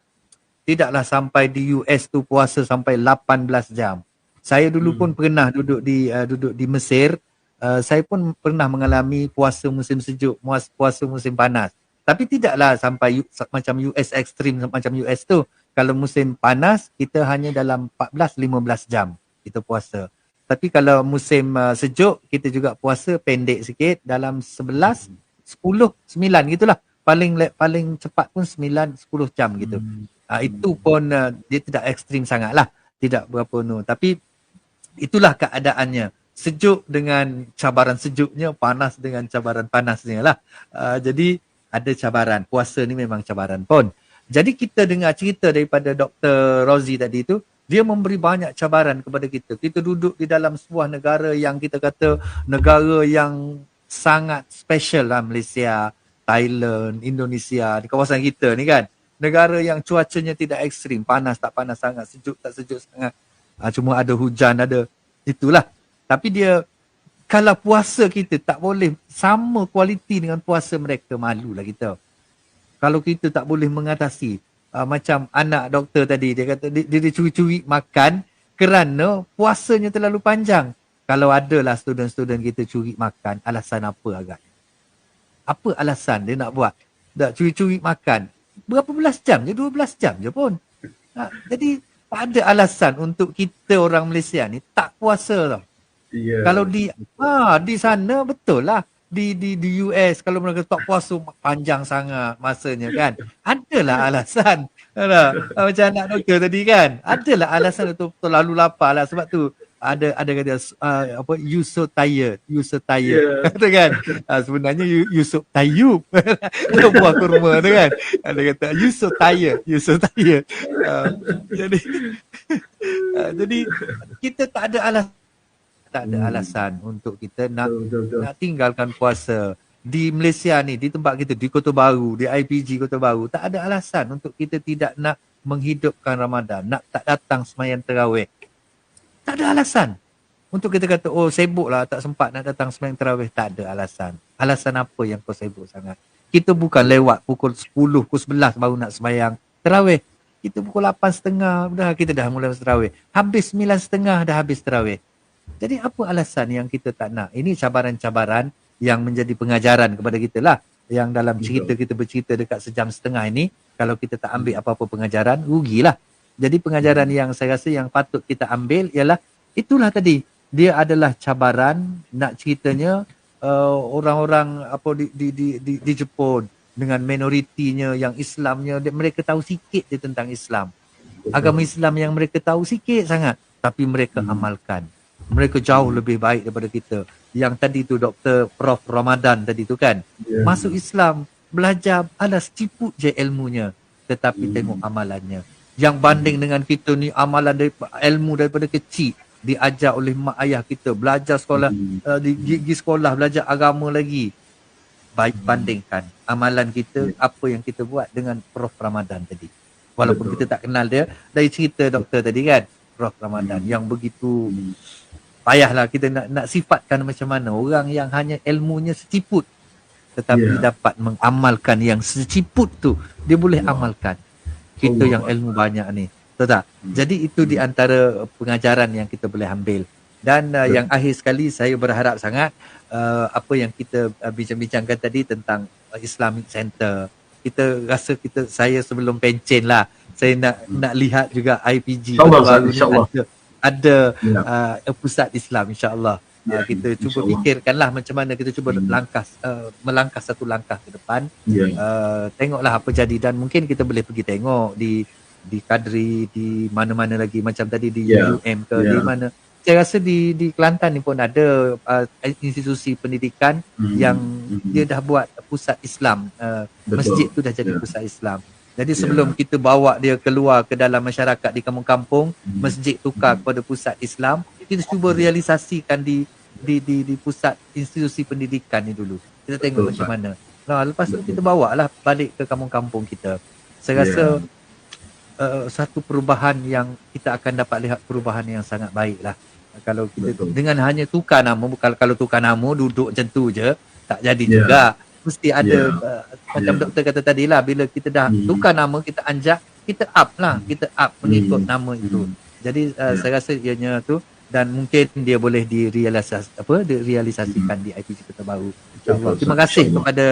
Tidaklah sampai di US tu puasa sampai 18 jam. Saya dulu pun pernah duduk di Mesir. Saya pun pernah mengalami puasa musim sejuk, puasa musim panas. Tapi tidaklah sampai macam US ekstrim macam US tu. Kalau musim panas, kita hanya dalam 14-15 jam kita puasa. Tapi kalau musim sejuk, kita juga puasa pendek sikit dalam 11, 10, 9 gitulah. Paling cepat pun 9, 10 jam gitu. Itu pun dia tidak ekstrim sangat lah. Tidak berapa Tapi itulah keadaannya. Sejuk dengan cabaran sejuknya, panas dengan cabaran panasnya lah. Jadi ada cabaran. Puasa ni memang cabaran pun. Jadi kita dengar cerita daripada Dr. Rozi tadi tu, dia memberi banyak cabaran kepada kita. Kita duduk di dalam sebuah negara yang kita kata negara yang sangat special lah, Malaysia, Thailand, Indonesia, di kawasan kita ni kan. Negara yang cuacanya tidak ekstrim, panas tak panas sangat, sejuk tak sejuk sangat. Cuma ada hujan, ada itulah. Tapi dia, kalau puasa kita tak boleh sama kualiti dengan puasa mereka, malulah kita. Kalau kita tak boleh mengatasi, macam anak doktor tadi, dia kata dia curi-curi makan kerana puasanya terlalu panjang. Kalau adalah student-student kita curi makan, alasan apa agaknya? Apa alasan dia nak buat? Dah curi-curi makan. Berapa belas jam je? 12 jam je pun. Jadi tak ada alasan untuk kita orang Malaysia ni tak puasa tau. Kalau di sana betul lah. Di US kalau mereka tak puasa panjang sangat masanya kan. Adalah alasan. Macam anak doktor tadi kan. Adalah alasan untuk terlalu lapar lah. Sebab tu ada kata you so tired. Kata kan. Sebenarnya you so tired. Buah kurma tu kan. Ada kata you so tired. Jadi kita tak ada alasan untuk kita nak tinggalkan puasa. Di Malaysia ni, di tempat kita, di Kota Baru, di IPG Kota Baru, tak ada alasan untuk kita tidak nak menghidupkan Ramadan, nak tak datang sembahyang tarawih. Tak ada alasan untuk kita kata, sibuk lah, tak sempat nak datang sembahyang tarawih. Tak ada alasan. Alasan apa yang kau sibuk sangat? Kita bukan lewat pukul 10, pukul 11 baru nak sembahyang tarawih. Kita pukul 8.30 dah kita dah mula tarawih. Habis 9.30 dah habis tarawih. Jadi apa alasan yang kita tak nak? Ini cabaran-cabaran yang menjadi pengajaran kepada kita lah. Yang dalam cerita kita bercerita dekat 1.5 jam ini, kalau kita tak ambil apa-apa pengajaran, rugilah. Jadi pengajaran yang saya rasa yang patut kita ambil ialah, itulah tadi. Dia adalah cabaran, nak ceritanya orang-orang di Jepun dengan minoritinya yang Islamnya, mereka tahu sikit je tentang Islam. Agama Islam yang mereka tahu sikit sangat, tapi mereka amalkan. Mereka jauh lebih baik daripada kita. yang tadi tu Dr. Prof. Ramadan tadi tu kan. Masuk Islam, belajar ada seciput je ilmunya, tetapi tengok amalannya. Yang banding dengan kita ni amalan ilmu daripada kecil, diajar oleh mak ayah kita, belajar sekolah, pergi sekolah, belajar agama lagi. Baik bandingkan amalan kita, apa yang kita buat dengan Prof. Ramadan tadi. Walaupun kita tak kenal dia, dari cerita doktor tadi kan, Prof. Ramadan yang begitu payahlah kita nak sifatkan macam mana orang yang hanya ilmunya seciput tetapi dapat mengamalkan yang seciput tu, dia boleh amalkan. Kita yang ilmu banyak ni, betul tak? Jadi itu di antara pengajaran yang kita boleh ambil. Dan yang akhir sekali, saya berharap sangat apa yang kita bincang-bincangkan tadi tentang Islamic Center. Kita rasa saya sebelum pencen lah, saya nak lihat juga IPG baru ni ada pusat Islam, insyaAllah. Kita cuba fikirkanlah macam mana kita cuba melangkah satu langkah ke depan. Tengoklah apa jadi, dan mungkin kita boleh pergi tengok di Kadri, di mana-mana lagi macam tadi di UM ke di mana. Saya rasa di Kelantan ni pun ada institusi pendidikan yang dia dah buat pusat Islam. Masjid tu dah jadi pusat Islam. Jadi sebelum kita bawa dia keluar ke dalam masyarakat di kampung-kampung, masjid tukar kepada pusat Islam, kita cuba realisasikan di pusat institusi pendidikan ni dulu. Kita tengok macam mana. Nah, lepas tu kita bawa lah balik ke kampung-kampung kita. Saya rasa satu perubahan yang kita akan dapat lihat, perubahan yang sangat baik lah. Kalau kita dengan hanya tukar nama, bukan kalau tukar nama duduk macam tu je, tak jadi juga. Mesti ada macam doktor kata tadi lah, bila kita dah tukar nama, kita anjak, kita up lah, kita up mengikut nama itu. Jadi saya rasa ianya tu, dan mungkin dia boleh direalisasikan di IPG Kota Baru. InsyaAllah. Terima kasih kepada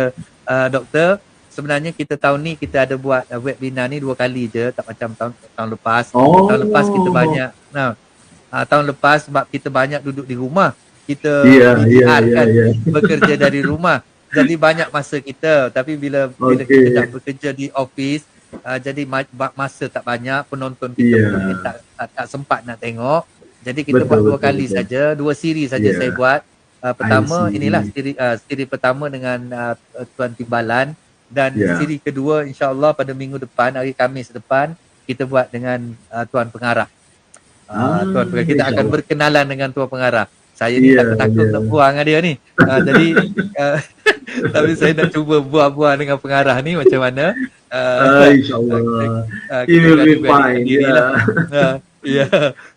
doktor. Sebenarnya kita tahun ni kita ada buat webinar ni 2 kali je, tak macam tahun lepas. Tahun lepas kita banyak, tahun lepas sebab kita banyak duduk di rumah, kita bekerja dari rumah, jadi banyak masa kita. Tapi bila kita dah bekerja di office, jadi masa tak banyak, penonton kita mungkin tak sempat nak tengok. Jadi kita buat 2 kali saja, 2 siri saja saya buat. Pertama inilah siri pertama dengan Tuan Timbalan, dan siri kedua insya-Allah pada minggu depan, hari Khamis depan, kita buat dengan Tuan Pengarah. Tuan Pengarah, kita akan berkenalan dengan Tuan Pengarah. Saya ni takut nak buang dengan dia ni. Jadi tapi saya nak cuba buat dengan pengarah ni macam mana. InsyaAllah. It will be fine.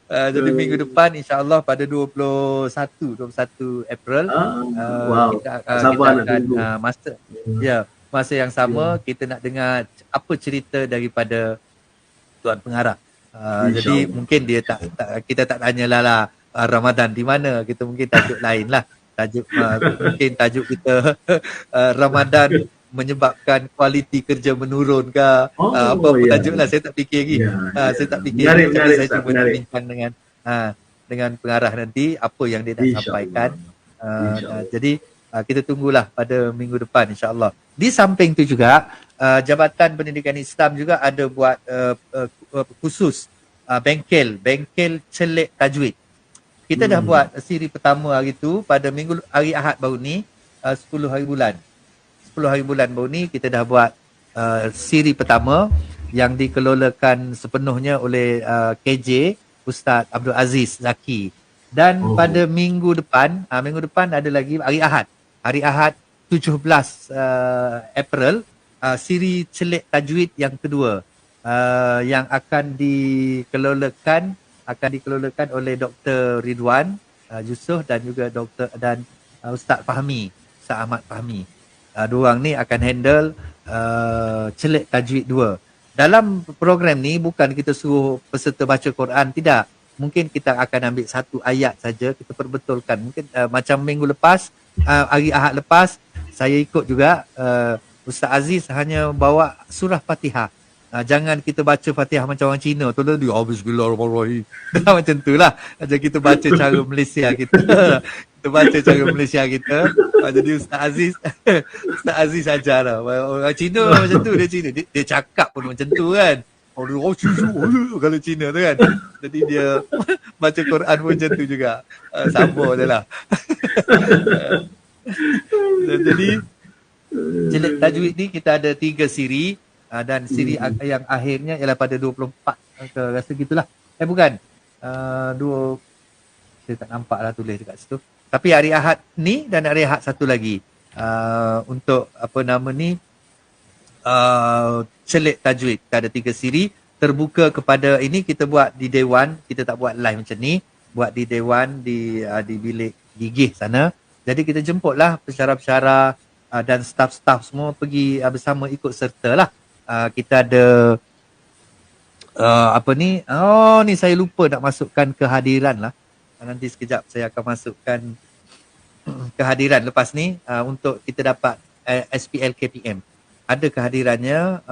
Jadi minggu depan insyaAllah pada 21 April kita akan masa yang sama kita nak dengar apa cerita daripada Tuan Pengarah. Jadi mungkin dia kita tak tanyalah Ramadan di mana, kita mungkin tajuk lain lah. Mungkin tajuk kita Ramadan menyebabkan kualiti kerja menurun ke, apa tajuk lah, saya tak fikir lagi. Saya tak fikir. Saya cuba bincang dengan pengarah nanti apa yang dia nak sampaikan. Jadi kita tunggulah pada minggu depan insya-Allah. Di samping tu juga Jabatan Pendidikan Islam juga ada buat khusus bengkel celik tajwid. Kita dah buat siri pertama hari tu pada hari Ahad baru ni, 10 hari bulan baru ni kita dah buat siri pertama yang dikelolakan sepenuhnya oleh KJ Ustaz Abdul Aziz Zaki. Dan pada minggu depan ada lagi hari Ahad 17 April, siri celik tajwid yang kedua yang akan dikelolakan oleh Dr. Ridwan Yusof dan juga Ustaz Fahmi, Ustaz Ahmad Fahmi. Dua orang ni akan handle celik tajwid 2. Dalam program ni bukan kita suruh peserta baca Quran, tidak. Mungkin kita akan ambil satu ayat saja, kita perbetulkan. Mungkin macam minggu lepas, hari Ahad lepas, saya ikut juga Ustaz Aziz hanya bawa surah Fatihah. Jangan kita baca Fatihah macam orang Cina. Tu dia bismillahirrahmanirrahim. Macam tu lah. Macam kita baca cara Malaysia kita. Kita baca cara Malaysia kita. Jadi Ustaz Aziz ajar lah. Orang Cina macam tu, dia Cina. Dia cakap pun macam tu kan. Kalau Cina tu kan. Jadi dia baca Quran pun macam tu juga. Sama je lah. Jadi Celik Tajwid ni kita ada 3 siri dan siri yang akhirnya ialah pada 24 rasa gitulah. Bukan. Saya tak nampak lah tulis dekat situ. Tapi hari Ahad ni dan hari Ahad satu lagi. Untuk apa nama ni Celik Tajwid. Kita ada 3 siri terbuka kepada ini kita buat di Dewan, kita tak buat live macam ni, buat di Dewan di bilik gigih sana. Jadi kita jemputlah pensyarah-pensyarah dan staf-staf semua pergi bersama ikut serta lah. Kita ada ni saya lupa nak masukkan kehadiran lah. Nanti sekejap saya akan masukkan kehadiran lepas ni untuk kita dapat SPL KPM. Ada kehadirannya,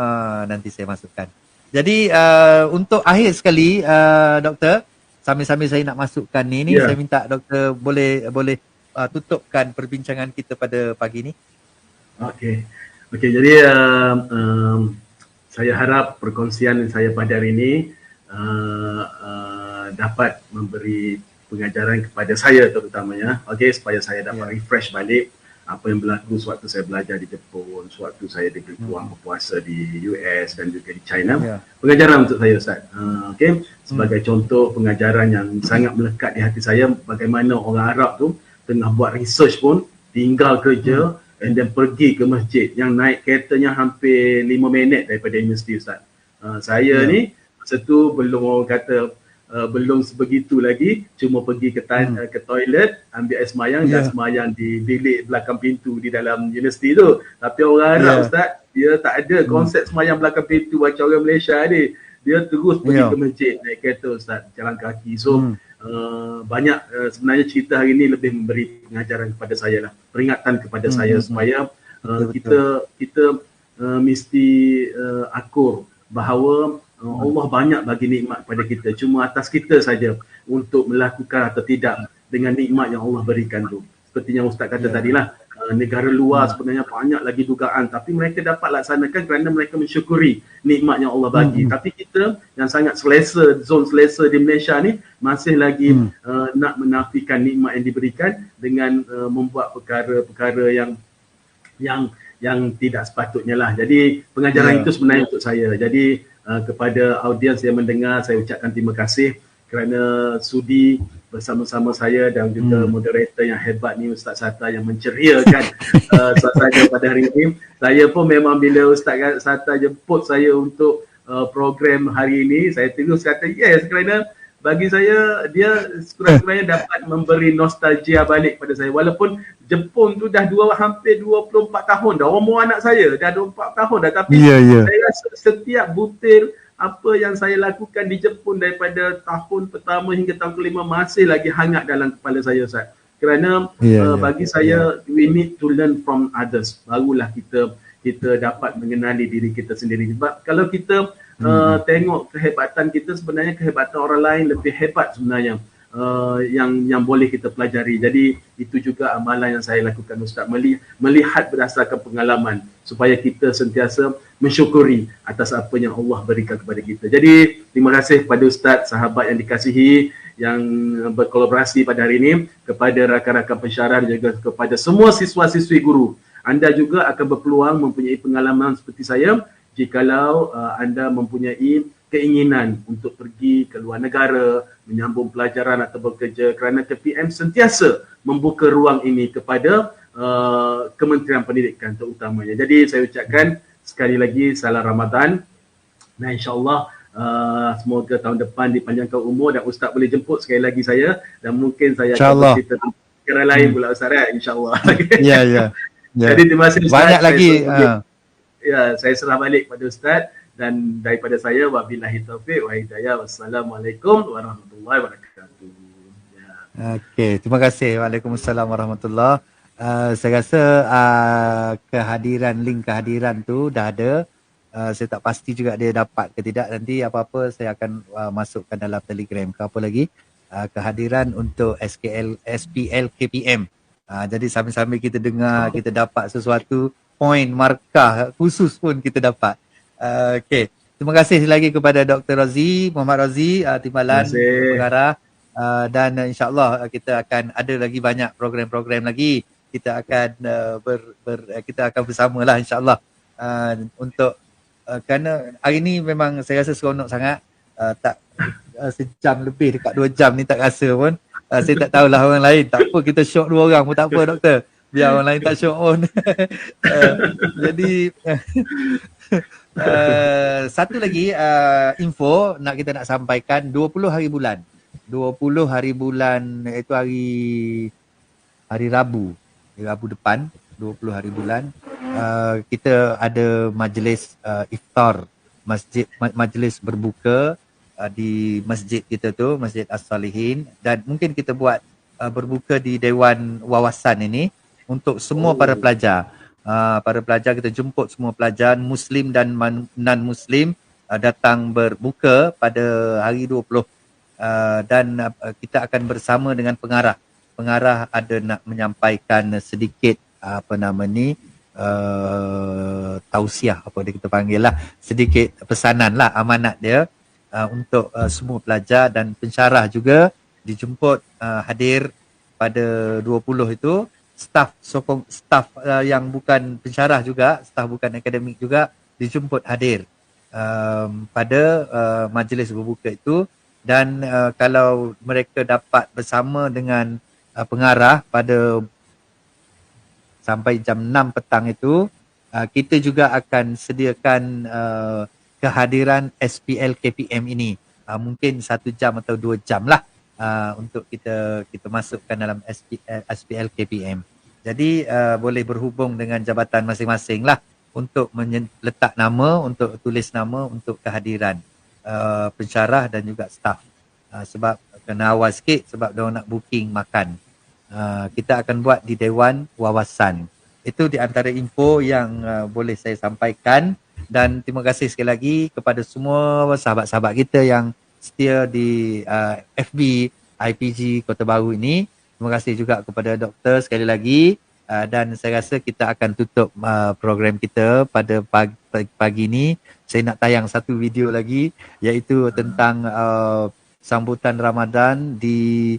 nanti saya masukkan. Jadi untuk akhir sekali doktor, sambil-sambil saya nak masukkan ni saya minta doktor boleh tutupkan perbincangan kita pada pagi ni. Okey, jadi saya harap perkongsian saya pada hari ini dapat memberi pengajaran kepada saya terutamanya, supaya saya dapat refresh balik apa yang berlaku sewaktu saya belajar di Jepun, sewaktu saya diberi peluang berpuasa di US dan juga di China. Pengajaran untuk saya, Ustaz. Sebagai contoh pengajaran yang sangat melekat di hati saya, bagaimana orang Arab tu tengah buat research pun, tinggal kerja and then pergi ke masjid yang naik keretanya hampir 5 minit daripada universiti, Ustaz. Saya ni masa tu belum orang kata belum sebegitu lagi, cuma pergi ke toilet, ambil air semayang dan semayang di bilik belakang pintu di dalam universiti tu. Tapi orang Arab, Ustaz, dia tak ada konsep semayang belakang pintu macam orang Malaysia ni. Dia terus pergi ke masjid, naik kereta, Ustaz, jalan kaki. So banyak sebenarnya cerita hari ni lebih memberi pengajaran kepada saya lah, peringatan kepada saya supaya kita mesti akur bahawa Allah banyak bagi nikmat kepada kita, cuma atas kita saja untuk melakukan atau tidak dengan nikmat yang Allah berikan tu. Seperti yang Ustaz kata tadilah, negara luar sebenarnya banyak lagi dugaan, tapi mereka dapat laksanakan kerana mereka mensyukuri nikmat yang Allah bagi. Tapi kita yang sangat selesa, zon selesa di Malaysia ni masih lagi nak menafikan nikmat yang diberikan dengan membuat perkara-perkara yang tidak sepatutnya lah. Jadi pengajaran itu sebenarnya untuk saya. Jadi kepada audiens yang mendengar, saya ucapkan terima kasih kerana sudi bersama-sama saya dan juga moderator yang hebat ni, Ustaz Satta, yang menceriakan suasana pada hari ini. Saya pun memang bila Ustaz Satta jemput saya untuk program hari ini, saya terus kata yes, kerana bagi saya dia sekurang-kurangnya dapat memberi nostalgia balik pada saya. Walaupun Jepun tu dah hampir 24 tahun dah, umur anak saya dah 24 tahun dah, tapi saya rasa setiap butir apa yang saya lakukan di Jepun daripada tahun pertama hingga tahun kelima masih lagi hangat dalam kepala saya, Ustaz. Kerana bagi saya we need to learn from others, barulah kita dapat mengenali diri kita sendiri. Sebab kalau kita tengok kehebatan kita, sebenarnya kehebatan orang lain lebih hebat sebenarnya yang boleh kita pelajari. Jadi itu juga amalan yang saya lakukan, Ustaz, melihat berdasarkan pengalaman supaya kita sentiasa mensyukuri atas apa yang Allah berikan kepada kita. Jadi terima kasih kepada Ustaz, sahabat yang dikasihi, yang berkolaborasi pada hari ini, kepada rakan-rakan pensyarah dan juga kepada semua siswa-siswi guru. Anda juga akan berpeluang mempunyai pengalaman seperti saya jikalau anda mempunyai keinginan untuk pergi ke luar negara, menyambung pelajaran atau bekerja, kerana KPM sentiasa membuka ruang ini kepada Kementerian Pendidikan terutamanya. Jadi saya ucapkan sekali lagi salam Ramadan dan insyaAllah semoga tahun depan dipanjangkan umur dan Ustaz boleh jemput sekali lagi saya, dan mungkin saya akan bercerita tentang perkara lain pula, Ustaz, insyaAllah. Jadi terima kasih, Ustaz. Banyak lagi. Saya serah balik pada Ustaz, dan daripada saya wabillahi taufiq wa hidayah. Wassalamualaikum warahmatullahi wabarakatuh. Okey, terima kasih. Waalaikumsalam warahmatullahi. Saya rasa link kehadiran tu dah ada. Saya tak pasti juga dia dapat ke tidak. Nanti apa-apa saya akan masukkan dalam Telegram ke apa lagi. Kehadiran untuk SPL KPM. Jadi sambil-sambil kita dengar, kita dapat sesuatu poin markah khusus pun kita dapat. Okey. terima kasih lagi kepada Dr. Razi, Muhammad Razi, Timbalan Pengarah. Dan insyaAllah kita akan ada lagi banyak program-program lagi. Kita akan kita akan bersamalah insyaAllah untuk kerana hari ni memang saya rasa seronok sangat. Tak sejam lebih, dekat 2 jam ni tak rasa pun. Saya tak tahulah orang lain. Tak apa, kita syok 2 orang pun tak apa doktor. Biar orang lain tak syok pun. Jadi satu lagi info kita nak sampaikan 20 hari bulan iaitu hari Rabu depan 20 hari bulan kita ada majlis iftar majlis berbuka di masjid kita tu, Masjid As-Salihin, dan mungkin kita buat berbuka di Dewan Wawasan ini untuk semua para pelajar. Para pelajar, kita jemput semua pelajar Muslim dan non-Muslim datang berbuka pada hari 20 dan kita akan bersama dengan pengarah. Pengarah ada nak menyampaikan sedikit tausiah, apa dia kita panggil lah, sedikit pesanan lah, amanat dia untuk semua pelajar, dan pensyarah juga dijemput hadir pada 20 itu. Staf yang bukan pensyarah juga, staf bukan akademik juga dijemput hadir pada majlis berbuka itu. Dan kalau mereka dapat bersama dengan pengarah pada sampai jam 6 petang itu, kita juga akan sediakan kehadiran SPL KPM ini. Mungkin 1 jam atau 2 jam lah untuk kita masukkan dalam SPL KPM. Jadi boleh berhubung dengan jabatan masing-masing lah untuk letak nama, untuk tulis nama untuk kehadiran pensyarah dan juga staf. Sebab kena awal sikit sebab diorang nak booking makan. Kita akan buat di Dewan Wawasan. Itu di antara info yang boleh saya sampaikan, dan terima kasih sekali lagi kepada semua sahabat-sahabat kita yang setia di FB IPG Kota Baru ini. Terima kasih juga kepada doktor sekali lagi, dan saya rasa kita akan tutup program kita pada pagi ini. Saya nak tayang satu video lagi, iaitu tentang sambutan Ramadan di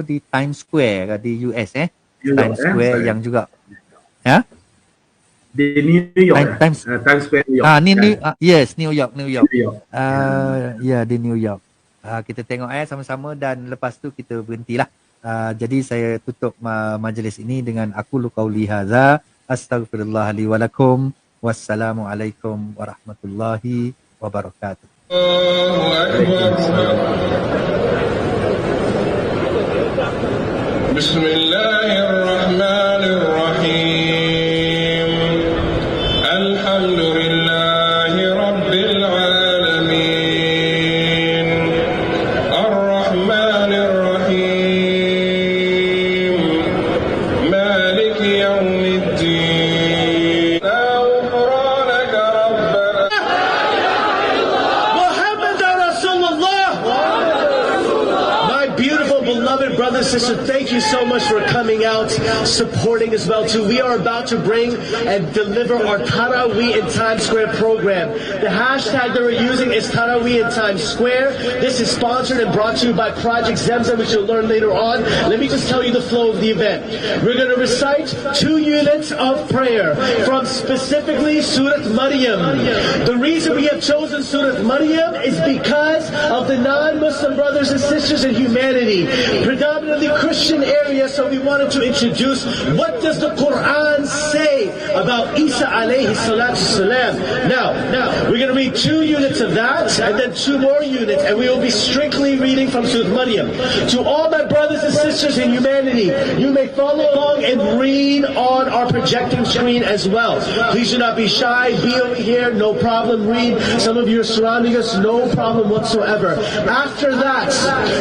di Times Square di US Times Square yang juga di New York. Times Square New York. New York. Di New York. Kita tengok sama-sama, dan lepas tu kita berhentilah. Jadi saya tutup majlis ini dengan aqulu qauli hadza, astaghfirullah li wa lakum, wassalamualaikum warahmatullahi wabarakatuh. Bismillahirrahmanirrahim. Alhamdulillahi rabbil alamin. Ar-Rahmanir Rahim. Maliki yawmiddin. La ghufranaka rabbana. Muhammadan Rasulullah. My beautiful beloved brothers and sisters, thank you so much for coming out, supporting as well too. We are about to bring and deliver our Taraweeh in Times Square program. The hashtag that we're using is Taraweeh in Times Square. This is sponsored and brought to you by Project Zemzem, which you'll learn later on. Let me just tell you the flow of the event. We're going to recite 2 units of prayer from specifically Surah Maryam. The reason we have chosen Surah Maryam is because of the non-Muslim brothers and sisters in humanity, predominantly Christian area, so we wanted to introduce what does the Quran say about Isa alayhi salatu salam. Now, we're going to read 2 units of that, and then 2 more units, and we will be strictly reading from Surah Maryam. To all my brothers and sisters in humanity, you may follow along and read on our projecting screen as well. Please do not be shy, be over here, no problem, read. Some of you are surrounding us, no problem whatsoever. After that,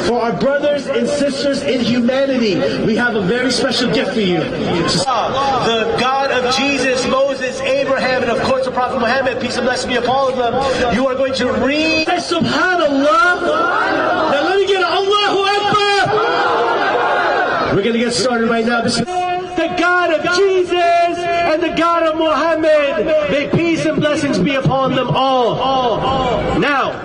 for our brothers and sisters in humanity, we have a very special gift for you. The God of Jesus, Moses, Abraham, and of course the Prophet Muhammad, peace and blessing be upon all of them. You are going to read Subhanallah. Now let me get an Allahu Akbar. We're going to get started right now. The God of Jesus and the God of Muhammad, may peace and blessing blessings be upon them all. Now.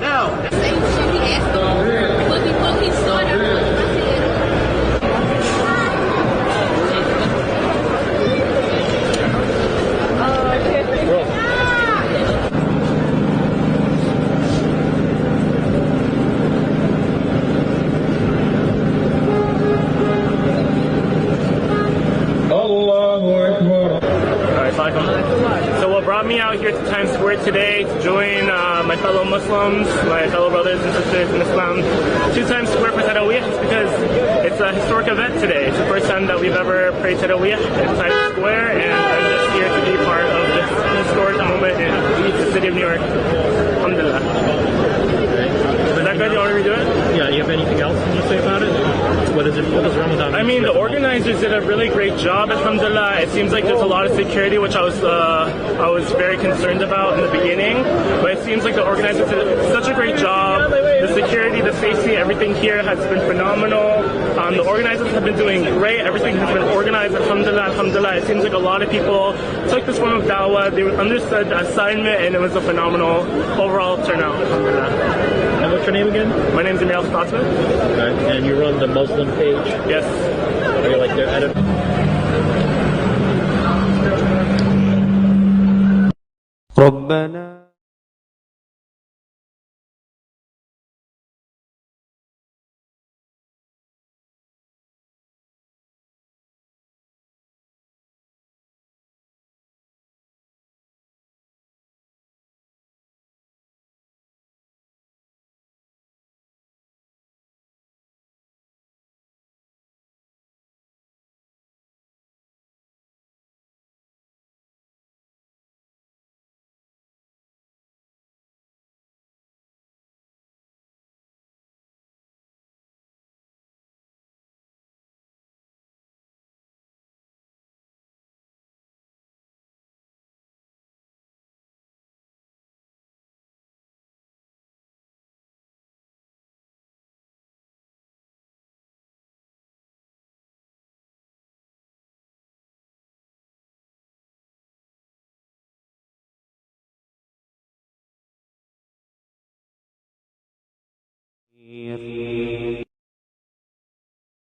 Allahu Akbar. So what brought me out here to Times Square today to join my fellow Muslims, my fellow brothers and sisters in Islam, to Times Square for Taraweeh is because it's a historic event today. It's the first time that we've ever prayed Taraweeh in Times Square, and I'm just here to be part of this historic moment in the city of New York. Alhamdulillah. Is that good? You want me to do it? Yeah, you have anything else to say about it? What does Ramadan mean? I mean, the organizers did a really great job, alhamdulillah. It seems like there's a lot of security, which I was very concerned about in the beginning. But it seems like the organizers did such a great job. The security, the safety, everything here has been phenomenal. The organizers have been doing great. Everything has been organized, alhamdulillah, alhamdulillah. It seems like a lot of people took this form of da'wah. They understood the assignment, and it was a phenomenal overall turnout, alhamdulillah. And what's your name again? My name is Emil Statsman. Okay. And you run the Muslim page? Yes. Are you like the editor? ربنا خير